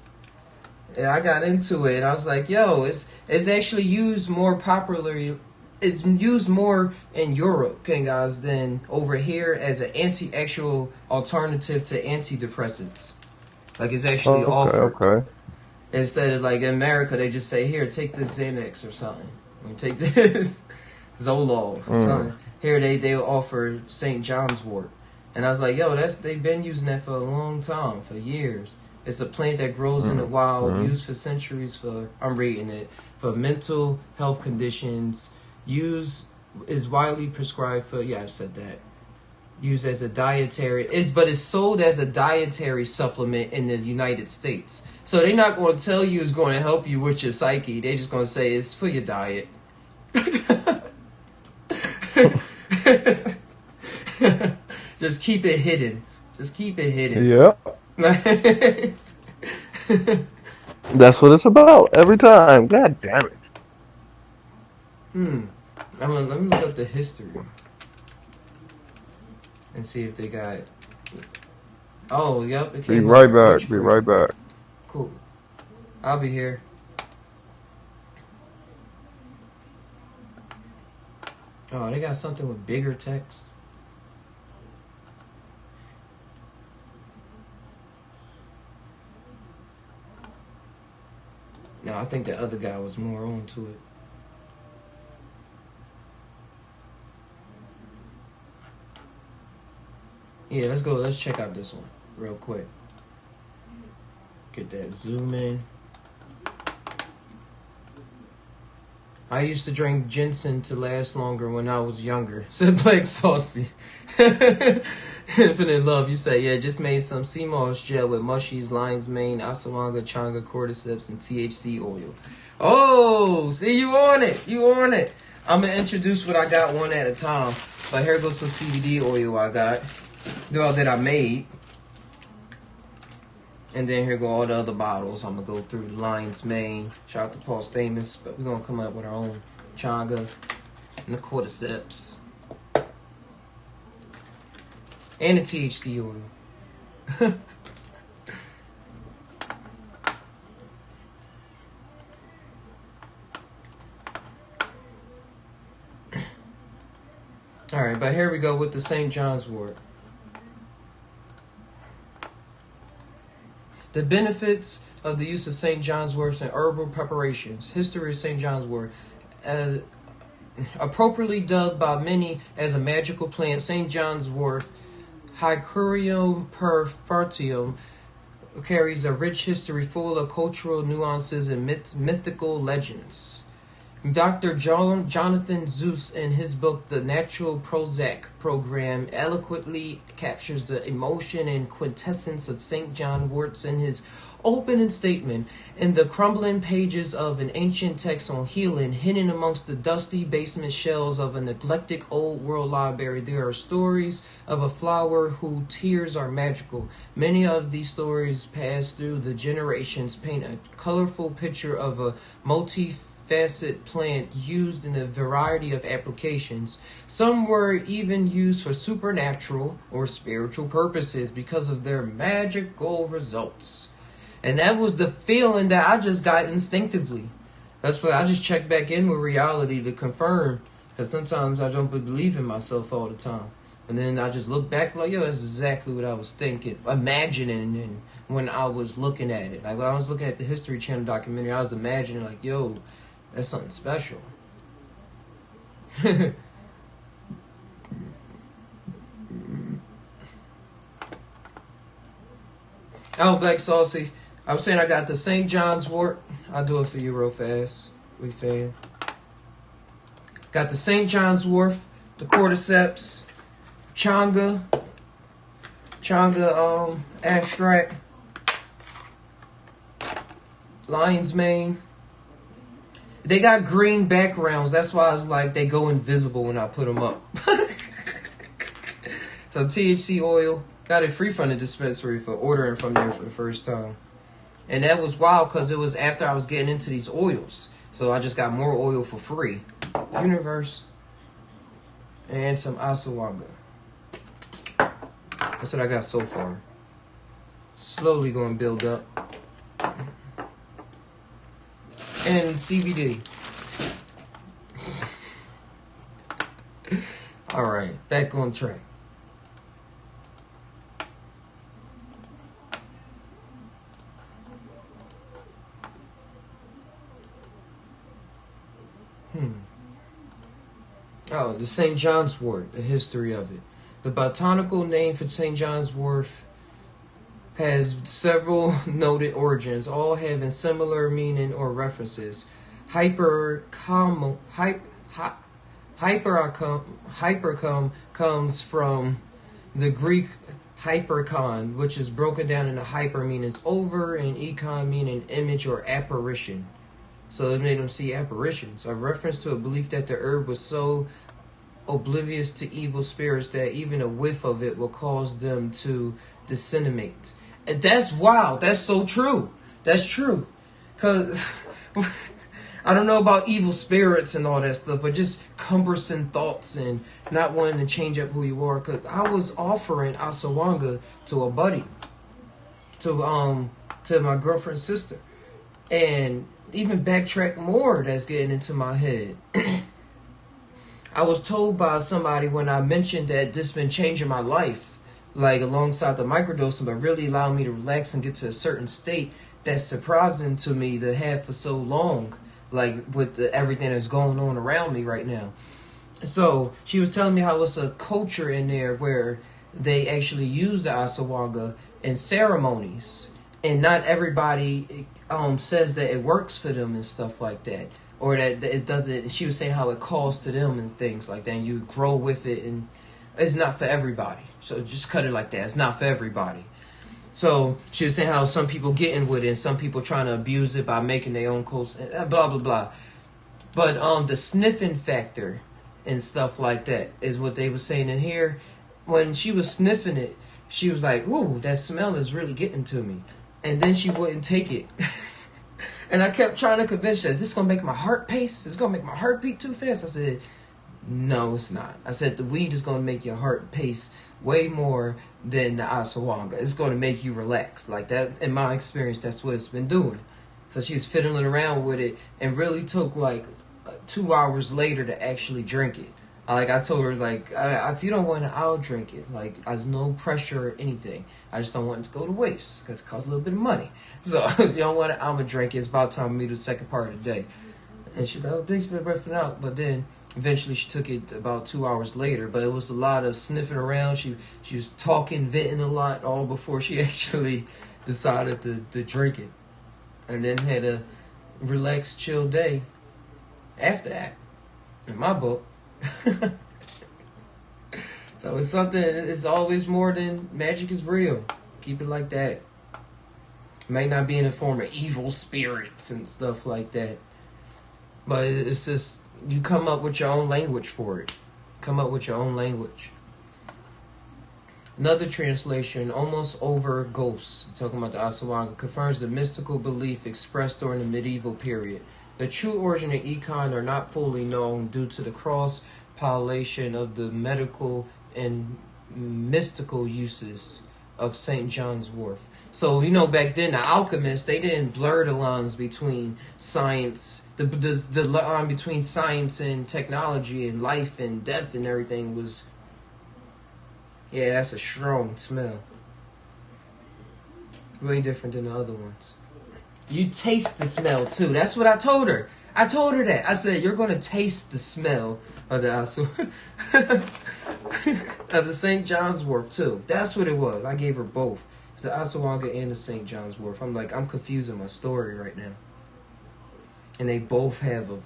[SPEAKER 1] And I got into it, and I was like, yo, it's actually used more popularly. It's used more in Europe, okay, guys, than over here as an actual alternative to antidepressants. Like, it's actually offered. Okay. Instead of like in America, they just say, here, take this Xanax or something. Or take this Zoloft or something. Here they offer St. John's Wort. And I was like, yo, they've been using that for a long time, for years. It's a plant that grows in the wild, used for centuries I'm reading it, for mental health conditions. Is widely prescribed for, I said that. Used as a dietary, but it's sold as a dietary supplement in the United States. So they're not going to tell you it's going to help you with your psyche. They're just going to say it's for your diet. Just keep it hidden.
[SPEAKER 3] Yeah. That's what it's about every time. God damn it.
[SPEAKER 1] Let me look up the history and see if they got. Oh, yep. It came
[SPEAKER 3] Be right back.
[SPEAKER 1] Cool. I'll be here. Oh, they got something with bigger text. No, I think the other guy was more on to it. Yeah, let's go. Let's check out this one real quick. Get that zoom in. I used to drink ginseng to last longer when I was younger. Said Black Saucy. Infinite Love, you say, yeah, just made some sea moss gel with mushies, lion's mane, asawanga, changa, cordyceps, and THC oil. Oh, see, you on it. I'm going to introduce what I got one at a time. But here goes some CBD oil I got. That I made. And then here go all the other bottles. I'm going to go through the lion's mane. Shout out to Paul Stamens. But we're going to come up with our own changa and the cordyceps. And the THC oil. Alright, but here we go with the St. John's Wort. The benefits of the use of St. John's Wort in herbal preparations. History of St. John's Wort. Appropriately dubbed by many as a magical plant, St. John's Wort, Hycurium perfortium, carries a rich history full of cultural nuances and mythical legends. Dr. Jonathan Zeus, in his book The Natural Prozac Program, eloquently captures the emotion and quintessence of St. John Wort's in his opening statement. In the crumbling pages of an ancient text on healing, hidden amongst the dusty basement shelves of a neglected old world library, there are stories of a flower whose tears are magical. Many of these stories pass through the generations, paint a colorful picture of a multifaceted plant used in a variety of applications. Some were even used for supernatural or spiritual purposes because of their magical results. And that was the feeling that I just got instinctively. That's why I just check back in with reality to confirm. Because sometimes I don't believe in myself all the time. And then I just look back like, yo, that's exactly what I was thinking, imagining, and when I was looking at it. Like when I was looking at the History Channel documentary, I was imagining like, yo, that's something special. Oh, Black Saucy. I was saying I got the St. John's wort. I'll do it for you real fast. We fan. Got the St. John's wort, the cordyceps, Changa abstract, lion's mane. They got green backgrounds. That's why it's like they go invisible when I put them up. So THC oil, got it free from the dispensary for ordering from there for the first time. And that was wild because it was after I was getting into these oils. So I just got more oil for free. Universe. And some ashwagandha. That's what I got so far. Slowly going to build up. And CBD. Alright, back on track. Oh, the St. John's wort, the history of it. The botanical name for St. John's wort has several noted origins, all having similar meaning or references. Hypericum comes from the Greek hyperikon, which is broken down into hyper meaning over and econ meaning image or apparition. So it made them see apparitions, a reference to a belief that the herb was so oblivious to evil spirits that even a whiff of it will cause them to disseminate. And that's wild. That's so true. That's true. Because I don't know about evil spirits and all that stuff, but just cumbersome thoughts and not wanting to change up who you are. Because I was offering ashwagandha to a buddy, to my girlfriend's sister, and even backtrack more. That's getting into my head. I was told by somebody when I mentioned that this been changing my life, like alongside the microdosing, but really allowing me to relax and get to a certain state that's surprising to me to have for so long, like with everything that's going on around me right now. So she was telling me how it's a culture in there where they actually use the ashwagandha in ceremonies, and not everybody says that it works for them and stuff like that, or that it doesn't. She was saying how it calls to them and things like that, and you grow with it, and it's not for everybody. So just cut it like that. It's not for everybody. So she was saying how some people getting with it and some people trying to abuse it by making their own coats, blah, blah, blah. But the sniffing factor and stuff like that is what they were saying in here. When she was sniffing it, she was like, ooh, that smell is really getting to me. And then she wouldn't take it. And I kept trying to convince her, is this going to make my heart pace? Is it going to make my heart beat too fast? I said, no, it's not. I said, the weed is going to make your heart pace way more than the ashwagandha. It's going to make you relax. Like that, in my experience, that's what it's been doing. So she was fiddling around with it and really took like 2 hours later to actually drink it. Like I told her, like, if you don't want it, I'll drink it. Like, there's no pressure or anything. I just don't want it to go to waste because it costs a little bit of money. So if you don't want it, I'm going to drink it. It's about time for me to do the second part of the day. And she's like, oh, thanks for breathing out. But then eventually she took it about 2 hours later. But it was a lot of sniffing around. She was talking, venting a lot, all before she actually decided to drink it. And then had a relaxed, chill day after that, in my book. So it's something, it's always more than magic is real. Keep it like that. It may not be in the form of evil spirits and stuff like that, but it's just, you come up with your own language for it. Come up with your own language. Another translation, almost over ghosts, talking about the ashwagandha, confirms the mystical belief expressed during the medieval period. The true origin of econ are not fully known due to the cross-pollination of the medical and mystical uses of St. John's wort. So, you know, back then, the alchemists, they didn't blur the lines between science. The line between science and technology and life and death and everything was... Yeah, that's a strong smell. Way different than the other ones. You taste the smell, too. That's what I told her. I told her that. I said, you're going to taste the smell of the of the St. John's Wort, too. That's what it was. I gave her both. It's the Asawanga and the St. John's Wort. I'm like, I'm confusing my story right now. And they both have a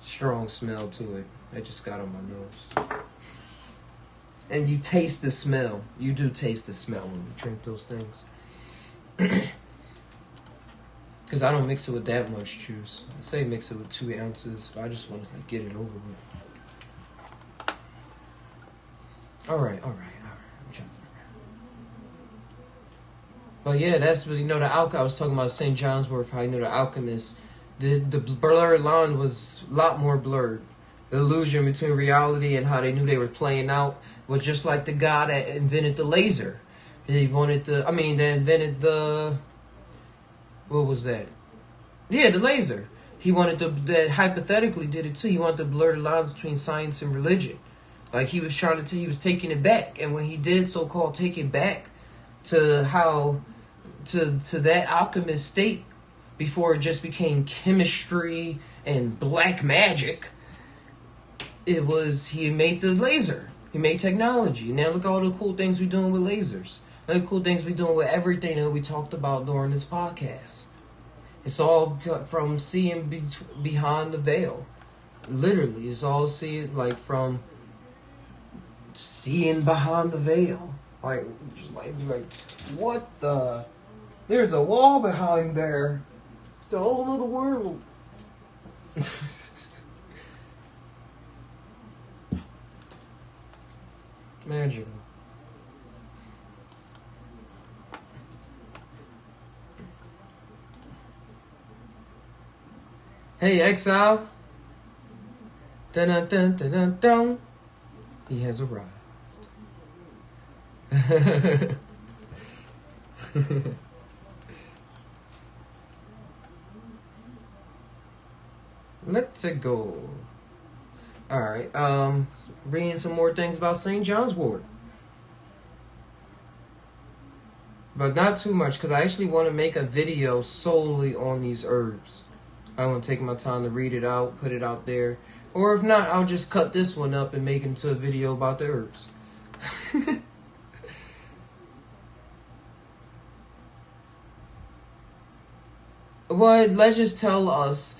[SPEAKER 1] strong smell to it. I just got on my nose. And you taste the smell. You do taste the smell when you drink those things. Because I don't mix it with that much juice. I say mix it with 2 ounces. I just want to get it over with. All right. I'm jumping around. But yeah, that's what, you know, the alchemist. I was talking about St. John's Wort, how, you know, the alchemist, the blurred line was a lot more blurred. The illusion between reality and how they knew they were playing out was just like the guy that invented the laser. He wanted they invented the... What was that? Yeah, the laser. He wanted to, that hypothetically did it too. He wanted to blur the lines between science and religion. Like he was he was taking it back. And when he did so-called take it back to that alchemist state, before it just became chemistry and black magic, it was, he made the laser. He made technology. Now look at all the cool things we're doing with lasers. The cool things we're doing with everything that we talked about during this podcast. It's all from seeing behind the veil. Literally, it's all seeing, like, from seeing behind the veil. Like, just like what the? There's a wall behind there. It's a whole other world. Magical. Hey, Exile. Dun dun dun dun dun dun. He has arrived. Let's go. Alright, reading some more things about St. John's Wort. But not too much, because I actually want to make a video solely on these herbs. I want to take my time to read it out, put it out there. Or if not, I'll just cut this one up and make it into a video about the herbs. What legends tell us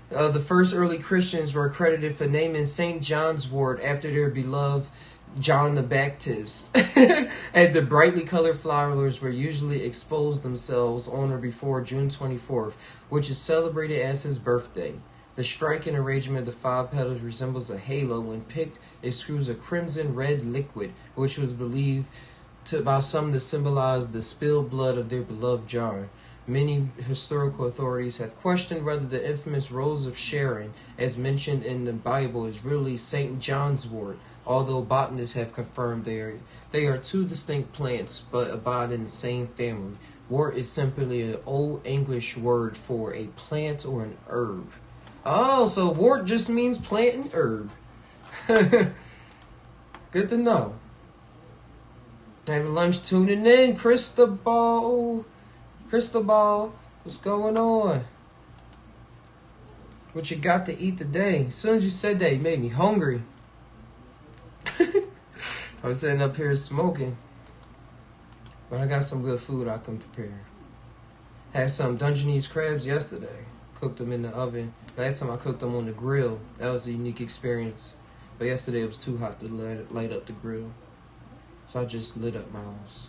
[SPEAKER 1] the first early Christians were credited for naming St. John's Wort after their beloved John the Baptist. And the brightly colored flowers were usually exposed themselves on or before June 24th, which is celebrated as his birthday. The striking arrangement of the 5 petals resembles a halo. When picked, it screws a crimson red liquid, which was believed by some to symbolize the spilled blood of their beloved John. Many historical authorities have questioned whether the infamous Rose of Sharon, as mentioned in the Bible, is really St. John's Wort, although botanists have confirmed they are 2 distinct plants but abide in the same family. Wort is simply an Old English word for a plant or an herb. Oh, so wort just means plant and herb. Good to know. Having lunch, tuning in. Cristobal, what's going on? What you got to eat today? As soon as you said that, you made me hungry. I was sitting up here smoking. But I got some good food I can prepare. Had some Dungeness crabs yesterday. Cooked them in the oven. Last time I cooked them on the grill. That was a unique experience. But yesterday it was too hot to light up the grill. So I just lit up my house.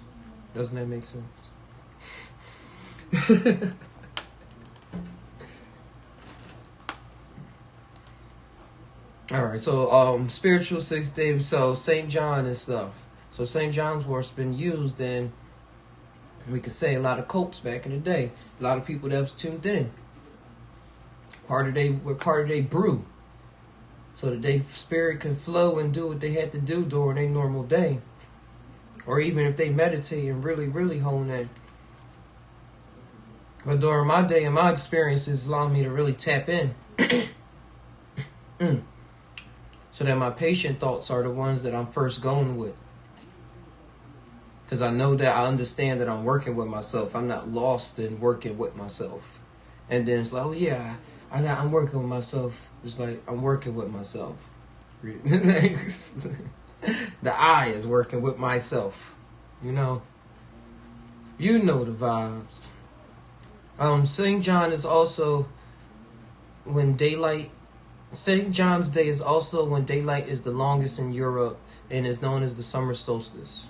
[SPEAKER 1] Doesn't that make sense? Alright, so spiritual 6 days, so St. John and stuff. So St. John's Wort's been used in, we could say, a lot of cults back in the day. A lot of people that was tuned in. Part of their brew. So that their spirit can flow and do what they had to do during their normal day. Or even if they meditate and really, really hone in. But during my day and my experiences allowed me to really tap in. So that my patient thoughts are the ones that I'm first going with. Because I know that I understand that I'm working with myself. I'm not lost in working with myself. And then it's like, oh yeah, I'm working with myself. It's like, I'm working with myself. The I is working with myself. You know the vibes. St. John is also when daylight. St. John's Day is also when daylight is the longest in Europe and is known as the summer solstice.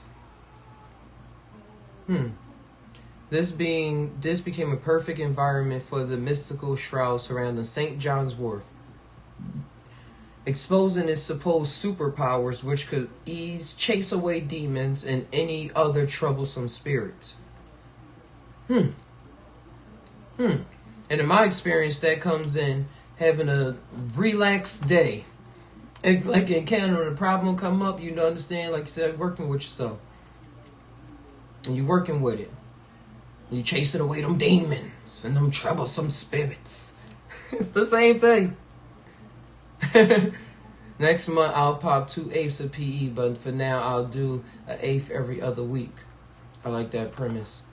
[SPEAKER 1] This became a perfect environment for the mystical shroud surrounding St. John's Wort, exposing its supposed superpowers which could chase away demons and any other troublesome spirits. And in my experience, that comes in having a relaxed day. If like in Canada, when a problem come up, you understand, like you said, working with yourself. And you working with it. You chasing away them demons and them troublesome spirits. It's the same thing. Next month, I'll pop 2 eighths of PE, but for now, I'll do an eighth every other week. I like that premise.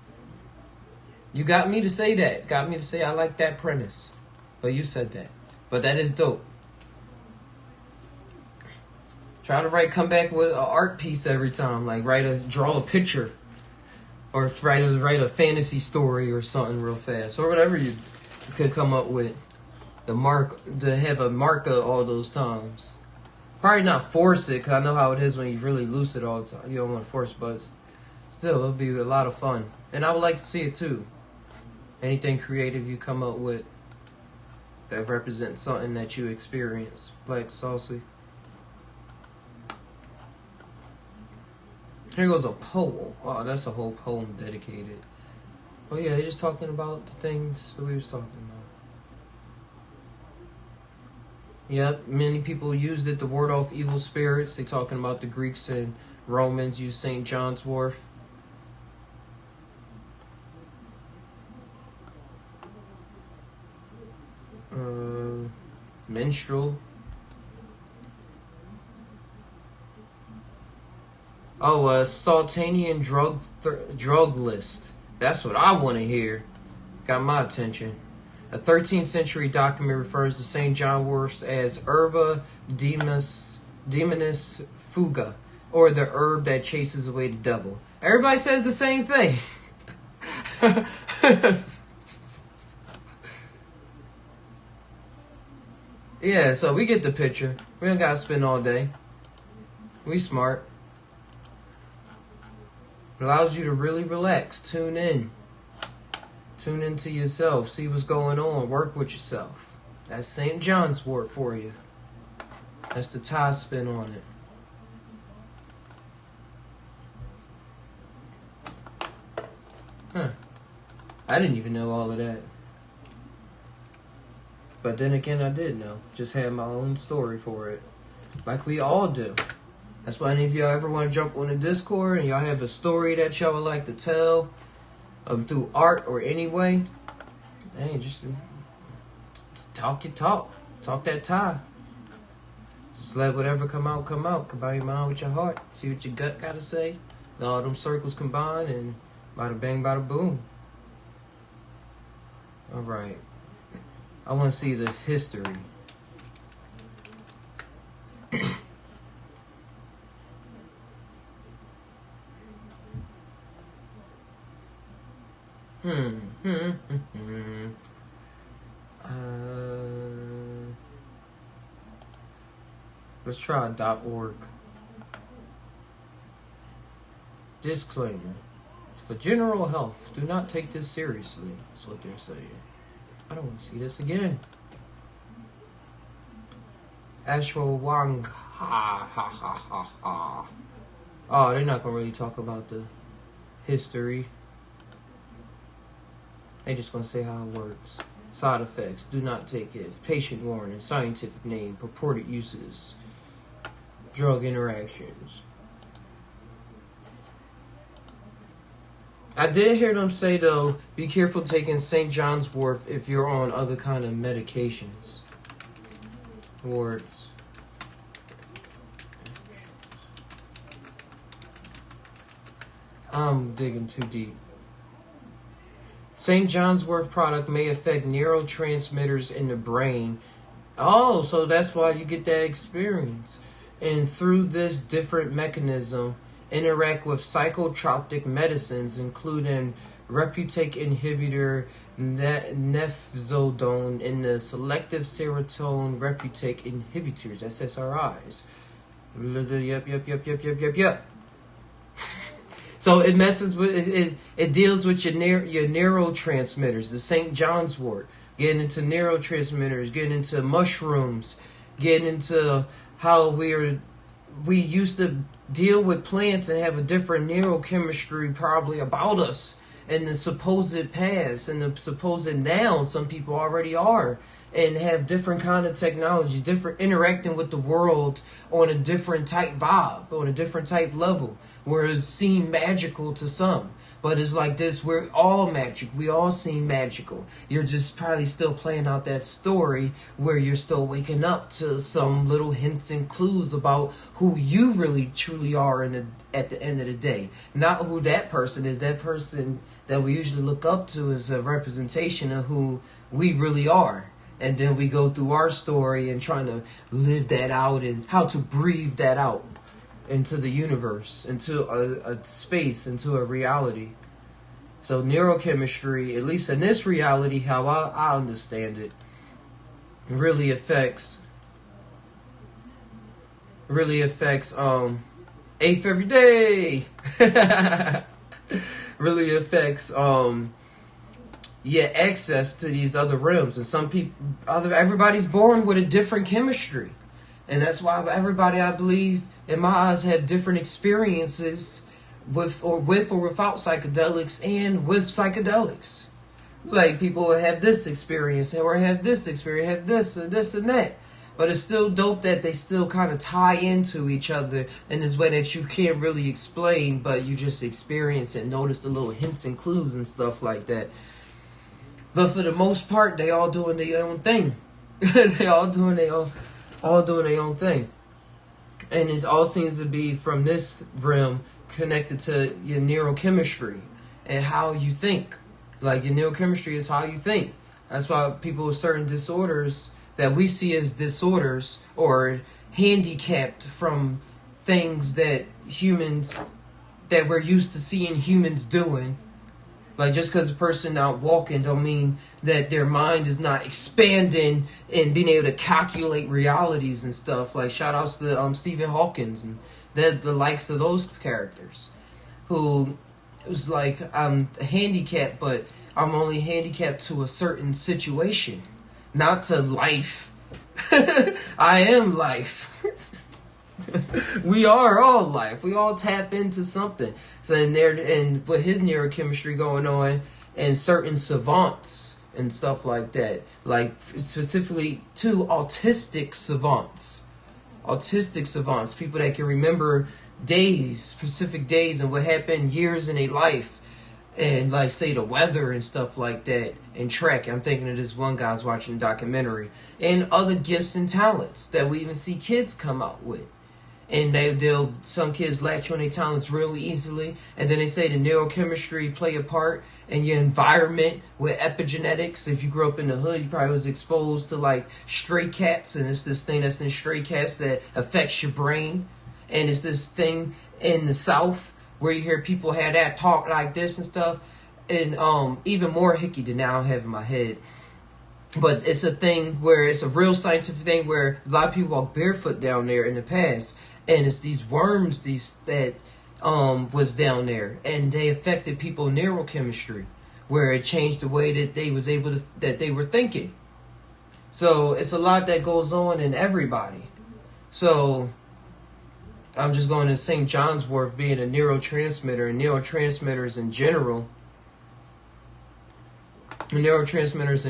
[SPEAKER 1] You got me to say that. Got me to say I like that premise. But you said that. But that is dope. Try to come back with an art piece every time. Like draw a picture. Or write a fantasy story or something real fast. Or whatever you could come up with. To have a marker all those times. Probably not force it, because I know how it is when you really loose it all the time. You don't want to force it, but still, it'll be a lot of fun. And I would like to see it too. Anything creative you come up with that represents something that you experience. Black Saucy. Here goes a poem. Wow, that's a whole poem dedicated. Oh yeah, they're just talking about the things that we was talking about. Yep, many people used it to ward off evil spirits. They talking about the Greeks and Romans used St. John's Wort. Minstrel. Oh, a Sultanian drug list. That's what I want to hear. Got my attention. A 13th century document refers to St. John Wort as Herba Demonis Fuga, or the herb that chases away the devil. Everybody says the same thing. Yeah, so we get the picture. We don't gotta spend all day. We smart. It allows you to really relax, tune in. Tune into yourself, see what's going on, work with yourself. That's St. John's Wort for you. That's the tie spin on it. Huh. I didn't even know all of that. But then again, I did know. Just had my own story for it. Like we all do. That's why any of y'all ever want to jump on the Discord and y'all have a story that y'all would like to tell through art or any way, hey, just talk your talk. Talk that tie. Just let whatever come out. Combine your mind with your heart. See what your gut got to say. Let all them circles combine and bada bang, bada boom. All right. I want to see the history. Let's try .org. Disclaimer. For general health, do not take this seriously. That's what they're saying. I don't want to see this again. Ashwang. Ha ha ha ha ha. Oh, they're not going to really talk about the history. They're just going to say how it works. Side effects. Do not take it. Patient warning. Scientific name. Purported uses. Drug interactions. I did hear them say, though, be careful taking St. John's wort if you're on other kind of medications. Words. I'm digging too deep. St. John's wort product may affect neurotransmitters in the brain. Oh, so that's why you get that experience. And through this different mechanism, interact with psychotropic medicines, including reuptake inhibitor, nefzodone, and the selective serotonin reuptake inhibitors, SSRIs. Yep. So it messes with it deals with your neurotransmitters, the St. John's wort, getting into neurotransmitters, getting into mushrooms, getting into how we used to deal with plants and have a different neurochemistry probably about us and the supposed past and the supposed now. Some people already are and have different kind of technologies, different interacting with the world on a different type vibe, on a different type level, where it seems magical to some. But it's like this, we're all magic. We all seem magical. You're just probably still playing out that story where you're still waking up to some little hints and clues about who you really truly are at the end of the day. Not who that person is. That person that we usually look up to is a representation of who we really are. And then we go through our story and trying to live that out and how to breathe that out into the universe, into a space, into a reality. So neurochemistry, at least in this reality, how I understand it, really affects eighth every day. Really affects access to these other realms. And some people, everybody's born with a different chemistry. And that's why everybody, I believe, in my eyes, have different experiences with or without psychedelics and with psychedelics. Like people have this experience or have this experience, have this and this and that. But it's still dope that they still kind of tie into each other in this way that you can't really explain, but you just experience and notice the little hints and clues and stuff like that. But for the most part, they all doing their own thing. They all doing their own thing. And it all seems to be from this realm connected to your neurochemistry and how you think. Like your neurochemistry is how you think. That's why people with certain disorders that we see as disorders or handicapped from things that we're used to seeing humans doing. Like just because a person not walking don't mean that their mind is not expanding and being able to calculate realities and stuff. Like shout outs to Stephen Hawkins and the likes of those characters who was like, I'm handicapped, but I'm only handicapped to a certain situation, not to life. I am life. We are all life. We all tap into something. So and with his neurochemistry going on, and certain savants and stuff like that, like specifically to autistic savants, people that can remember days, specific days, and what happened years in their life, and like say the weather and stuff like that, and track. I'm thinking of this one guy I was watching a documentary, and other gifts and talents that we even see kids come out with. And some kids latch on their talents real easily. And then they say the neurochemistry play a part in your environment with epigenetics. If you grew up in the hood, you probably was exposed to like stray cats. And it's this thing that's in stray cats that affects your brain. And it's this thing in the South where you hear people have that talk like this and stuff. And even more hickey than I have in my head. But it's a thing where it's a real scientific thing where a lot of people walk barefoot down there in the past. And it's these worms that was down there, and they affected people's neurochemistry, where it changed the way that they were thinking. So it's a lot that goes on in everybody. So I'm just going to St. John's wort being a neurotransmitter, and neurotransmitters in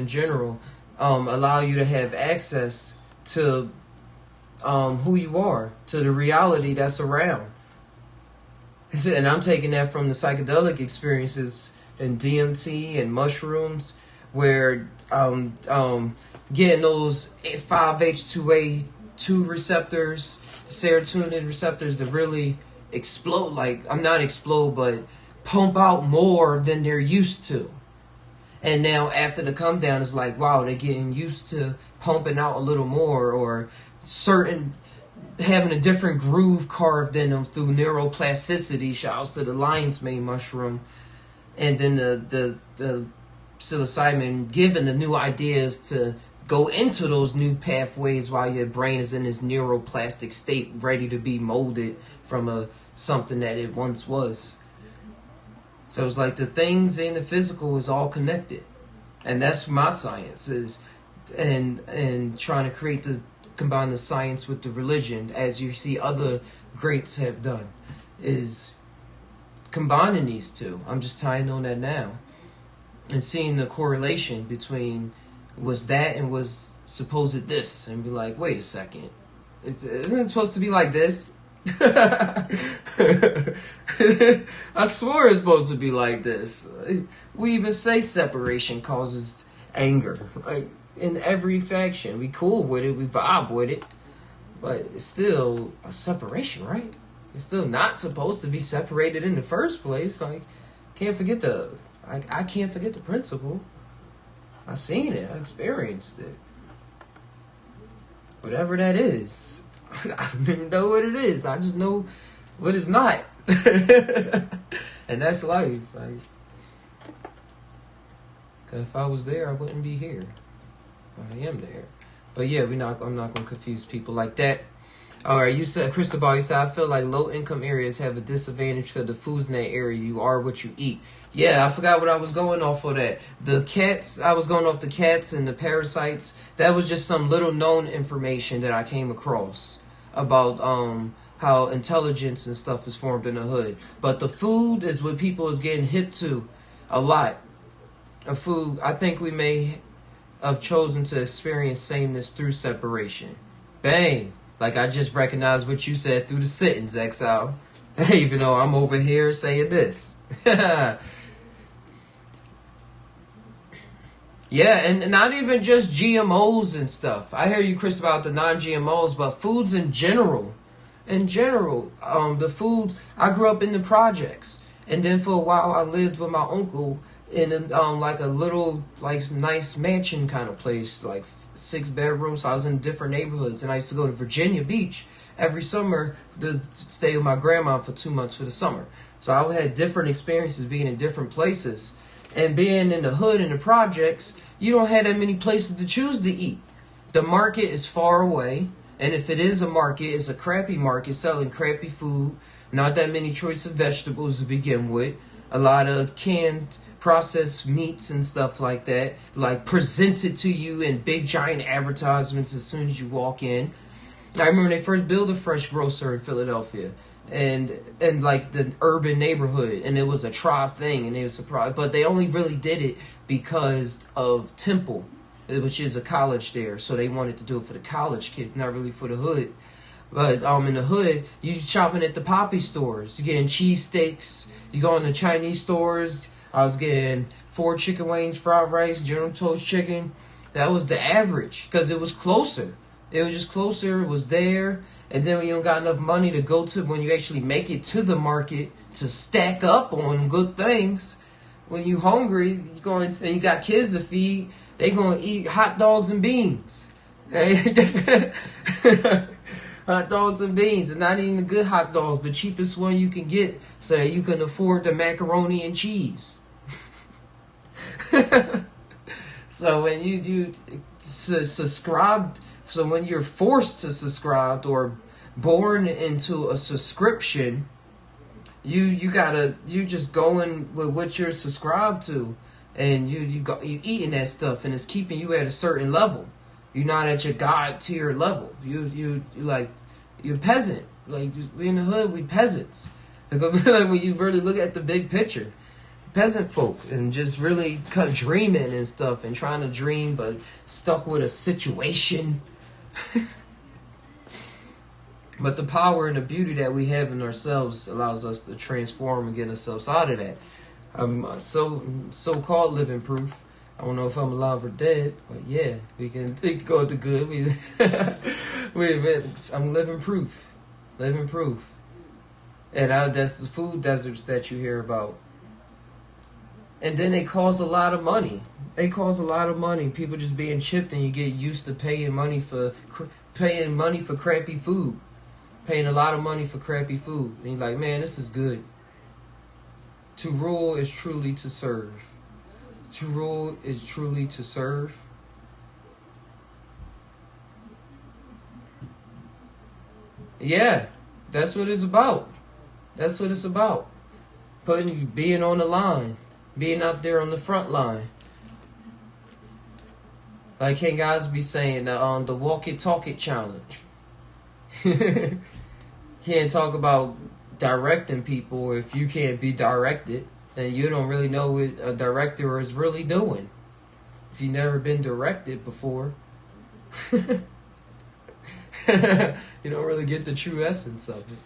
[SPEAKER 1] general allow you to have access to who you are, to the reality that's around. And I'm taking that from the psychedelic experiences and DMT and mushrooms, where getting those 5-HT2A2 receptors, serotonin receptors, to really explode, like, I'm not explode, but pump out more than they're used to. And now after the come down, it's like, wow, they're getting used to pumping out a little more, or having a different groove carved in them through neuroplasticity. Shouts to the lion's mane mushroom. And then the psilocybin giving the new ideas to go into those new pathways while your brain is in this neuroplastic state, ready to be molded from something that it once was. So it's like the things in the physical is all connected. And that's my science, is and trying to combine the science with the religion, as you see other greats have done, is combining these two. I'm just tying on that now and seeing the correlation between was that and was supposed this, and be like, wait a second, isn't it supposed to be like this? I swore it's supposed to be like this. We even say separation causes anger, like in every faction. We cool with it, we vibe with it, but it's still a separation, right? It's still not supposed to be separated in the first place. Like, I can't forget the principle. I seen it, I experienced it. Whatever that is. I don't even know what it is. I just know what it's not. And that's life. Like, 'cause if I was there, I wouldn't be here. I am there. But yeah, I'm not going to confuse people like that. All right, you said, Cristobal, you said, I feel like low-income areas have a disadvantage because the food's in that area. You are what you eat. Yeah, I forgot what I was going off for that. The cats, I was going off the cats and the parasites. That was just some little known information that I came across about how intelligence and stuff is formed in the hood. But the food is what people is getting hip to a lot. Food, I think we may have chosen to experience sameness through separation. Bang! Like I just recognized what you said through the sentence, Exile. Even though I'm over here saying this. Yeah, and not even just GMOs and stuff. I hear you, Chris, about the non-GMOs, but foods in general. The food, I grew up in the projects. And then for a while, I lived with my uncle in like a little, like, nice mansion kind of place, like 6 bedrooms. So I was in different neighborhoods, and I used to go to Virginia Beach every summer to stay with my grandma for 2 months for the summer. So I had different experiences being in different places. And being in the hood and the projects, you don't have that many places to choose to eat. The market is far away, and if it is a market, it's a crappy market selling crappy food, not that many choice of vegetables to begin with, a lot of canned processed meats and stuff like that, like presented to you in big giant advertisements as soon as you walk in. I remember when they first built a fresh grocer in Philadelphia, and like the urban neighborhood, and it was a try thing, and they were surprised, but they only really did it because of Temple, which is a college there, so they wanted to do it for the college kids, not really for the hood. But in the hood, you shopping at the poppy stores, you getting cheesesteaks, you go in the Chinese stores. I was getting 4 chicken wings, fried rice, General Tso's chicken. That was the average, because it was closer. It was just closer, it was there. And then when you don't got enough money to go to, when you actually make it to the market to stack up on good things, when you hungry, you going and you got kids to feed, they gonna eat hot dogs and beans. Hot dogs and beans, and not even the good hot dogs, the cheapest one you can get, so that you can afford the macaroni and cheese. So when you subscribe. So when you're forced to subscribe or born into a subscription, you just going with what you're subscribed to, and you eating that stuff, and it's keeping you at a certain level. You're not at your God tier level. You're a peasant. Like, we in the hood, we peasants. Like when you really look at the big picture, peasant folk, and just really dreaming and stuff, and trying to dream, but stuck with a situation. But the power and the beauty that we have in ourselves allows us to transform and get ourselves out of that. I'm so-called living proof. I don't know if I'm alive or dead, but yeah, we can go to good. I'm living proof. Living proof. And that's the food deserts that you hear about. And then they cost a lot of money. They cost a lot of money. People just being chipped, and you get used to paying money for crappy food. Paying a lot of money for crappy food. And you're like, man, this is good. To rule is truly to serve. To rule is truly to serve. Yeah, that's what it's about. That's what it's about. Being on the line. Being out there on the front line. Like King Osby saying, the walk it, talk it challenge. Can't talk about directing people if you can't be directed. Then you don't really know what a director is really doing. If you've never been directed before, you don't really get the true essence of it.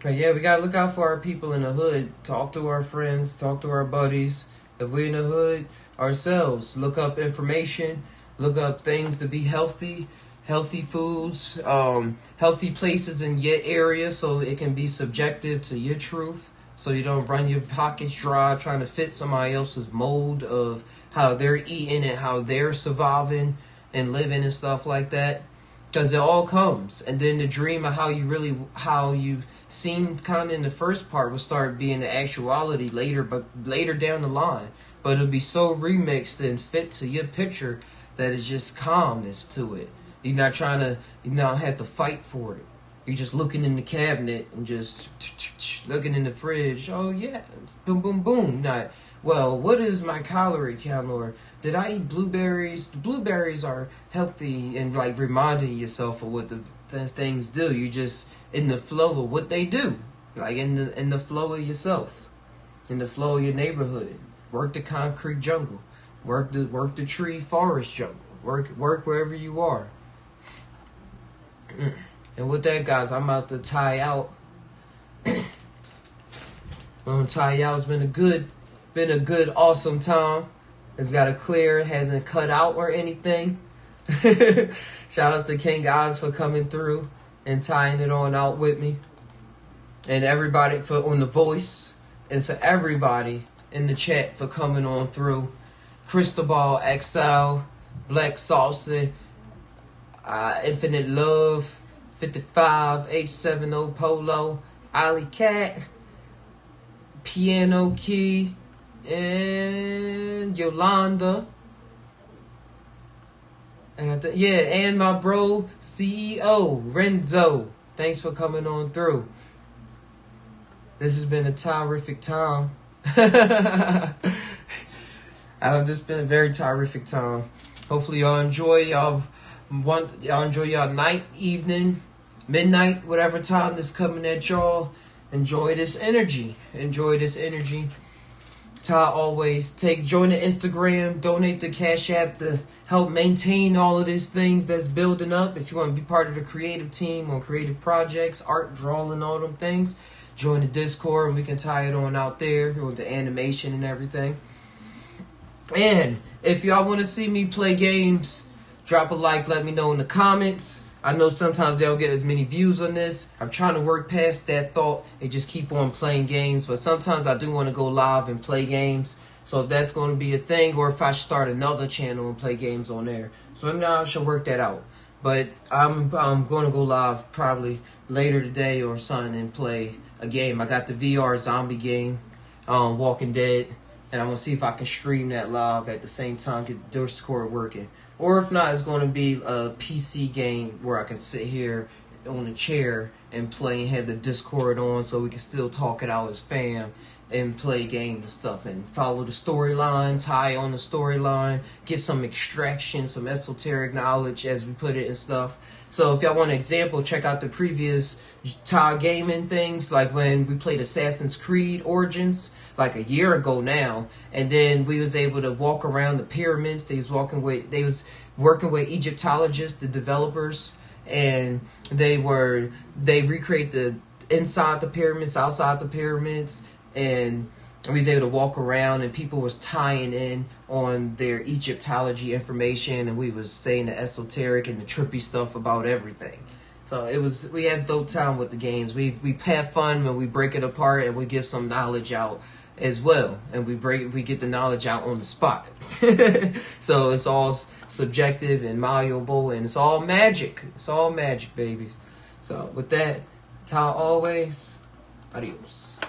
[SPEAKER 1] But yeah, we gotta look out for our people in the hood. Talk to our friends, talk to our buddies. If we're in the hood ourselves, look up information, look up things to be healthy foods, healthy places in your area, so it can be subjective to your truth, so you don't run your pockets dry trying to fit somebody else's mold of how they're eating and how they're surviving and living and stuff like that. Because it all comes, and then the dream of how you seen kind of in the first part will start being the actuality later down the line. But it'll be so remixed and fit to your picture that it's just calmness to it. You not have to fight for it. You're just looking in the cabinet and just looking in the fridge. Oh yeah, boom, boom, boom. Not, well, what is my calorie count, or did I eat blueberries? The blueberries are healthy, and like reminding yourself of what the things do. You just in the flow of what they do, like in the flow of yourself, in the flow of your neighborhood. Work the concrete jungle, work the tree forest jungle, work wherever you are. And with that, guys, I'm about to tie out. I'm gonna tie out. It's been a good, awesome time. It's got a clear, it hasn't cut out or anything. Shout out to King Oz for coming through and tying it on out with me. And everybody on the voice, and for everybody in the chat for coming on through. Cristobal, XL, Black Salsa, Infinite Love, 55, H70 Polo, Alley Cat, Piano Key, and Yolanda. And and my bro, CEO, Renzo. Thanks for coming on through. This has been a terrific time. Just been a very terrific time. Hopefully y'all enjoy y'all enjoy y'all night, evening, midnight, whatever time this coming at y'all. Enjoy this energy. Ty always join the Instagram, donate the Cash App to help maintain all of these things that's building up. If you want to be part of the creative team on creative projects, art, drawing, all them things, join the Discord and we can tie it on out there with the animation and everything. And if y'all want to see me play games, drop a like, let me know in the comments. I know sometimes they don't get as many views on this. I'm trying to work past that thought and just keep on playing games. But sometimes I do want to go live and play games. So if that's going to be a thing, or if I should start another channel and play games on there. So maybe I should work that out. But I'm going to go live probably later today or something and play a game. I got the VR zombie game, Walking Dead. And I'm going to see if I can stream that live at the same time, get Discord working. Or if not, it's going to be a PC game where I can sit here on a chair and play and have the Discord on so we can still talk it out as fam and play games and stuff and follow the storyline, tie on the storyline, get some extraction, some esoteric knowledge as we put it and stuff. So if y'all want an example, check out the previous TI gaming things, like when we played Assassin's Creed Origins, like a year ago now, and then we was able to walk around the pyramids. They was working with Egyptologists, the developers, and they recreate the inside the pyramids, outside the pyramids, and we was able to walk around and people was tying in on their Egyptology information, and we was saying the esoteric and the trippy stuff about everything. So we had dope time with the games. We have fun when we break it apart and we give some knowledge out as well, and we get the knowledge out on the spot. So it's all subjective and malleable, and it's all magic. It's all magic, baby. So with that, Ty always, adios.